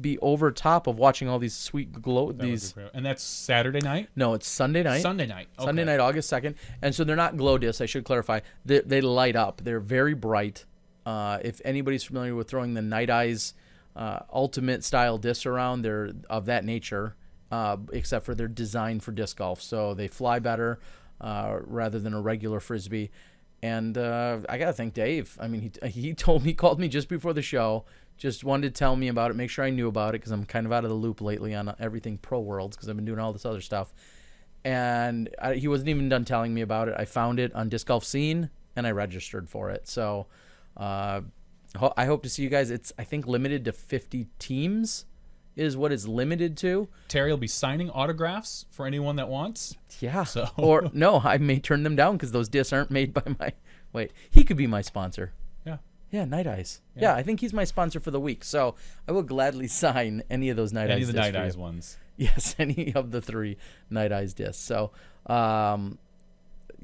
be over top of watching all these sweet glow. And that's Saturday night? No, it's Sunday night. Sunday night. Okay. Sunday night, August 2nd. And so they're not glow discs, I should clarify. They light up. They're very bright. If anybody's familiar with throwing the Night Eyes ultimate style discs around, they're of that nature, except for they're designed for disc golf. So they fly better rather than a regular Frisbee. And I got to thank Dave. I mean, he called me just before the show, just wanted to tell me about it, make sure I knew about it, because I'm kind of out of the loop lately on everything Pro Worlds, because I've been doing all this other stuff. And he wasn't even done telling me about it. I found it on Disc Golf Scene, and I registered for it. So I hope to see you guys. It's, I think, limited to 50 teams is what it's limited to. Terry will be signing autographs for anyone that wants. Yeah. So. Or, no, I may turn them down because those discs aren't made by my... Wait, he could be my sponsor. Yeah. Yeah, Night Eyes. Yeah, I think he's my sponsor for the week. So I will gladly sign any of those Night Eyes discs. Any of the Night Eyes ones. Yes, any of the 3 Night Eyes discs. So,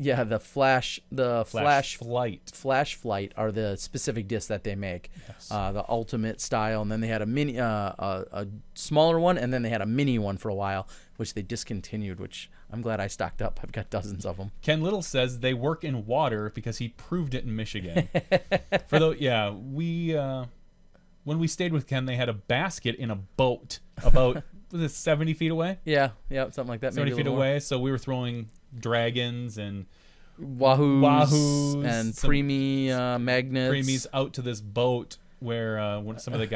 yeah, the Flash Flight are the specific discs that they make. Yes. The ultimate style, and then they had a mini, a smaller one, and then they had a mini one for a while, which they discontinued. Which I'm glad I stocked up. I've got dozens of them. Ken Little says they work in water because he proved it in Michigan. When we stayed with Ken, they had a basket in a boat about was it 70 feet away? Yeah, something like that. 70 feet away. So we were throwing dragons and wahoos and preemie magnets. Preemies out to this boat where some of the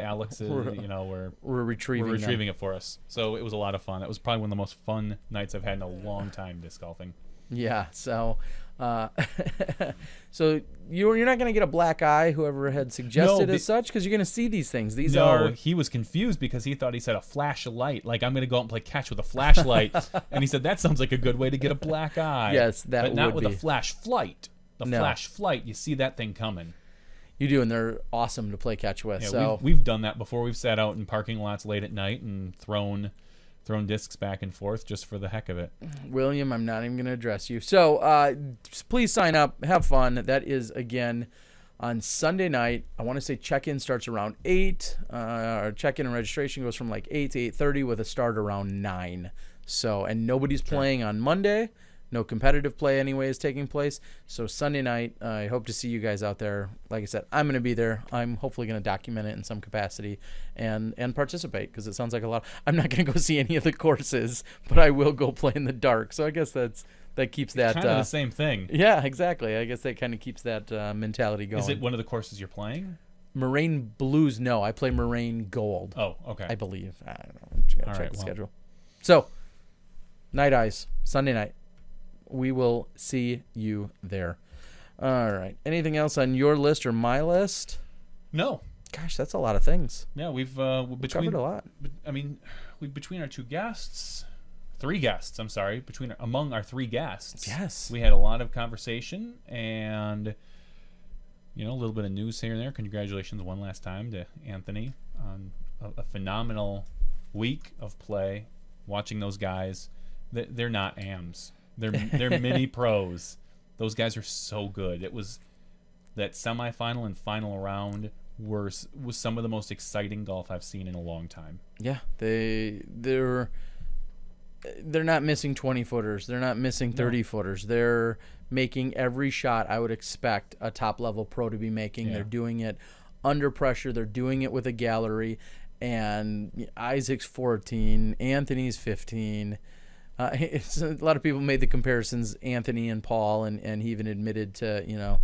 Alexes, were retrieving it for us. So it was a lot of fun. That was probably one of the most fun nights I've had in a long time disc golfing. Yeah. So, so you're not going to get a black eye, whoever had suggested as such, because you're going to see these things. He was confused because he thought he said a flashlight. Like, I'm going to go out and play catch with a flashlight. And he said, that sounds like a good way to get a black eye. Yes, that would be. But not with a flash flight. Flash flight, you see that thing coming. You do, and they're awesome to play catch with. Yeah, so we've done that before. We've sat out in parking lots late at night and thrown discs back and forth just for the heck of it. William, I'm not even going to address you. So please sign up. Have fun. That is, again, on Sunday night. I want to say check-in starts around 8. Our check-in and registration goes from like 8 to 8:30 with a start around 9. So, and nobody's playing on Monday. No competitive play anyway is taking place. So Sunday night, I hope to see you guys out there. Like I said, I'm going to be there. I'm hopefully going to document it in some capacity and participate, because it sounds like a lot. I'm not going to go see any of the courses, but I will go play in the dark. So I guess that keeps that kind of the same thing. Yeah, exactly. I guess that kind of keeps that mentality going. Is it one of the courses you're playing? Moraine Blues? No, I play Moraine Gold. Oh, okay. I believe. I don't know. You gotta check the schedule. So, Night Eyes, Sunday night. We will see you there. All right. Anything else on your list or my list? No. Gosh, that's a lot of things. Yeah, we've covered a lot. I mean, between our 3 guests, I'm sorry, among our 3 guests. Yes. We had a lot of conversation and, a little bit of news here and there. Congratulations one last time to Anthony on a phenomenal week of play. Watching those guys, they're not AMs. They're mini pros. Those guys are so good. It was that semifinal and final round was some of the most exciting golf I've seen in a long time. Yeah, they're not missing 20-footers. They're not missing 30-footers. They're making every shot I would expect a top-level pro to be making. Yeah. They're doing it under pressure. They're doing it with a gallery. And Isaac's 14, Anthony's 15. A lot of people made the comparisons, Anthony and Paul, and he even admitted to,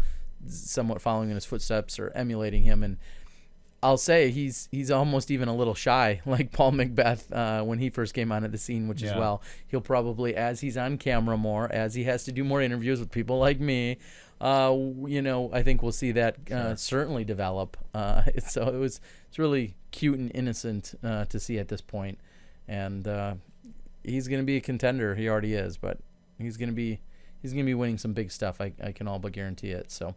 somewhat following in his footsteps or emulating him. And I'll say he's almost even a little shy, like Paul Macbeth when he first came onto the scene, which is well. He'll probably, as he's on camera more, as he has to do more interviews with people like me, I think we'll see that certainly develop. So it's really cute and innocent to see at this point. And he's going to be a contender. He already is, but he's going to be winning some big stuff. I can all but guarantee it. So.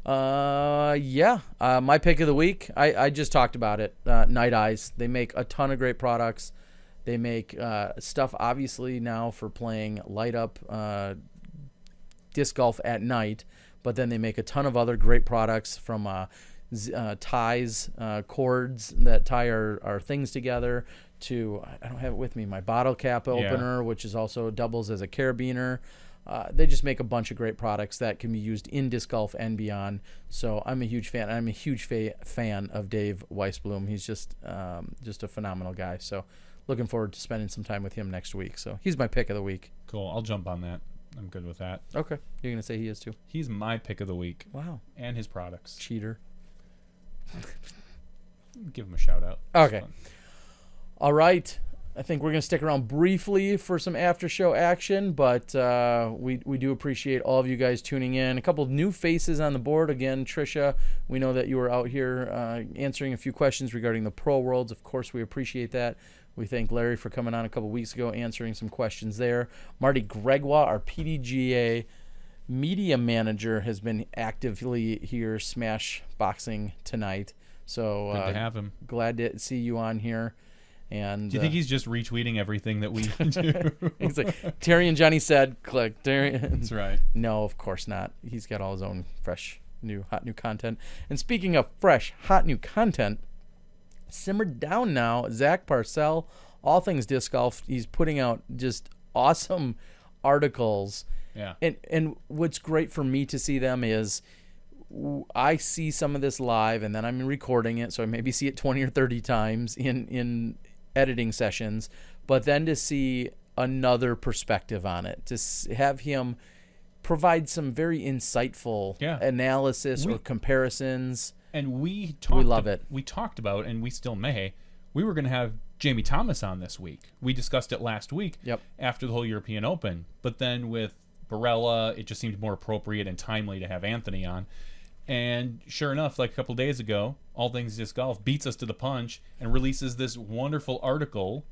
My pick of the week, I just talked about it, Night Eyes. They make a ton of great products. They make stuff obviously now for playing light up disc golf at night, but then they make a ton of other great products from ties, cords that tie our things together, to, I don't have it with me, my bottle cap opener, which is also doubles as a carabiner. They just make a bunch of great products that can be used in disc golf and beyond. So I'm a huge fan. I'm a huge fan of Dave Weisblum. He's just a phenomenal guy. So looking forward to spending some time with him next week. So he's my pick of the week. Cool. I'll jump on that. I'm good with that. Okay. You're going to say he is too? He's my pick of the week. Wow. And his products. Cheater. Give him a shout out. Okay. All right. I think we're going to stick around briefly for some after show action, but we do appreciate all of you guys tuning in. A couple of new faces on the board. Again, Trisha, we know that you were out here answering a few questions regarding the Pro Worlds. Of course, we appreciate that. We thank Larry for coming on a couple weeks ago, answering some questions there. Marty Gregoire, our PDGA media manager, has been actively here smash boxing tonight. So good to have him. Glad to see you on here. And do you think he's just retweeting everything that we do? He's like, Terry and Jonny said, click. Terry. That's right. No, of course not. He's got all his own fresh, hot new content. And speaking of fresh, hot new content, simmered down now, Zach Parcell, All Things Disc Golf. He's putting out just awesome articles. Yeah. And what's great for me to see them is I see some of this live, and then I'm recording it, so I maybe see it 20 or 30 times in editing sessions, but then to see another perspective on it, to have him provide some very insightful analysis or comparisons. And we love it. We talked about, and we still may, we were going to have Jamie Thomas on this week. We discussed it last week after the whole European Open, but then with Barela, it just seemed more appropriate and timely to have Anthony on. And sure enough, like a couple days ago, All Things Disc Golf beats us to the punch and releases this wonderful article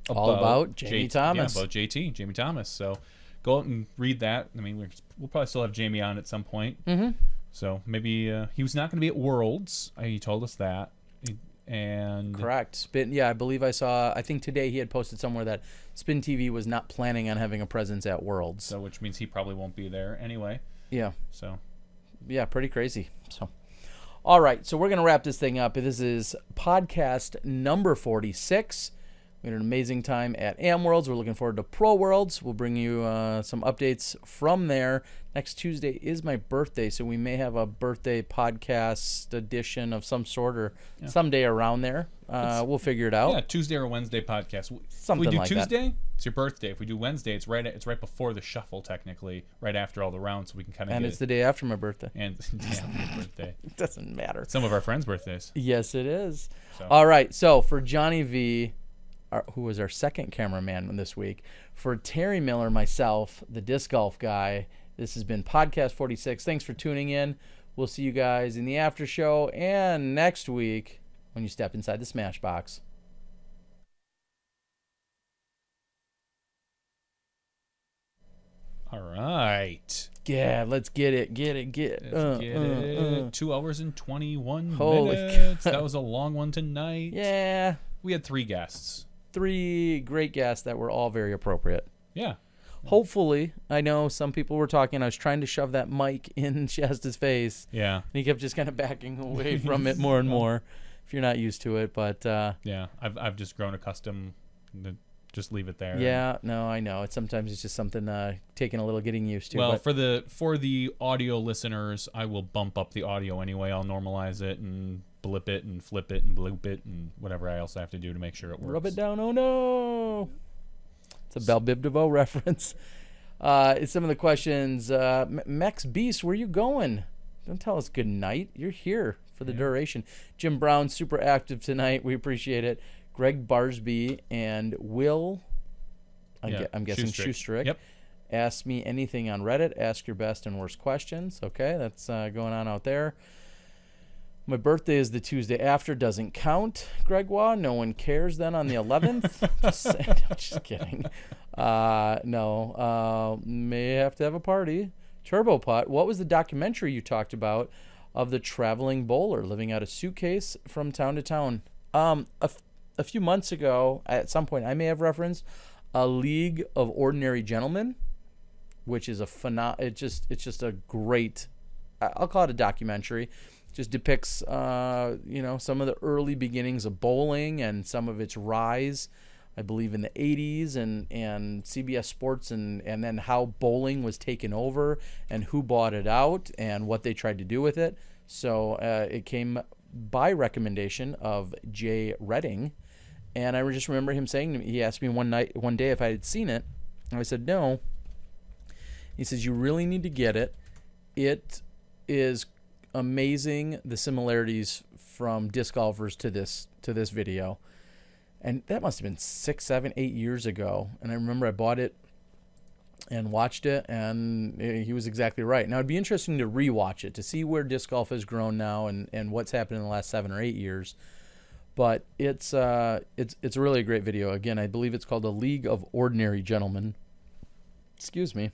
all about Jamie Thomas. Yeah, about Jamie Thomas. So go out and read that. I mean, we'll probably still have Jamie on at some point. Mm-hmm. So maybe he was not going to be at Worlds. He told us that. And correct. Spin. Yeah, I believe I saw. I think today he had posted somewhere that Spin TV was not planning on having a presence at Worlds. So which means he probably won't be there anyway. Yeah. So. Yeah, pretty crazy. So, all right. So we're gonna wrap this thing up. This is podcast number 46. We had an amazing time at Am Worlds. We're looking forward to Pro Worlds. We'll bring you some updates from there. Next Tuesday is my birthday, so we may have a birthday podcast edition of some sort or someday around there. We'll figure it out. Yeah, Tuesday or Wednesday podcast. Something if we do like Tuesday, that. It's your birthday. If we do Wednesday, it's right before the shuffle, technically, right after all the rounds, so we can kind of. And it's the day after my birthday. And your birthday. It doesn't matter. Some of our friends' birthdays. Yes, it is. So. All right. So for Jonny V, who was our second cameraman this week, for Terry Miller, myself, the disc golf guy, this has been podcast 46. Thanks for tuning in. We'll see you guys in the after show and next week when you step inside the Smashbox. All right. Yeah, let's get it. Let's get it. 2 hours and 21 Holy minutes. That was a long one tonight. Yeah. We had 3 guests. 3 great guests that were all very appropriate. Yeah. Hopefully, I know some people were talking. I was trying to shove that mic in Shasta's face. Yeah. And he kept just kind of backing away from it more and more if you're not used to it. But yeah, I've just grown accustomed to just leave it there. Yeah, no, I know. Sometimes it's just something taking a little getting used to. Well, but for the audio listeners, I will bump up the audio anyway. I'll normalize it and blip it and flip it and bloop it and whatever I else have to do to make sure it works. Rub it down. Oh no. It's a Belle Biv DeVoe reference. It's some of the questions. Mex Beast, where you going? Don't tell us good night. You're here for the duration. Jim Brown, super active tonight. We appreciate it. Greg Barsby and Will, I'm guessing Schustrick. Yep. Ask me anything on Reddit. Ask your best and worst questions. Okay, that's going on out there. My birthday is the Tuesday after. Doesn't count, Gregoire. No one cares then on the 11th. Just saying. I'm just kidding. No. May have to have a party. Turbo Putt. What was the documentary you talked about of the traveling bowler living out a suitcase from town to town? A few months ago, at some point, I may have referenced A League of Ordinary Gentlemen, which is it's just a great, I'll call it a documentary. Just depicts, some of the early beginnings of bowling and some of its rise, I believe, in the 80s and CBS Sports and then how bowling was taken over and who bought it out and what they tried to do with it. So it came by recommendation of Jay Redding. And I just remember him saying to me, he asked me one day if I had seen it. And I said, no. He says, you really need to get it. It is amazing, the similarities from disc golfers to this video. And that must have been 6, 7, 8 years ago. And I remember I bought it and watched it, and he was exactly right. Now, it'd be interesting to rewatch it to see where disc golf has grown now and what's happened in the last 7 or 8 years. But it's really a great video. Again, I believe it's called A League of Ordinary Gentlemen. Excuse me.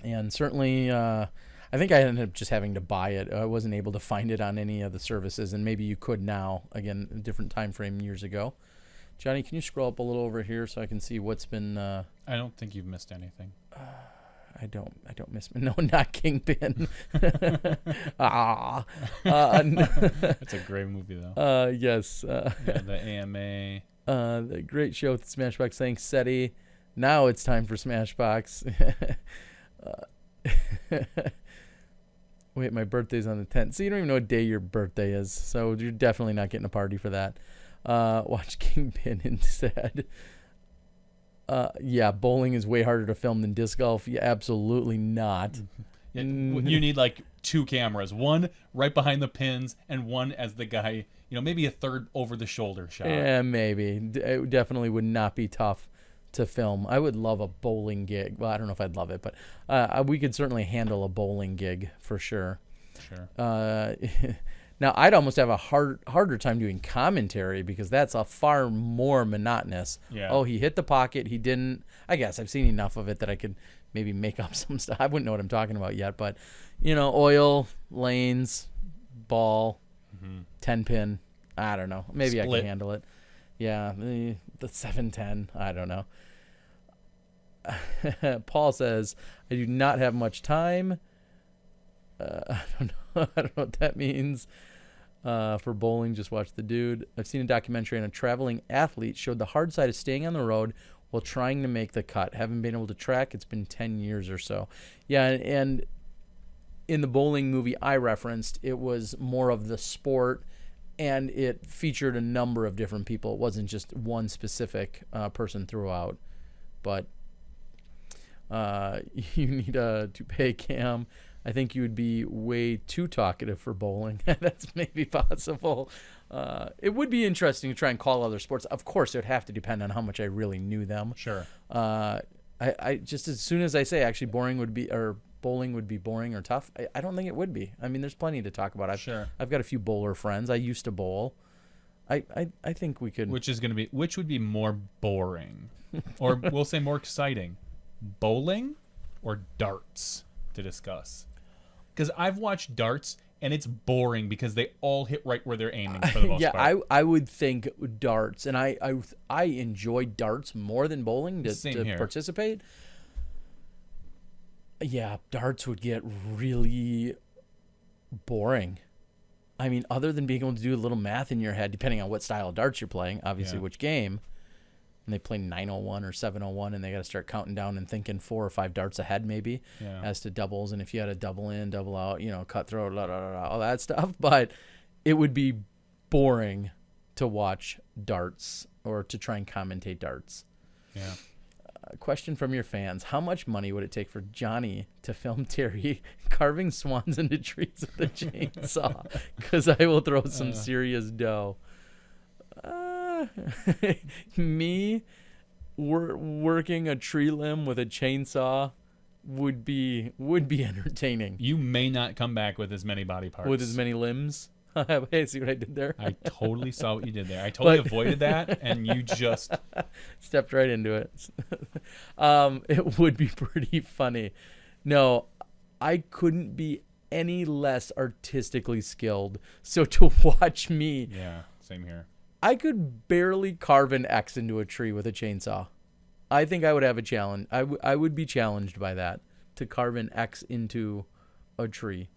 And certainly, I think I ended up just having to buy it. I wasn't able to find it on any of the services, and maybe you could now. Again, a different time frame years ago. Johnny, can you scroll up a little over here so I can see what's been... I don't think you've missed anything. I don't miss... No, not Kingpin. That's a great movie, though. Yes. The AMA. The great show with Smashbox. Thanks, SETI. Now it's time for Smashbox. Wait, my birthday's on the 10th. So you don't even know what day your birthday is. So you're definitely not getting a party for that. Watch Kingpin instead. Yeah, bowling is way harder to film than disc golf. Yeah, absolutely not. Yeah, you need like 2 cameras, one right behind the pins and one as the guy, maybe a third over the shoulder shot. Yeah, maybe. It definitely would not be tough to film. I would love a bowling gig. Well, I don't know if I'd love it, but we could certainly handle a bowling gig for sure. Sure. Now, I'd almost have a harder time doing commentary because that's a far more monotonous. Yeah. Oh, he hit the pocket. He didn't. I guess I've seen enough of it that I could maybe make up some stuff. I wouldn't know what I'm talking about yet, but, oil, lanes, ball, 10-pin. I don't know. Maybe Split. I can handle it. Yeah, the 7-10. I don't know. Paul says, I do not have much time. I don't know. I don't know what that means. For bowling, just watch the dude. I've seen a documentary on a traveling athlete showed the hard side of staying on the road while trying to make the cut. Haven't been able to track. It's been 10 years or so. Yeah, and in the bowling movie I referenced, it was more of the sport, and it featured a number of different people. It wasn't just one specific person throughout. But you need to pay Cam. I think you would be way too talkative for bowling. That's maybe possible. It would be interesting to try and call other sports. Of course, it would have to depend on how much I really knew them. Sure. I just as soon as I say actually boring would be, or bowling would be boring or tough. I don't think it would be. I mean, there's plenty to talk about. I've got a few bowler friends. I used to bowl. I think we could. Which would be more boring, or we'll say more exciting, bowling or darts to discuss? Because I've watched darts and it's boring because they all hit right where they're aiming for the most part. I would think darts, and I enjoy darts more than bowling to participate. Yeah, darts would get really boring. I mean, other than being able to do a little math in your head, depending on what style of darts you're playing, obviously which game. And they play 901 or 701, and they got to start counting down and thinking 4 or 5 darts ahead maybe as to doubles. And if you had a double in, double out, cutthroat, all that stuff. But it would be boring to watch darts or to try and commentate darts. Yeah. Question from your fans. How much money would it take for Jonny to film Terry carving swans into trees with a chainsaw? Because I will throw some serious dough. Me working a tree limb with a chainsaw would be entertaining. You may not come back with as many body parts. With as many limbs. Hey, see what I did there? I totally saw what you did there. I totally avoided that, and you just stepped right into it. It would be pretty funny. No, I couldn't be any less artistically skilled. So to watch me, yeah, same here. I could barely carve an X into a tree with a chainsaw. I think I would have a challenge. I would be challenged by that, to carve an X into a tree.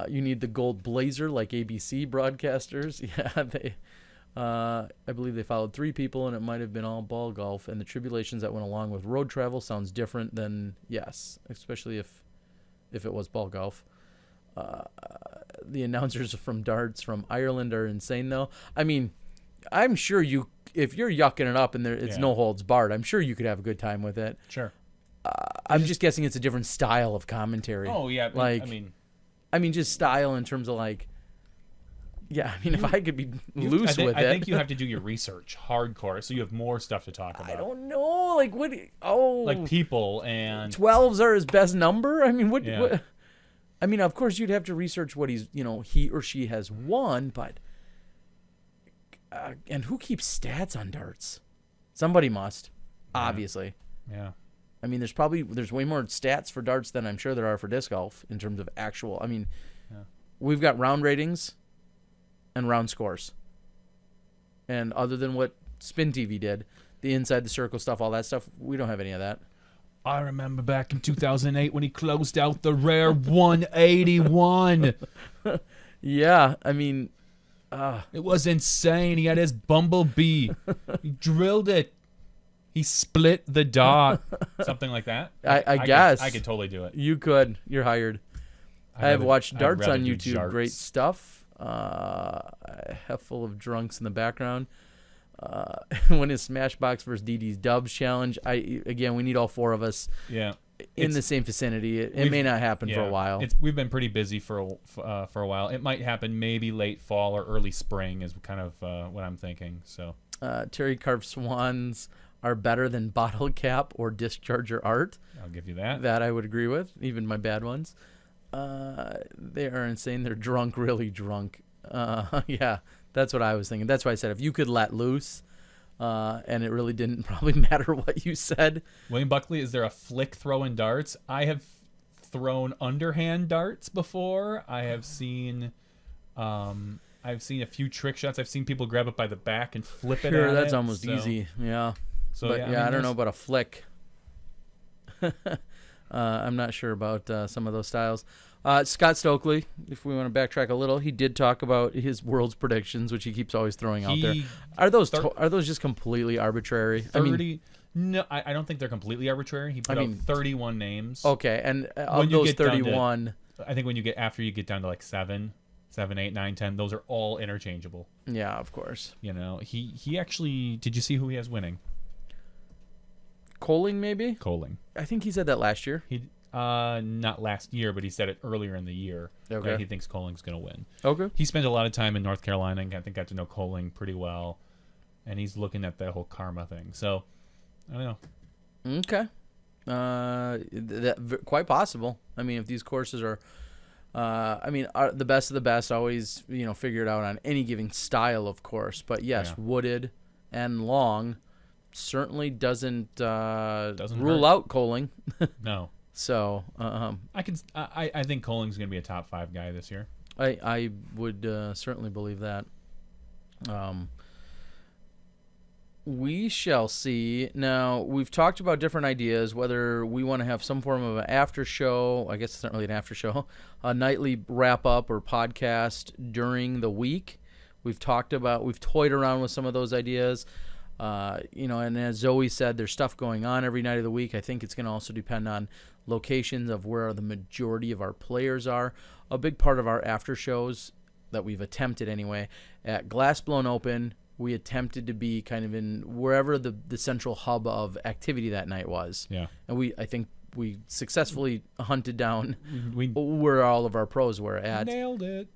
You need the gold blazer like ABC broadcasters. Yeah, I believe they followed 3 people, and it might have been all ball golf. And the tribulations that went along with road travel sounds different than especially if it was ball golf. The announcers from darts from Ireland are insane, though. I mean, I'm sure if you're yucking it up and it's no holds barred, I'm sure you could have a good time with it. Sure. I'm just guessing it's a different style of commentary. Oh yeah, I mean, just style in terms of if I could be loose with it. I think you have to do your research hardcore, so you have more stuff to talk about. I don't know, like people and 12s are his best number. I mean, what? I mean, of course, you'd have to research what he or she has won, but and who keeps stats on darts? Somebody must, obviously. Yeah. I mean, there's way more stats for darts than I'm sure there are for disc golf in terms of actual. I mean, we've got round ratings and round scores, and other than what Spin TV did, the inside the circle stuff, all that stuff, we don't have any of that. I remember back in 2008 when he closed out the rare 181. Yeah, I mean, it was insane. He had his bumblebee. He drilled it. He split the dot. Something like that. I guess. I could totally do it. You could. You're hired. I have watched darts on YouTube. Jarts. Great stuff. Full of drunks in the background. When his Smashbox versus DD's Dubs challenge, we need all 4 of us in the same vicinity. It may not happen for a while. We've been pretty busy for a while. It might happen maybe late fall or early spring is kind of what I'm thinking. So Terry carved swans are better than bottle cap or discharger art. I'll give you that. That I would agree with, even my bad ones. They are insane. They're drunk, really drunk. Yeah, that's what I was thinking. That's why I said if you could let loose, and it really didn't probably matter what you said. William Buckley, is there a flick throw in darts? I have thrown underhand darts before. I have seen a few trick shots. I've seen people grab it by the back and flip it. Sure, that's almost easy. Yeah. So but I don't know about a flick. I'm not sure about some of those styles. Scott Stokely, if we want to backtrack a little, he did talk about his world's predictions, which he keeps always throwing out there. Are those just completely arbitrary? 30. No, I don't think they're completely arbitrary. He put out 31 names. Okay, and of those 31, I think after you get down to like 7, 8, 9, 10, those are all interchangeable. Yeah, of course. He actually, did you see who he has winning? Coling, maybe? Coling. I think he said that last year. He not last year, but he said it earlier in the year. Okay. He thinks Coling's going to win. Okay. He spent a lot of time in North Carolina and I think got to know Coling pretty well. And he's looking at the whole karma thing. So, I don't know. Okay. Quite possible. I mean, if these courses are, are the best of the best, always figure it out on any given style, of course. But yes, wooded and long certainly doesn't rule out Coling. No. So I think Coling's going to be a top 5 guy this year. I would certainly believe that. We shall see. Now, we've talked about different ideas, whether we want to have some form of an after show. I guess it's not really an after show. A nightly wrap-up or podcast during the week. We've toyed around with some of those ideas. And as Zoe said, there's stuff going on every night of the week. I think it's going to also depend on locations of where the majority of our players are. A big part of our after shows that we've attempted anyway, at Glass Blown Open, we attempted to be kind of in wherever the central hub of activity that night was. Yeah. And I think we successfully hunted down where all of our pros were at. Nailed it.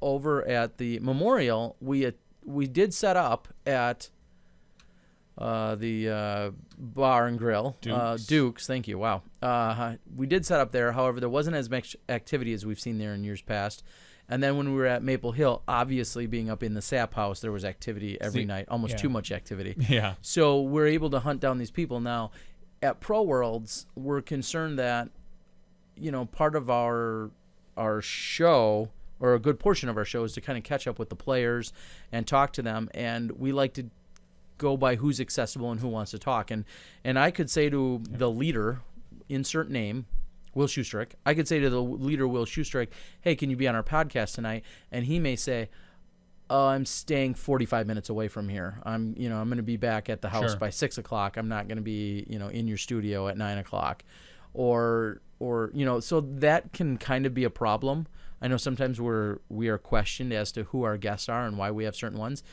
Over at the Memorial, we did set up at the bar and grill. Duke's, thank you. Wow. We did set up there. However, there wasn't as much activity as we've seen there in years past. And then when we were at Maple Hill, obviously being up in the Sap House, there was activity every night, almost too much activity. Yeah. So we're able to hunt down these people. Now, at Pro Worlds, we're concerned that, part of our show, or a good portion of our show, is to kind of catch up with the players and talk to them. And we like to go by who's accessible and who wants to talk. And I could say to the leader, insert name, Will Shoestrick. I could say to the leader, Will Shoestrick, hey, can you be on our podcast tonight? And he may say, I'm staying 45 minutes away from here. I'm going to be back at the house by 6 o'clock. I'm not going to be, in your studio at 9 o'clock. Or so that can kind of be a problem. I know sometimes we are questioned as to who our guests are and why we have certain ones.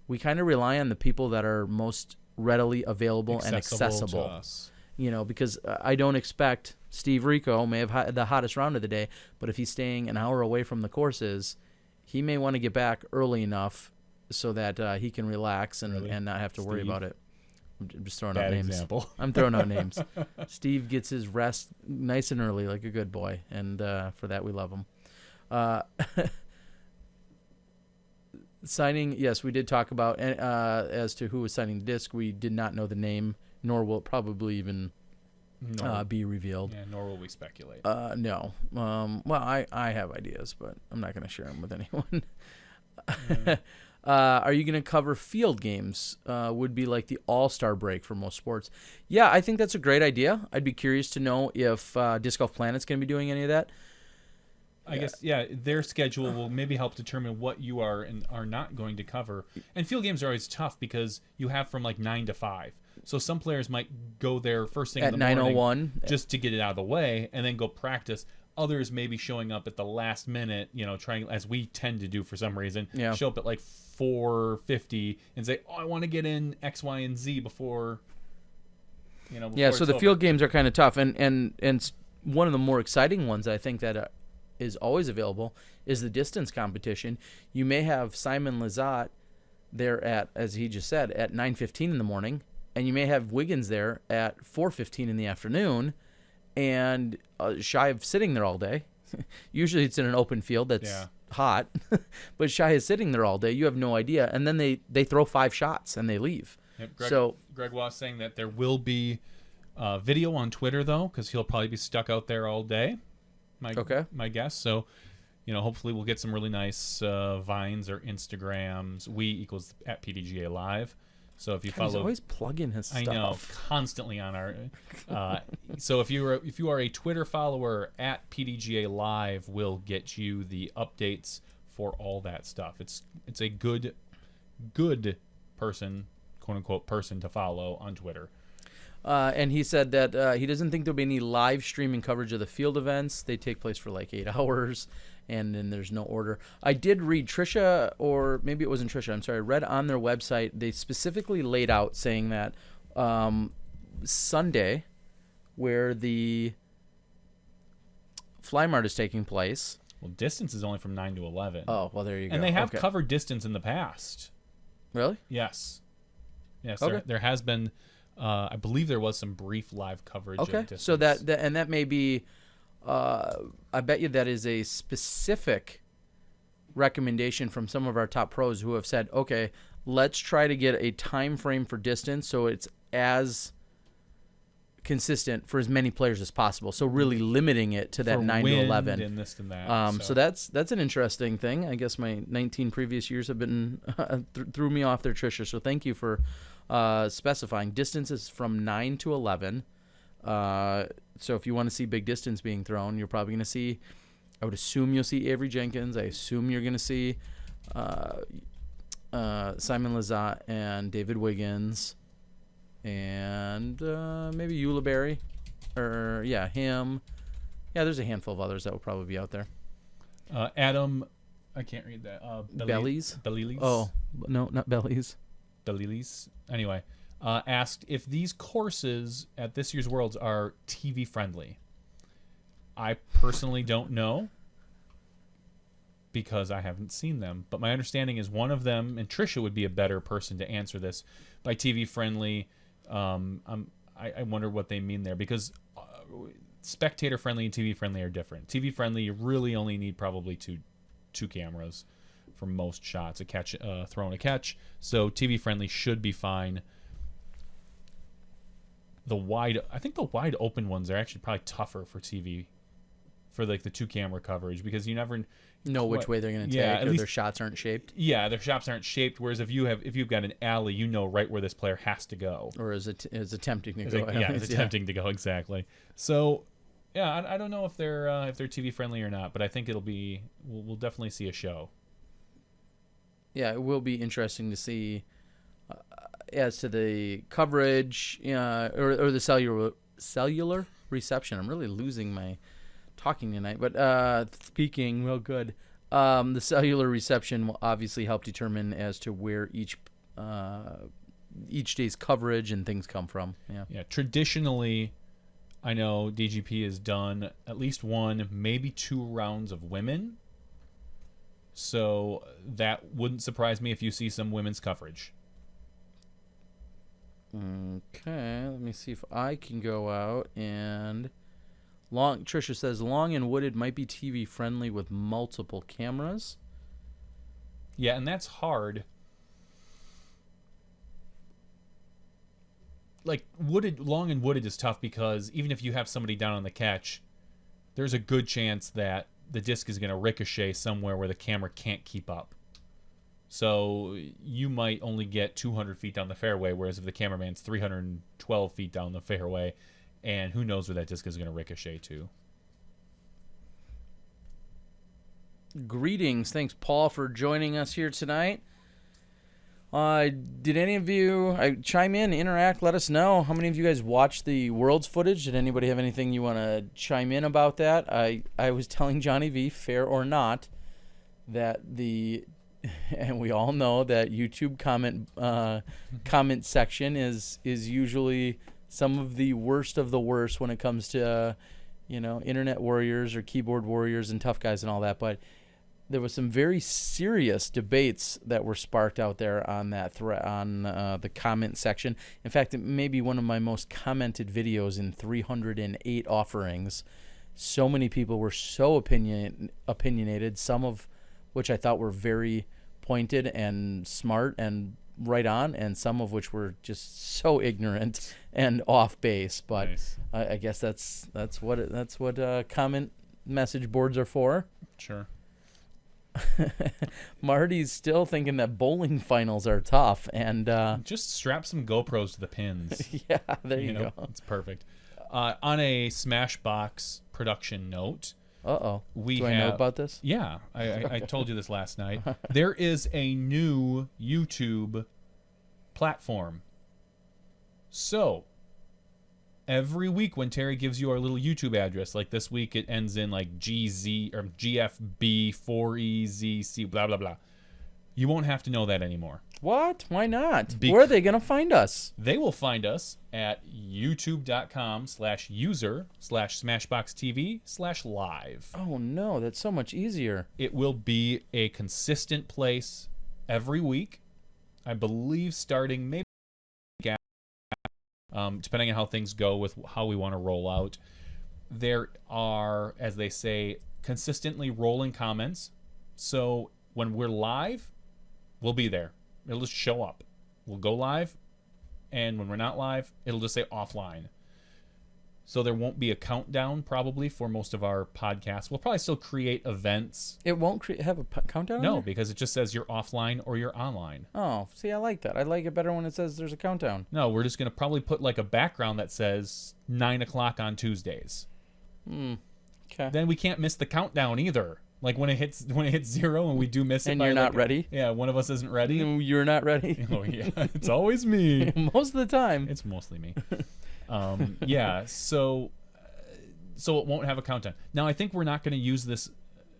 We kind of rely on the people that are most readily available and accessible to us. Because I don't expect Steve Rico may have the hottest round of the day, but if he's staying an hour away from the courses, he may want to get back early enough so that he can relax and not have to worry about it. I'm just throwing out names. Example. I'm throwing out names. Steve gets his rest nice and early like a good boy, and for that we love him. Signing, yes, we did talk about as to who was signing the disc. We did not know the name, nor will it probably even be revealed. Yeah, nor will we speculate. No. Well, I have ideas, but I'm not going to share them with anyone. Are you going to cover field games? Would be like the all-star break for most sports. Yeah, I think that's a great idea. I'd be curious to know if Disc Golf Planet's going to be doing any of that. I guess, their schedule will maybe help determine what you are and are not going to cover. And field games are always tough because you have from like 9 to 5. So some players might go there first thing in the morning 9:01 just to get it out of the way and then go practice. Others may be showing up at the last minute, trying, as we tend to do for some reason, show up at like 4:50 and say, I want to get in X, Y, and Z before, before so the field games are kind of tough. And one of the more exciting ones I think that is always available is the distance competition. You may have Simon Lizotte there at, as he just said, at 9:15 in the morning, and you may have Wiggins there at 4:15 in the afternoon, and Shai of sitting there all day. Usually it's in an open field that's hot, but Shai is sitting there all day. You have no idea, and then they throw 5 shots and they leave. Yep, Greg was saying that there will be video on Twitter though, because he'll probably be stuck out there all day. My guess. So, hopefully we'll get some really nice Vines or Instagrams. We equals at PDGA Live. So if you follow, he's always plugging his stuff. I know, constantly on our. So if you are a Twitter follower at PDGA Live, we'll get you the updates for all that stuff. It's a good person, quote unquote, person to follow on Twitter. And he said that he doesn't think there'll be any live streaming coverage of the field events. They take place for like 8 hours, and then there's no order. I did read Trisha, or maybe it wasn't Trisha, I'm sorry, I read on their website, they specifically laid out saying that Sunday, where the Fly Mart is taking place. Well, distance is only from 9 to 11. Oh, well, there you go. And they have covered distance in the past. Really? Yes. Yes, okay. There has been I believe there was some brief live coverage. Okay, so that may be. I bet you that is a specific recommendation from some of our top pros who have said, okay, let's try to get a time frame for distance so it's as consistent for as many players as possible. So really limiting it to that 9 to 11. And this and that. So that's an interesting thing. I guess my 19 previous years have been threw me off there, Trisha. So thank you for specifying. Distances from 9 to 11. So if you want to see big distance being thrown, you're probably going to see, I would assume you'll see Avery Jenkins. I assume you're going to see Simon Lizotte and David Wiggins and maybe Eula Berry. Or, yeah, him. Yeah, there's a handful of others that will probably be out there. Adam, I can't read that. Bellies? Bellies? Oh, no, not Bellies. Bellies. Anyway. Asked if these courses at this year's Worlds are TV friendly. I personally don't know because I haven't seen them, but my understanding is one of them, and Trisha would be a better person to answer this. By TV friendly, I wonder what they mean there, because spectator friendly and TV friendly are different. TV friendly, you really only need probably two cameras for most shots, a catch, throw and a catch. So TV friendly should be fine. I think the wide open ones are actually probably tougher for TV, for like the 2-camera coverage, because you never know which way they're going to take, at or least their shots aren't shaped. Yeah, their shots aren't shaped. Whereas if you've got an alley, you know right where this player has to go, or is attempting to go. It's attempting to go, exactly. So, yeah, I don't know if they're TV friendly or not, but I think we'll definitely see a show. Yeah, it will be interesting to see. As to the coverage, or the cellular reception. I'm really losing my talking tonight, but speaking real good. The cellular reception will obviously help determine as to where each day's coverage and things come from. Yeah. Traditionally, I know DGP has done at least 1, maybe 2 rounds of women. So that wouldn't surprise me if you see some women's coverage. Okay, let me see if I can go out and Trisha says long and wooded might be TV friendly with multiple cameras. Yeah, and that's hard. Like long and wooded is tough because even if you have somebody down on the catch, there's a good chance that the disc is going to ricochet somewhere where the camera can't keep up. So you might only get 200 feet down the fairway, whereas if the cameraman's 312 feet down the fairway, and who knows where that disc is going to ricochet to. Greetings. Thanks, Paul, for joining us here tonight. Did any of you chime in, interact, let us know? How many of you guys watched the Worlds footage? Did anybody have anything you want to chime in about that? I was telling Johnny V, fair or not, that and we all know that YouTube comment section is usually some of the worst when it comes to internet warriors or keyboard warriors and tough guys and all that. But there was some very serious debates that were sparked out there on that the comment section. In fact, it may be one of my most commented videos in 308 offerings. So many people were so opinionated, some of which I thought were very pointed and smart and right on, and some of which were just so ignorant and off base. But nice. I guess that's what comment message boards are for. Sure. Marty's still thinking that bowling finals are tough, and just strap some GoPros to the pins. Yeah, there you go. It's perfect. On a Smashbox production note. Do I know about this? Yeah, I told you this last night. There is a new YouTube platform. So, every week when Terry gives you our little YouTube address, like this week it ends in like GZ or GFB4EZC, blah, blah, blah. You won't have to know that anymore. What? Why not? Where are they going to find us? They will find us at youtube.com/user/SmashBoxxTV/live. Oh, no. That's so much easier. It will be a consistent place every week. I believe starting maybe depending on how things go with how we want to roll out. There are, as they say, consistently rolling comments. So when we're live, we'll be there. It'll just show up. We'll go live, and when we're not live, it'll just say offline. So there won't be a countdown probably for most of our podcasts. We'll probably still create events. It won't have a countdown? No, on because it just says you're offline or you're online. Oh, see, I like that. I like it better when it says there's a countdown. No, we're just going to probably put like a background that says 9 o'clock on Tuesdays. Okay. Then we can't miss the countdown either. Like when it hits 0 and we do miss it. And you're not ready? Yeah, one of us isn't ready. No, you're not ready? Oh, yeah. It's always me. Most of the time. It's mostly me. Yeah, so it won't have a countdown. Now, I think we're not going to use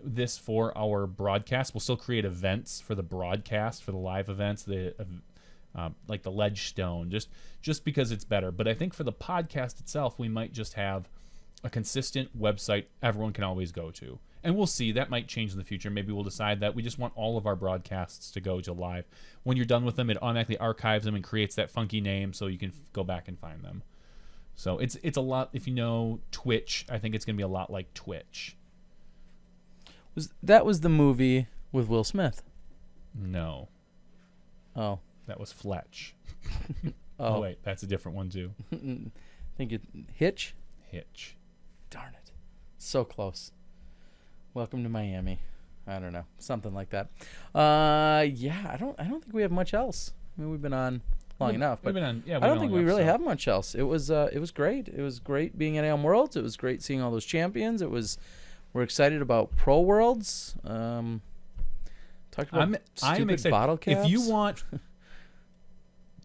this for our broadcast. We'll still create events for the broadcast, for the live events, like the Ledge Stone, just because it's better. But I think for the podcast itself, we might just have a consistent website everyone can always go to. And we'll see. That might change in the future. Maybe we'll decide that we just want all of our broadcasts to go to live. When you're done with them, it automatically archives them and creates that funky name so you can go back and find them. So it's a lot. If you know Twitch, I think it's going to be a lot like Twitch. That was the movie with Will Smith? No. Oh. That was Fletch. Oh, wait. That's a different one, too. think it Hitch? Hitch. Darn it. So close. Welcome to Miami. I don't know. Something like that. Yeah, I don't think we have much else. I mean, we've been on long enough, but I don't think we really have much else. It was great. It was great being at AM Worlds. It was great seeing all those champions. We're excited about Pro Worlds. Talked about I'm excited. Bottle caps. If you want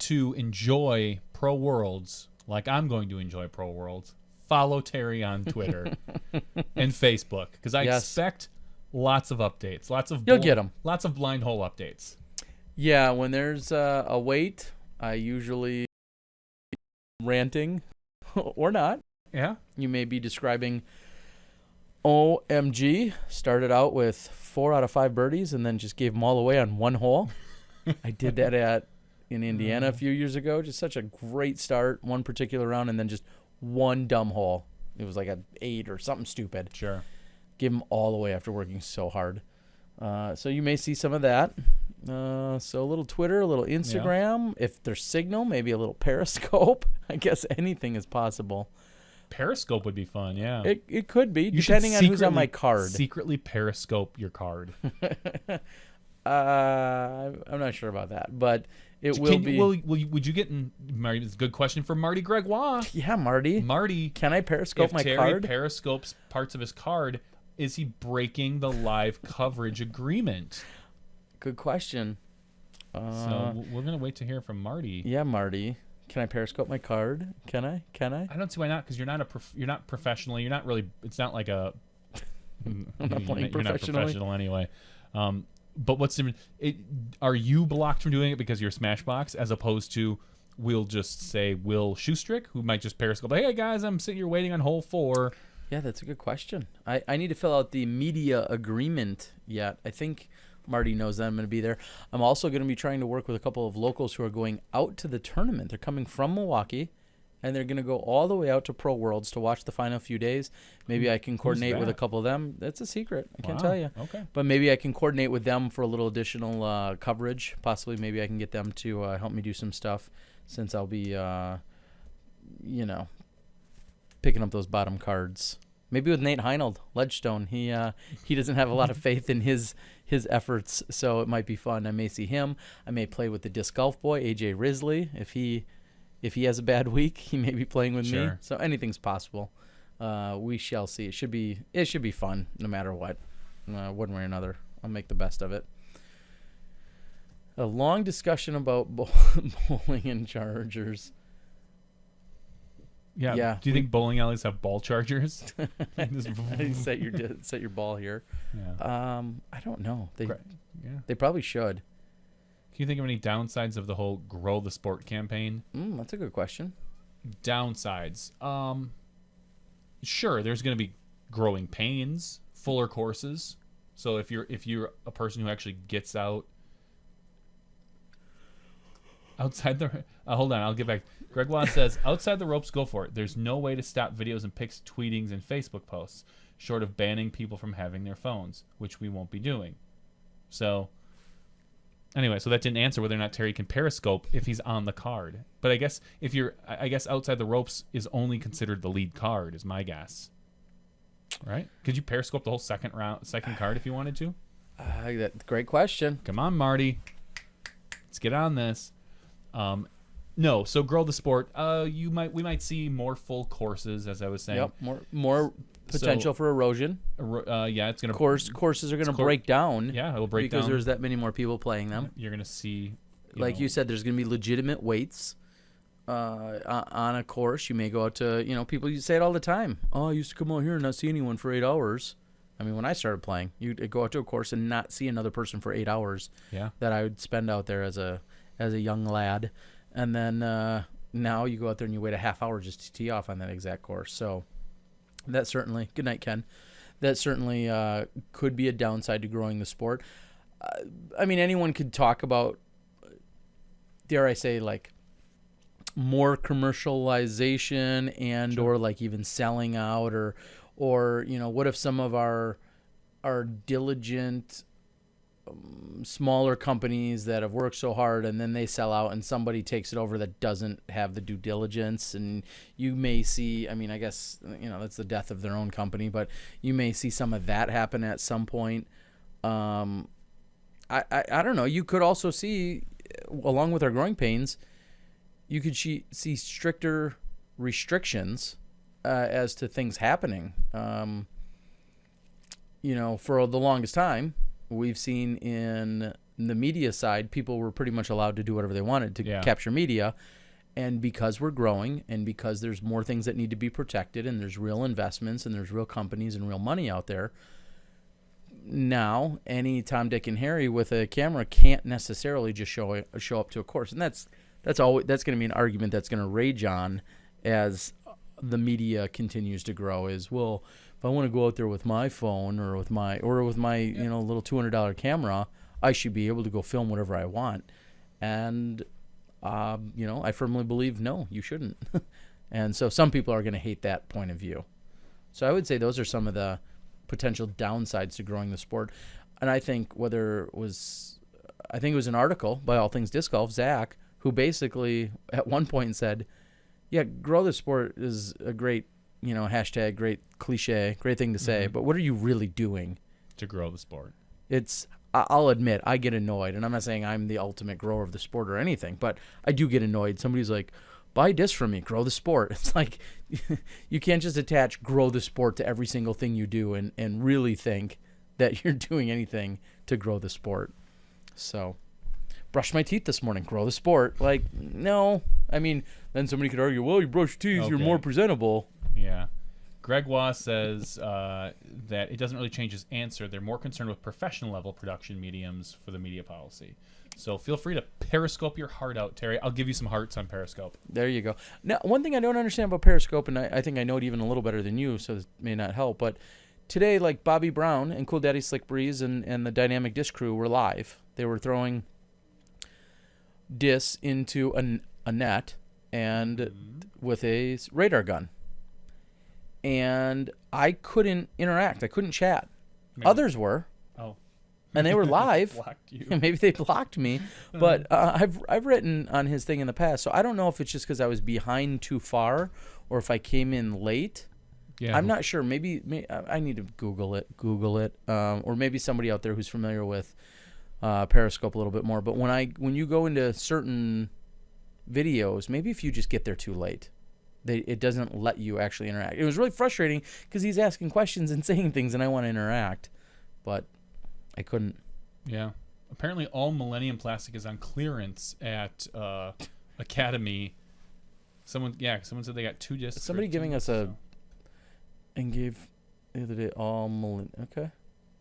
to enjoy Pro Worlds like I'm going to enjoy Pro Worlds, follow Terry on Twitter and Facebook, because I expect lots of updates. You'll get them. Lots of blind hole updates. Yeah, when there's a wait, I usually ranting or not. Yeah. You may be describing OMG. Started out with 4 out of 5 birdies and then just gave them all away on one hole. I did that in Indiana a few years ago. Just such a great start, one particular round, and then just one dumb hole. It was like an 8 or something stupid. Sure. Give them all away after working so hard. So you may see some of that. So a little Twitter, a little Instagram. Yeah. If there's signal, maybe a little Periscope. I guess anything is possible. Periscope would be fun, yeah. It could be, depending on who's on my card. Secretly Periscope your card. I'm not sure about that, but it will be. Would you get in? Marty, it's a good question for Marty Gregoire. Yeah, Marty. Can I Periscope my card? If card? Terry periscopes parts of his card, is he breaking the live coverage agreement? Good question. So we're gonna wait to hear from Marty. Yeah, Marty. Can I Periscope my card? Can I? I don't see why not, because you're not professional. You're not really. It's not like a. I'm not playing professionally. You're not professional anyway. But what's different? Are you blocked from doing it because you're Smashbox, as opposed to we'll just say Will Shoestrick, who might just Periscope, hey guys, I'm sitting here waiting on hole 4. Yeah, that's a good question. I need to fill out the media agreement yet. I think Marty knows that I'm going to be there. I'm also going to be trying to work with a couple of locals who are going out to the tournament. They're coming from Milwaukee, and they're going to go all the way out to Pro Worlds to watch the final few days. Maybe I can coordinate with a couple of them. That's a secret. I can't tell you. Okay. But maybe I can coordinate with them for a little additional coverage. Possibly maybe I can get them to help me do some stuff, since I'll be, picking up those bottom cards. Maybe with Nate Heinold, Ledgestone. He doesn't have a lot of faith in his efforts, so it might be fun. I may see him. I may play with the disc golf boy, AJ Risley. If he has a bad week, he may be playing with me. So anything's possible. We shall see. It should be fun no matter what. One way or another, I'll make the best of it. A long discussion about bowling and chargers. Yeah. Do you think bowling alleys have ball chargers? set your ball here. Yeah. I don't know. They probably should. Can you think of any downsides of the whole grow the sport campaign? That's a good question. Downsides. Sure, there's going to be growing pains, fuller courses. So if you're a person who actually gets out, Outside the hold on, I'll get back. Greg Watt says, outside the ropes, go for it. There's no way to stop videos and pics, tweetings, and Facebook posts, short of banning people from having their phones, which we won't be doing. So, anyway, so that didn't answer whether or not Terry can Periscope if he's on the card. But I guess I guess outside the ropes is only considered the lead card, is my guess. Right? Could you Periscope the whole second card if you wanted to? Great question. Come on, Marty. Let's get on this. No, so grow the sport. We might see more full courses, as I was saying. Yep, more potential for erosion. Yeah, it's gonna courses are gonna break down. Yeah, it'll break down because there's that many more people playing them. You're gonna see, you said, there's gonna be legitimate weights on a course. You may go out to people. You say it all the time. Oh, I used to come out here and not see anyone for 8 hours. I mean, when I started playing, you'd go out to a course and not see another person for 8 hours. Yeah. That I would spend out there as a young lad. And then now you go out there and you wait a half hour just to tee off on that exact course. So that certainly, good night, Ken. That certainly could be a downside to growing the sport. I mean, anyone could talk about, dare I say, like more commercialization and Sure. or like even selling out or what if some of our diligent smaller companies that have worked so hard and then they sell out and somebody takes it over that doesn't have the due diligence, and you may see, I mean, I guess that's the death of their own company, but you may see some of that happen at some point. I don't know. You could also see, along with our growing pains, you could see stricter restrictions as to things happening. For the longest time, we've seen in the media side, people were pretty much allowed to do whatever they wanted to capture media. And because we're growing and because there's more things that need to be protected and there's real investments and there's real companies and real money out there, now any Tom, Dick, and Harry with a camera can't necessarily just show up to a course. And that's going to be an argument that's going to rage on as the media continues to grow is, well, if I want to go out there with my phone or with my little $200 camera, I should be able to go film whatever I want. And, I firmly believe, no, you shouldn't. And so some people are going to hate that point of view. So I would say those are some of the potential downsides to growing the sport. And I think it was an article by All Things Disc Golf, Zach, who basically at one point said, yeah, grow the sport is a great, hashtag, great cliche, great thing to say, but what are you really doing to grow the sport? I'll admit, I get annoyed, and I'm not saying I'm the ultimate grower of the sport or anything, but I do get annoyed. Somebody's like, buy discs from me, grow the sport. It's like, you can't just attach grow the sport to every single thing you do and really think that you're doing anything to grow the sport. So, brush my teeth this morning, grow the sport. Like, no. I mean, then somebody could argue, well, you brush your teeth, you're more presentable. Yeah. Greg Waugh says that it doesn't really change his answer. They're more concerned with professional level production mediums for the media policy. So feel free to Periscope your heart out, Terry. I'll give you some hearts on Periscope. There you go. Now, one thing I don't understand about Periscope, and I think I know it even a little better than you, so this may not help, but today, like Bobby Brown and Cool Daddy Slick Breeze and the Dynamic Disc crew were live. They were throwing discs into a net and with a radar gun. And I couldn't interact. I couldn't chat. Maybe. Others were. Oh. And they were live. Blocked you. Maybe they blocked me. But I've written on his thing in the past, so I don't know if it's just because I was behind too far or if I came in late. Yeah. I'm not sure. Maybe I need to Google it. Or maybe somebody out there who's familiar with Periscope a little bit more. But when you go into certain videos, maybe if you just get there too late, it doesn't let you actually interact. It was really frustrating because he's asking questions and saying things, and I want to interact, but I couldn't. Yeah. Apparently, all Millennium plastic is on clearance at Academy. Someone said they got 2 discs. Somebody giving us and gave the other day all Millennium. Okay.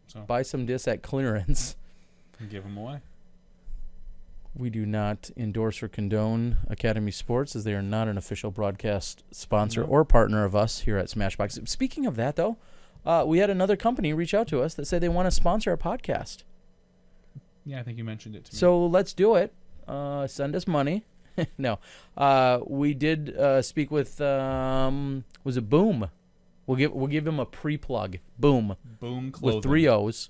So buy some discs at clearance. And give them away. We do not endorse or condone Academy Sports, as they are not an official broadcast sponsor or partner of us here at SmashBox. Speaking of that, though, we had another company reach out to us that said they want to sponsor our podcast. Yeah, I think you mentioned it to me. So let's do it. send us money. No. We did speak with, was it Boom? We'll give him a pre-plug. Boom. Boom Clothing. With 3 O's.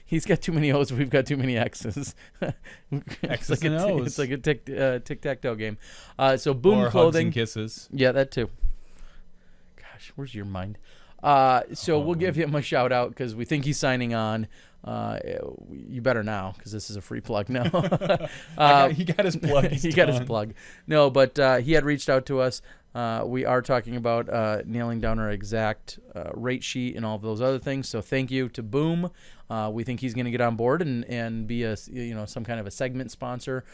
He's got too many O's. We've got too many X's. X's and O's. It's like a tic-tac-toe game. So Boom or Clothing. Hugs and kisses. Yeah, that too. Gosh, where's your mind? So we'll give him a shout out because we think he's signing on. You better now because this is a free plug now. He got his plug. He got his plug. No, but he had reached out to us. We are talking about nailing down our exact rate sheet and all of those other things. So thank you to Boom. We think he's going to get on board and be a some kind of a segment sponsor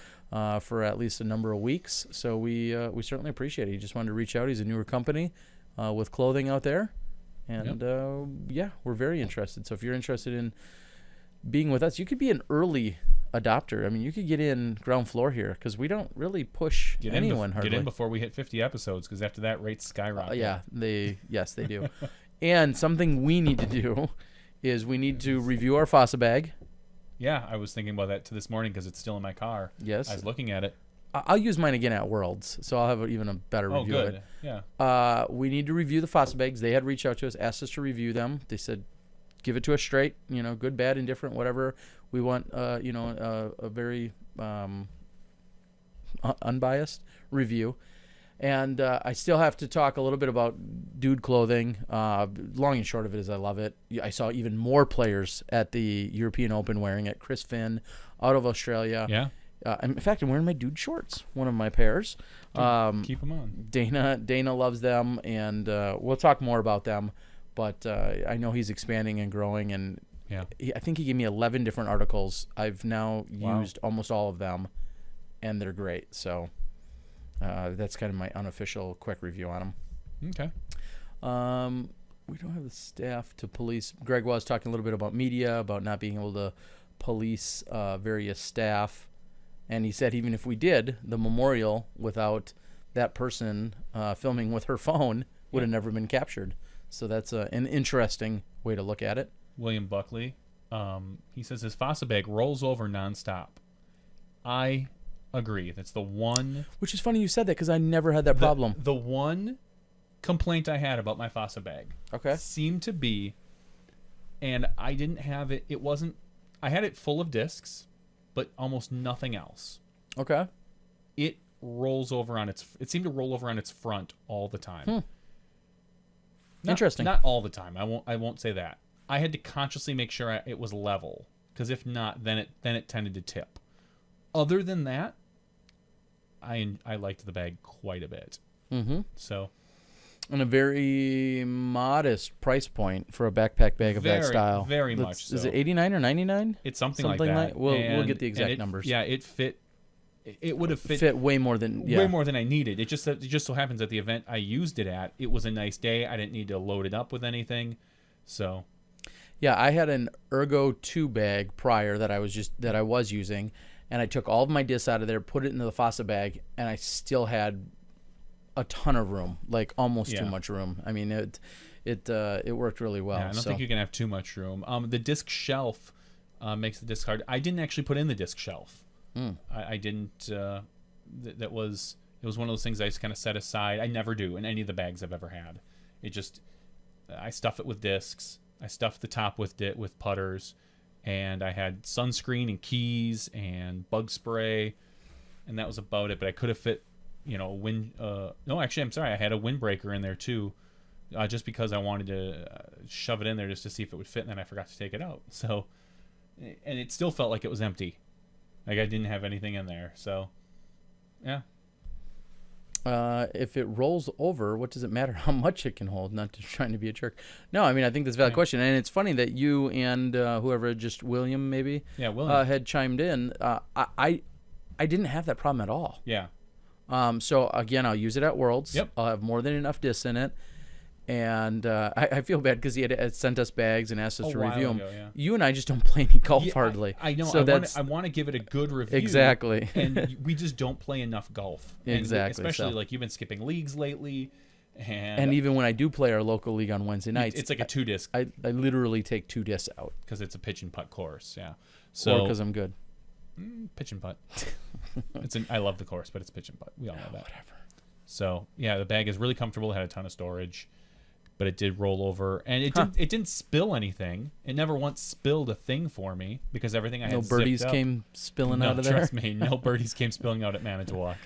for at least a number of weeks. So we certainly appreciate it. He just wanted to reach out. He's a newer company with clothing out there, and we're very interested. So if you're interested in being with us, you could be an early adopter. I mean, you could get in ground floor here because we don't really push anyone hardly. Get in before we hit 50 episodes because after that, rates skyrocket. They do. And something we need to do is we need to review our Fossa bag. Yeah, I was thinking about that this morning because it's still in my car. Yes. I was looking at it. I'll use mine again at Worlds, so I'll have even a better review of it. Yeah. We need to review the Fossa bags. They had reached out to us, asked us to review them. They said, give it to us straight, good, bad, indifferent, whatever. We want, a very unbiased review. And I still have to talk a little bit about dude clothing. Long and short of it is I love it. I saw even more players at the European Open wearing it. Chris Finn out of Australia. Yeah. In fact, I'm wearing my dude shorts, one of my pairs. Keep them on. Dana loves them, and we'll talk more about them. But I know he's expanding and growing, and I think he gave me 11 different articles. I've now used almost all of them, and they're great. So that's kind of my unofficial quick review on them. Okay. We don't have the staff to police. Greg was talking a little bit about media, about not being able to police various staff. And he said even if we did, the memorial without that person filming with her phone would have never been captured. So that's an interesting way to look at it. William Buckley, he says his Fossa bag rolls over nonstop. I agree. That's the one. Which is funny you said that because I never had that problem. The one complaint I had about my Fossa bag seemed to be, and I didn't have it. It wasn't. I had it full of discs, but almost nothing else. Okay. It rolls over on its. It seemed to roll over on its front all the time. Interesting. Not all the time. I won't say that. I had to consciously make sure it was level, because if not, then it tended to tip. Other than that, I liked the bag quite a bit. Mm-hmm. So, and a very modest price point for a backpack bag of that style. Very much so. Is it $89 or $99? It's something like that. We'll get the exact numbers. Yeah, it fit. It would have fit way more than I needed. It just so happens at the event I used it at, it was a nice day. I didn't need to load it up with anything, so. Yeah, I had an Ergo 2 bag prior that I was using, and I took all of my discs out of there, put it into the Fossa bag, and I still had a ton of room, like almost too much room. I mean, it worked really well. Yeah, I don't think you can have too much room. The disc shelf makes the disc hard. I didn't actually put in the disc shelf. I didn't. It was one of those things I just kind of set aside. I never do in any of the bags I've ever had. I stuff it with discs. I stuffed the top with putters, and I had sunscreen and keys and bug spray, and that was about it. But I could have fit, wind. No, actually, I'm sorry. I had a windbreaker in there too, just because I wanted to shove it in there just to see if it would fit, and then I forgot to take it out. So, and it still felt like it was empty. Like I didn't have anything in there, so yeah. If it rolls over, what does it matter how much it can hold? Not just trying to be a jerk. No, I mean, I think that's a valid question. And it's funny that you and whoever, just William maybe, William had chimed in. I didn't have that problem at all. Yeah. So, again, I'll use it at Worlds. Yep. I'll have more than enough discs in it. And I feel bad because he had sent us bags and asked us to review them. Yeah. You and I just don't play any golf hardly. I know. So I want to give it a good review. Exactly. And we just don't play enough golf. Exactly. Especially like you've been skipping leagues lately. And even when I do play our local league on Wednesday nights, it's like a 2-disc. I literally take 2 discs out because it's a pitch and putt course. Yeah. So because I'm good. Pitch and putt. I love the course, but it's pitch and putt. We all know that. Whatever. So yeah, the bag is really comfortable. It had a ton of storage, but it did roll over, and it didn't spill anything. It never once spilled a thing for me because everything I had. No birdies zipped up. came spilling out of there. Trust me, no birdies came spilling out at Manitowoc.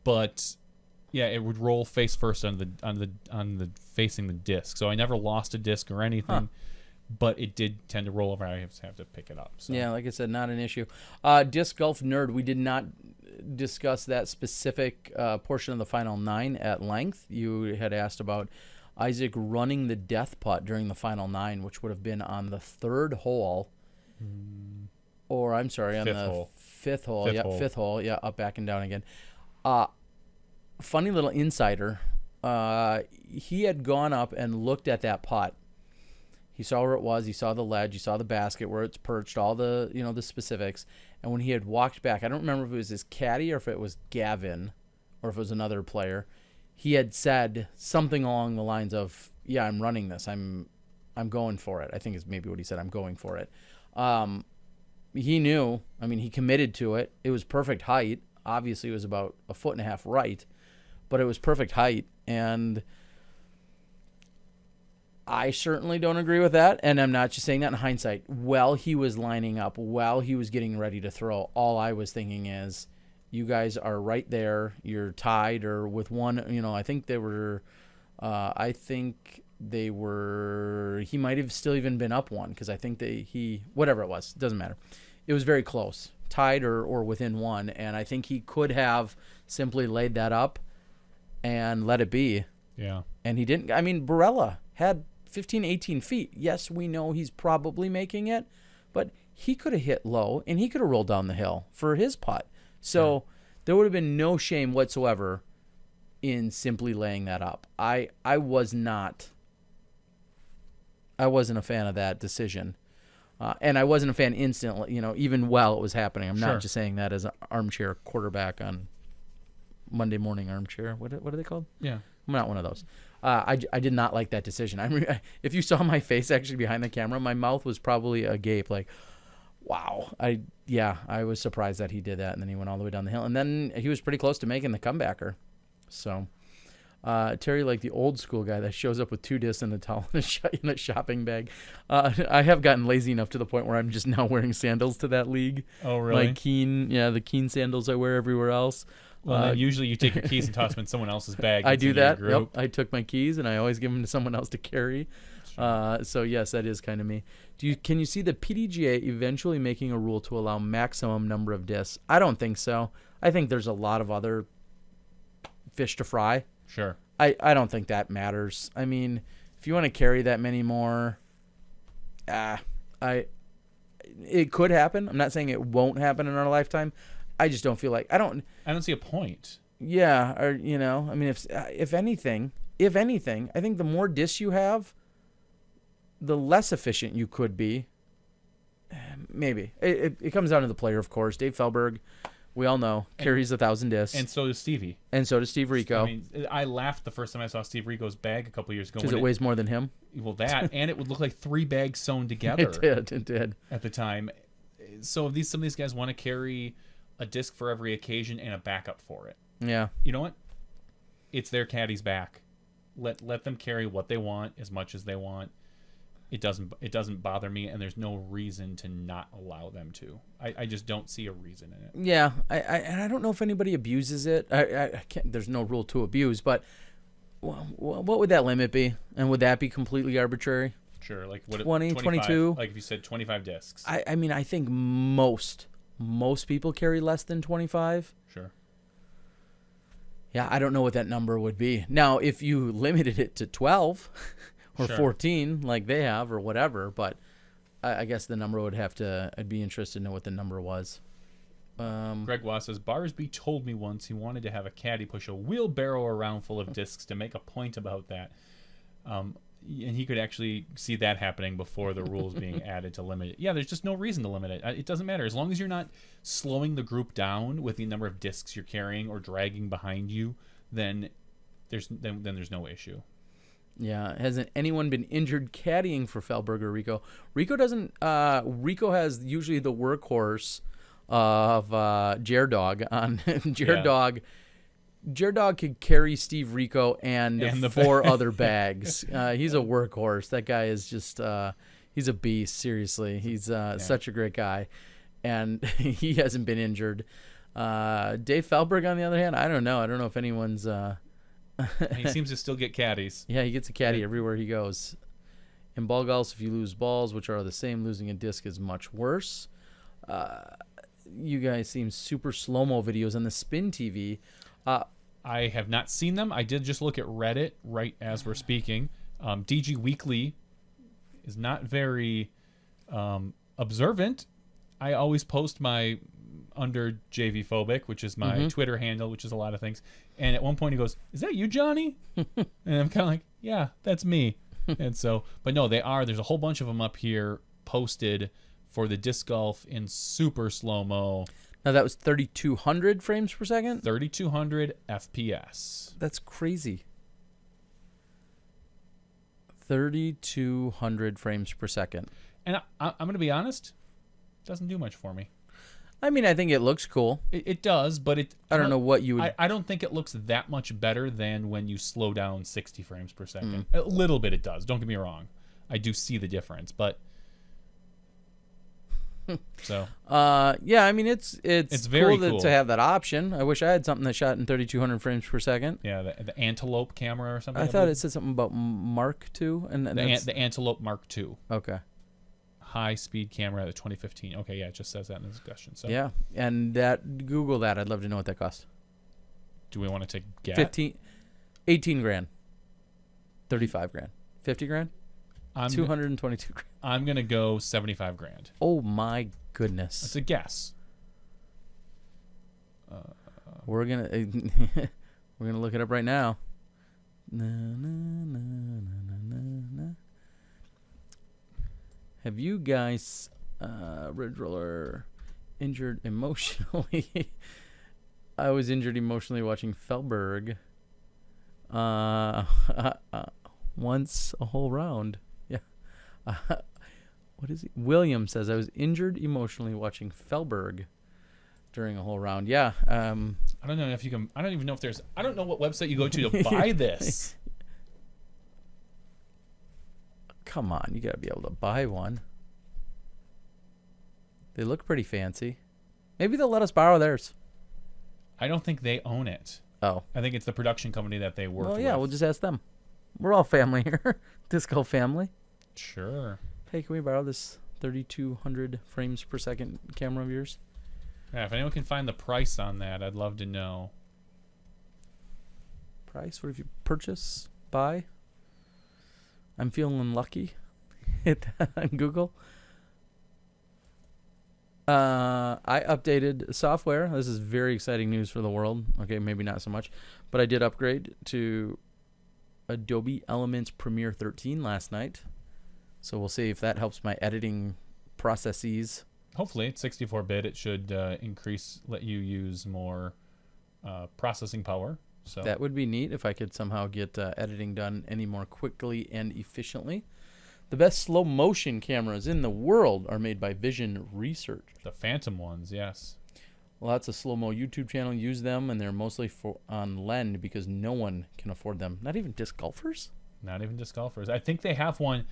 But yeah, it would roll face first on the facing the disc. So I never lost a disc or anything. But it did tend to roll over. I have to pick it up. So. Yeah, like I said, not an issue. Disc Golf Nerd, we did not discuss that specific portion of the final 9 at length. You had asked about Isaac running the death putt during the final 9, which would have been on the 3rd hole. Or, I'm sorry, on the 5th hole. Fifth hole. Yeah, up, back, and down again. Funny little insider. He had gone up and looked at that putt. He saw where it was. He saw the ledge. He saw the basket where it's perched. All the the specifics. And when he had walked back, I don't remember if it was his caddy or if it was Gavin, or if it was another player. He had said something along the lines of, "Yeah, I'm running this. I'm going for it." I think is maybe what he said. I'm going for it. He knew. I mean, he committed to it. It was perfect height. Obviously, it was about 1.5 feet right, but it was perfect height. And I certainly don't agree with that, and I'm not just saying that in hindsight. While he was lining up, while he was getting ready to throw, all I was thinking is, you guys are right there. You're tied or with one. I think they were. He might have still even been up one because I think whatever it was, doesn't matter. It was very close, tied or within one, and I think he could have simply laid that up and let it be. Yeah. And he didn't. I mean, Barela had 15, 18 feet. Yes, we know he's probably making it, but he could have hit low and he could have rolled down the hill for his putt. So there would have been no shame whatsoever in simply laying that up. I wasn't a fan of that decision. And I wasn't a fan instantly, even while it was happening. I'm not just saying that as an armchair quarterback on Monday morning armchair. What are they called? Yeah. I'm not one of those. I did not like that decision. If you saw my face actually behind the camera, my mouth was probably agape, like, wow. I was surprised that he did that, and then he went all the way down the hill, and then he was pretty close to making the comebacker. So, Terry, like the old school guy that shows up with 2 discs and a towel in a shopping bag. I have gotten lazy enough to the point where I'm just now wearing sandals to that league. Oh, really? The Keen sandals I wear everywhere else. Well, then usually you take your keys and toss them in someone else's bag. I do that. Yep. I took my keys and I always give them to someone else to carry. So yes, that is kind of me. Can you see the PDGA eventually making a rule to allow maximum number of discs? I don't think so. I think there's a lot of other fish to fry. Sure. I don't think that matters. I mean, if you want to carry that many more, it could happen. I'm not saying it won't happen in our lifetime. I just don't feel like I don't see a point. Yeah, or I mean, if anything, I think the more discs you have, the less efficient you could be. Maybe it comes down to the player, of course. Dave Felberg, we all know, carries 1,000 discs, and so does Stevie, and so does Steve Rico. I mean, I laughed the first time I saw Steve Rico's bag a couple years ago because it weighs more than him. Well, that and it would look like 3 bags sewn together. It did at the time. So if some of these guys want to carry a disc for every occasion and a backup for it. Yeah. You know what? It's their caddy's back. Let them carry what they want as much as they want. It doesn't bother me, and there's no reason to not allow them to. I just don't see a reason in it. Yeah, I don't know if anybody abuses it. I can't. There's no rule to abuse, but what would that limit be? And would that be completely arbitrary? Sure, like 20, 22? Like if you said 25 discs. I mean, I think most people carry less than 25. Sure. Yeah, I don't know what that number would be. Now, if you limited it to 12 or 14 like they have or whatever, but I guess the number would have to, I'd be interested to know what the number was. Greg Wass says, Barsby told me once he wanted to have a caddy push a wheelbarrow around full of discs to make a point about that. And he could actually see that happening before the rules being added to limit it. Yeah, there's just no reason to limit it. It doesn't matter. As long as you're not slowing the group down with the number of discs you're carrying or dragging behind you, then there's no issue. Yeah, hasn't anyone been injured caddying for Felberg or Rico? Rico doesn't. Rico has usually the workhorse of Jared Dog on Jared Dog. Jared Dog could carry Steve Rico and the 4 other bags. He's a workhorse. That guy is just he's a beast. Seriously, he's such a great guy, and he hasn't been injured. Dave Felberg, on the other hand, I don't know. I don't know if anyone's. He seems to still get caddies. Yeah, he gets a caddy everywhere he goes. In ball golf, if you lose balls, which are the same, losing a disc is much worse. You guys seem super slow-mo videos on the Spin TV. I have not seen them. I did just look at Reddit right as we're speaking. DG Weekly is not very observant. I always post my under JV Phobic, which is my Twitter handle, which is a lot of things. And at one point he goes, "Is that you, Johnny?" And I'm kind of like, "Yeah, that's me." And so, but no, they are. There's a whole bunch of them up here posted for the disc golf in super slow-mo. Now that was 3,200 frames per second? 3,200 FPS. That's crazy. 3,200 frames per second. And I'm going to be honest, it doesn't do much for me. I mean, I think it looks cool. It does, but I don't know what you would... I don't think it looks that much better than when you slow down 60 frames per second. A little bit it does. Don't get me wrong. I do see the difference, but... So... yeah, I mean, it's very cool cool to have that option. I wish I had something that shot in 3,200 frames per second. Yeah, the Antelope camera or something. I thought it said something about Mark II. And the Antelope Mark II. Okay. High-speed camera, the 2015. Okay, yeah, it just says that in the discussion. So yeah, and Google that. I'd love to know what that cost. Do we want to take a guess? 18 grand. 35 grand. 50 grand? 222 grand. I'm going to go 75 grand. Oh, my goodness. That's a guess. We're going to look it up right now. Na, na, na, na, na, na. Have you guys, Ridge Roller, injured emotionally? I was injured emotionally watching Felberg once a whole round. Yeah. What is he? William says, I was injured emotionally watching Felberg during a whole round. Yeah. I don't know if you can. I don't even know if there's. I don't know what website you go to buy this. Come on, you gotta be able to buy one. They look pretty fancy. Maybe they'll let us borrow theirs. I don't think they own it. Oh. I think it's the production company that they work with. Well, yeah, we'll just ask them. We're all family here. Disco family. Sure. Hey, can we borrow this 3,200 frames per second camera of yours? Yeah, if anyone can find the price on that, I'd love to know. Price? What if you purchase? Buy? I'm feeling lucky. Hit that on Google. I updated software. This is very exciting news for the world. Okay, maybe not so much, but I did upgrade to Adobe Elements Premiere 13 last night. So we'll see if that helps my editing processes. Hopefully, it's 64-bit. It should let you use more processing power. So that would be neat if I could somehow get editing done any more quickly and efficiently. The best slow motion cameras in the world are made by Vision Research. The Phantom ones, yes. Lots of slow-mo YouTube channel use them, and they're mostly on Lend because no one can afford them. Not even disc golfers? Not even disc golfers. I think they have one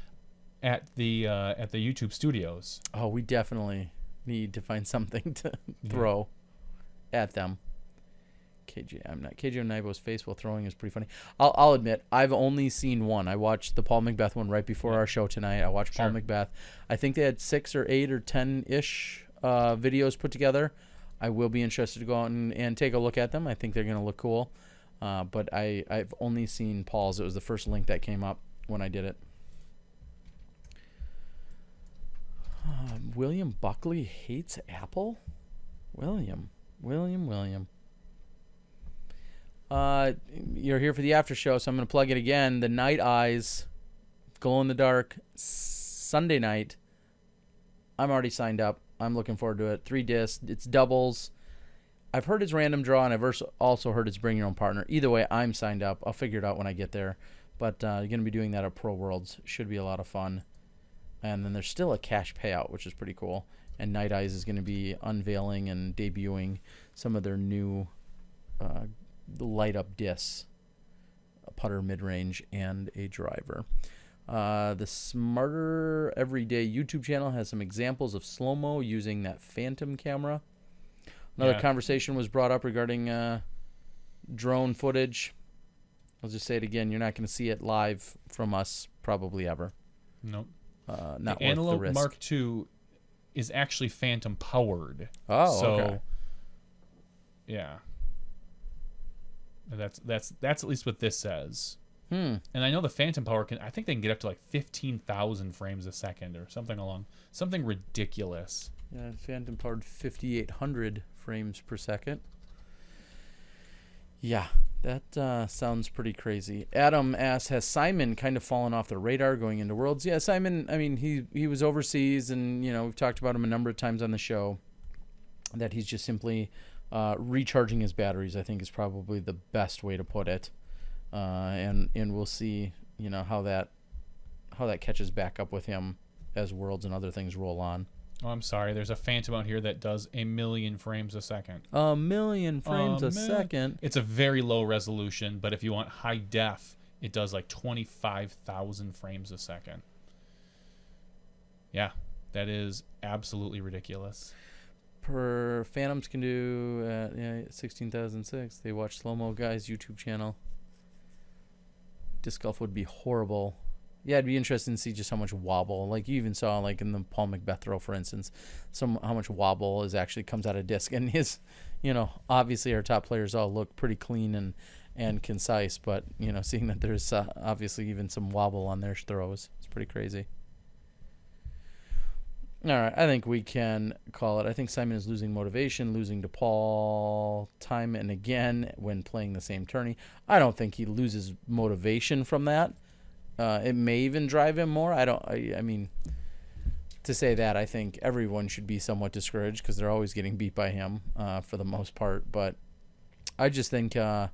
at the YouTube studios. Oh, we definitely need to find something to throw at them. KJ Naibo's face while throwing is pretty funny. I'll admit, I've only seen one. I watched the Paul Macbeth one right before our show tonight. I watched Paul Macbeth. I think they had 6 or 8 or 10-ish videos put together. I will be interested to go out and take a look at them. I think they're going to look cool. But I've only seen Paul's. It was the first link that came up when I did it. William Buckley hates Apple? William. You're here for the after show, so I'm going to plug it again. The Night Eyes, Glow in the Dark, Sunday night. I'm already signed up. I'm looking forward to it. 3 discs. It's doubles. I've heard it's random draw, and I've also heard it's bring your own partner. Either way, I'm signed up. I'll figure it out when I get there. But you're going to be doing that at Pro Worlds. Should be a lot of fun. And then there's still a cash payout, which is pretty cool. And Night Eyes is going to be unveiling and debuting some of their new light-up discs, a putter mid-range, and a driver. The Smarter Everyday YouTube channel has some examples of slow-mo using that Phantom camera. Another conversation was brought up regarding drone footage. I'll just say it again. You're not going to see it live from us probably ever. Nope. Not the worth Antelope the risk. Mark II is actually Phantom powered. Oh, so, okay. Yeah. That's at least what this says. And I know the Phantom power I think they can get up to like 15,000 frames a second or something ridiculous. Yeah, Phantom powered 5,800 frames per second. Yeah, that sounds pretty crazy. Adam asks, has Simon kind of fallen off the radar going into Worlds? Yeah, Simon, I mean, he was overseas, and, you know, we've talked about him a number of times on the show, that he's just simply recharging his batteries, I think is probably the best way to put it. And we'll see, you know, how that catches back up with him as Worlds and other things roll on. Oh, I'm sorry. There's a Phantom out here that does 1,000,000 frames a second. 1,000,000 frames a second. It's a very low resolution, but if you want high def, it does like 25,000 frames a second. Yeah, that is absolutely ridiculous. Per Phantoms can do 16,006. They watch Slow Mo Guy's YouTube channel. Disc golf would be horrible. Yeah, it'd be interesting to see just how much wobble. Like you even saw, like in the Paul Macbeth throw, for instance, how much wobble actually comes out of disc. And his, you know, obviously our top players all look pretty clean and concise, but you know, seeing that there's obviously even some wobble on their throws, it's pretty crazy. All right, I think we can call it. I think Simon is losing motivation, losing to Paul time and again when playing the same tourney. I don't think he loses motivation from that. It may even drive him more. I mean, to say that, I think everyone should be somewhat discouraged because they're always getting beat by him for the most part. But I just think, you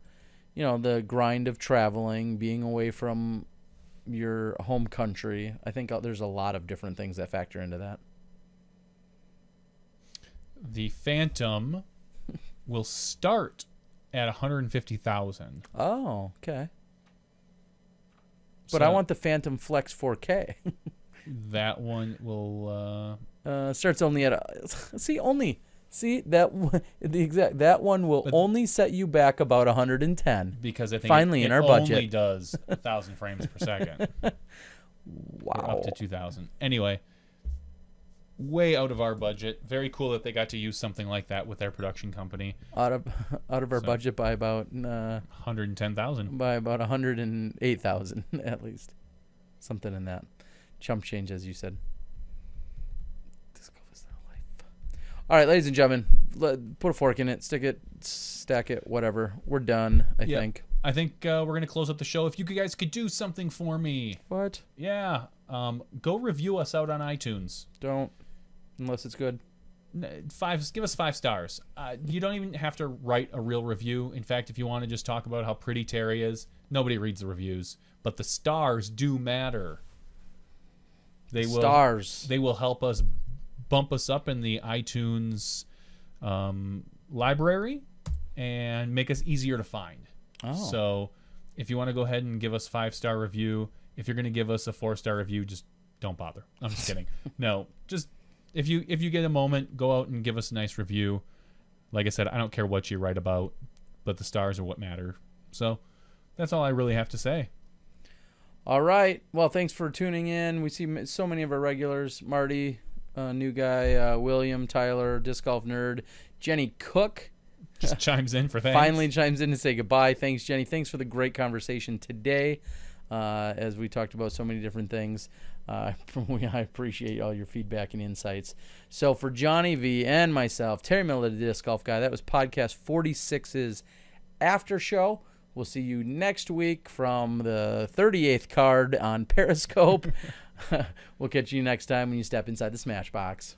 know, the grind of traveling, being away from your home country, I think there's a lot of different things that factor into that. The Phantom will start at 150,000. Oh, okay. So But I want the Phantom Flex 4K. that one will starts only at that one will only set you back about 110 because I think finally in our budget only does 1,000 frames per second. Wow. Or up to 2,000. Anyway, way out of our budget. Very cool that they got to use something like that with their production company. Out of our budget by about 110,000. By about 108,000 at least. Something in that. Chump change, as you said. Disc golf is not life. All right, ladies and gentlemen, put a fork in it, stick it, stack it, whatever. We're done, I think. I think we're going to close up the show. If you guys could do something for me. What? Yeah. Go review us out on iTunes. Don't. Unless it's good. Give us 5 stars. You don't even have to write a real review. In fact, if you want to just talk about how pretty Terry is, nobody reads the reviews. But the stars do matter. They will help us bump us up in the iTunes library and make us easier to find. Oh. So if you want to go ahead and give us 5-star review, if you're going to give us a 4-star review, just don't bother. I'm just kidding. No, just if you get a moment, go out and give us a nice review. Like I said, I don't care what you write about, but the stars are what matter. So that's all I really have to say. All right. Well, thanks for tuning in. We see so many of our regulars. Marty, new guy, William, Tyler, Disc Golf Nerd, Jenny Cook. Just chimes in for thanks. Finally chimes in to say goodbye. Thanks, Jenny. Thanks for the great conversation today as we talked about so many different things. I appreciate all your feedback and insights. So for Johnny V and myself, Terry Miller, the Disc Golf Guy, that was podcast 46's Aftershow. We'll see you next week from the 38th card on Periscope. We'll catch you next time when you step inside the Smashbox.